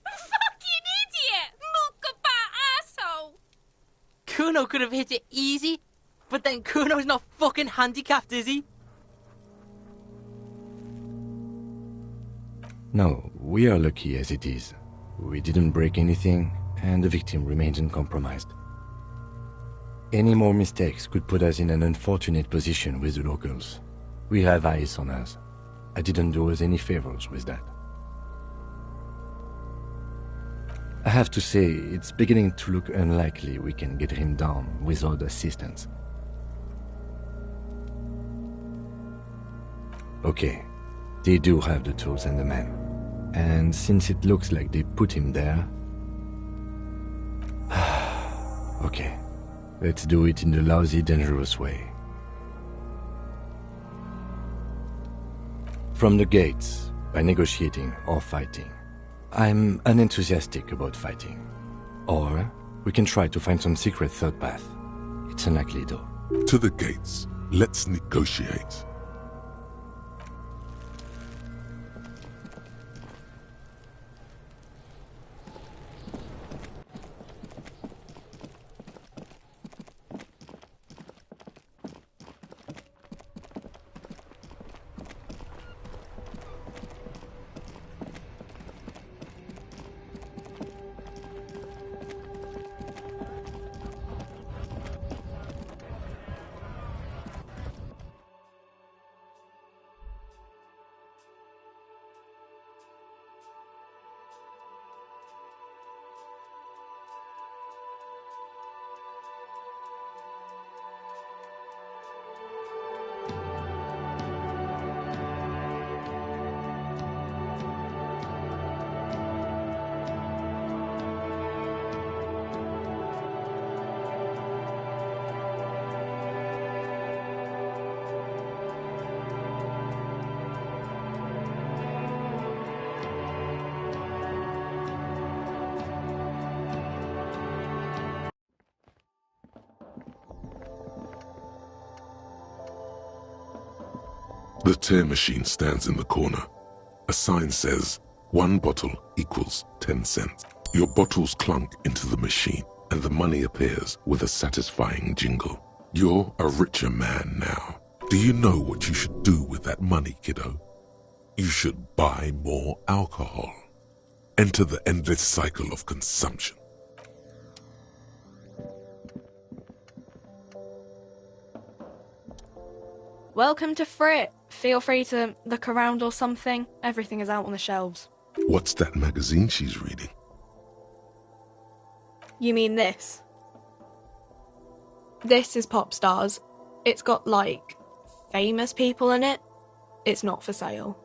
Fucking idiot! Mukabat asshole! Kuno could have hit it easy, but then Kuno's not fucking handicapped, is he? No, we are lucky as it is. We didn't break anything, and the victim remains uncompromised. Any more mistakes could put us in an unfortunate position with the locals. We have eyes on us. I didn't do us any favors with that. I have to say, it's beginning to look unlikely we can get him down without assistance. Okay, they do have the tools and the men. And since it looks like they put him there... Okay. Let's do it in the lousy, dangerous way. From the gates, by negotiating or fighting. I'm unenthusiastic about fighting. Or we can try to find some secret third path. It's unlikely though. To the gates. Let's negotiate. The tear machine stands in the corner. A sign says, 1 bottle equals 10 cents. Your bottles clunk into the machine, and the money appears with a satisfying jingle. You're a richer man now. Do you know what you should do with that money, kiddo? You should buy more alcohol. Enter the endless cycle of consumption. Welcome to Frit. Feel free to look around or something. Everything is out on the shelves. What's that magazine she's reading? You mean this? This is Pop Stars. It's got, like, famous people in it. It's not for sale.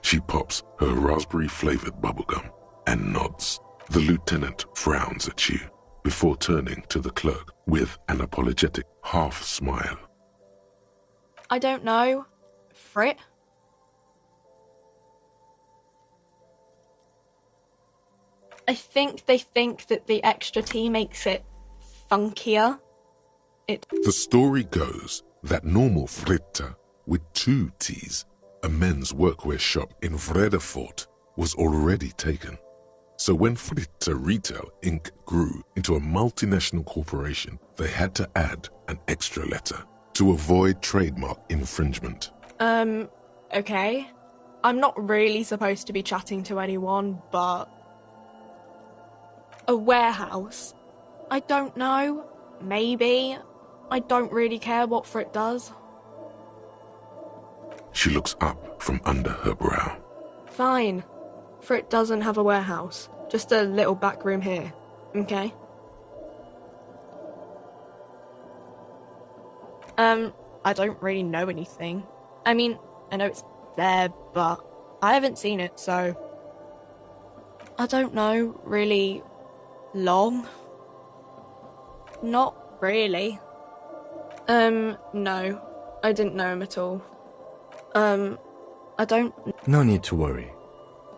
She pops her raspberry-flavored bubblegum and nods. The lieutenant frowns at you before turning to the clerk with an apologetic half-smile. I don't know. Frit? I think they think that the extra tea makes it funkier. The story goes that normal Fritta with 2 T's, a men's workwear shop in Vredefort, was already taken. So when Fritta Retail Inc. grew into a multinational corporation, they had to add an extra letter to avoid trademark infringement. Okay. I'm not really supposed to be chatting to anyone, but... A warehouse? I don't know. Maybe. I don't really care what Frit does. She looks up from under her brow. Fine. Frit doesn't have a warehouse. Just a little back room here. Okay? I don't really know anything. I mean, I know it's there, but I haven't seen it, so... I don't know, really... long? Not really. No. I didn't know him at all. I don't... No need to worry.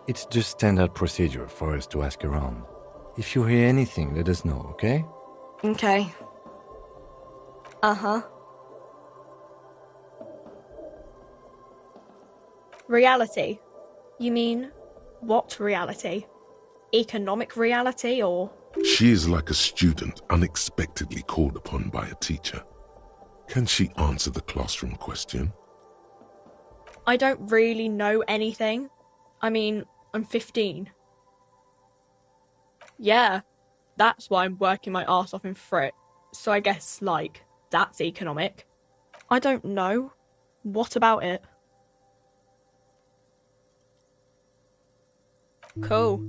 It's just standard procedure for us to ask around. If you hear anything, let us know, okay? Okay. Uh-huh. Reality? You mean, what reality? Economic reality, or...? She is like a student unexpectedly called upon by a teacher. Can she answer the classroom question? I don't really know anything. I mean, I'm 15. Yeah, that's why I'm working my arse off in Frit. So I guess, like, that's economic. I don't know. What about it? Cool.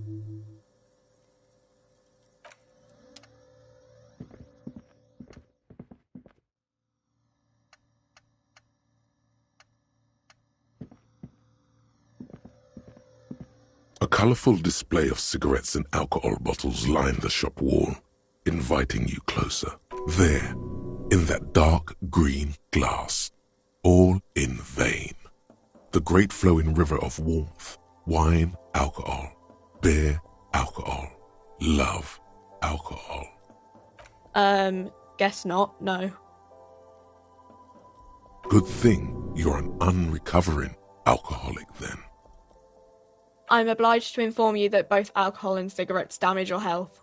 A colourful display of cigarettes and alcohol bottles line the shop wall, inviting you closer. There, in that dark green glass, all in vain. The great flowing river of warmth, wine, alcohol, beer, alcohol, love, alcohol. Guess not, no. Good thing you're an unrecovering alcoholic then. I'm obliged to inform you that both alcohol and cigarettes damage your health.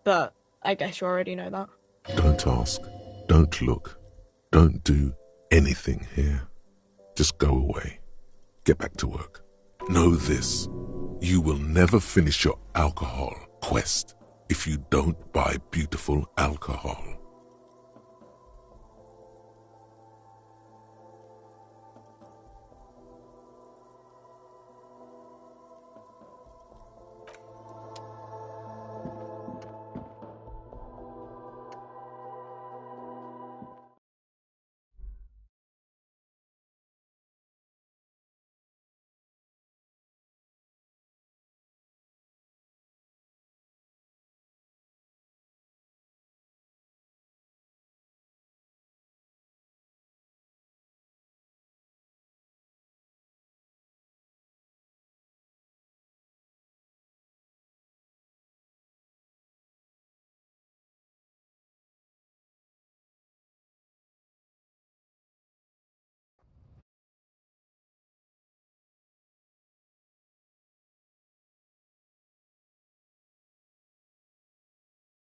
But I guess you already know that. Don't ask, don't look, don't do anything here. Just go away. Get back to work. Know this, you will never finish your alcohol quest if you don't buy beautiful alcohol.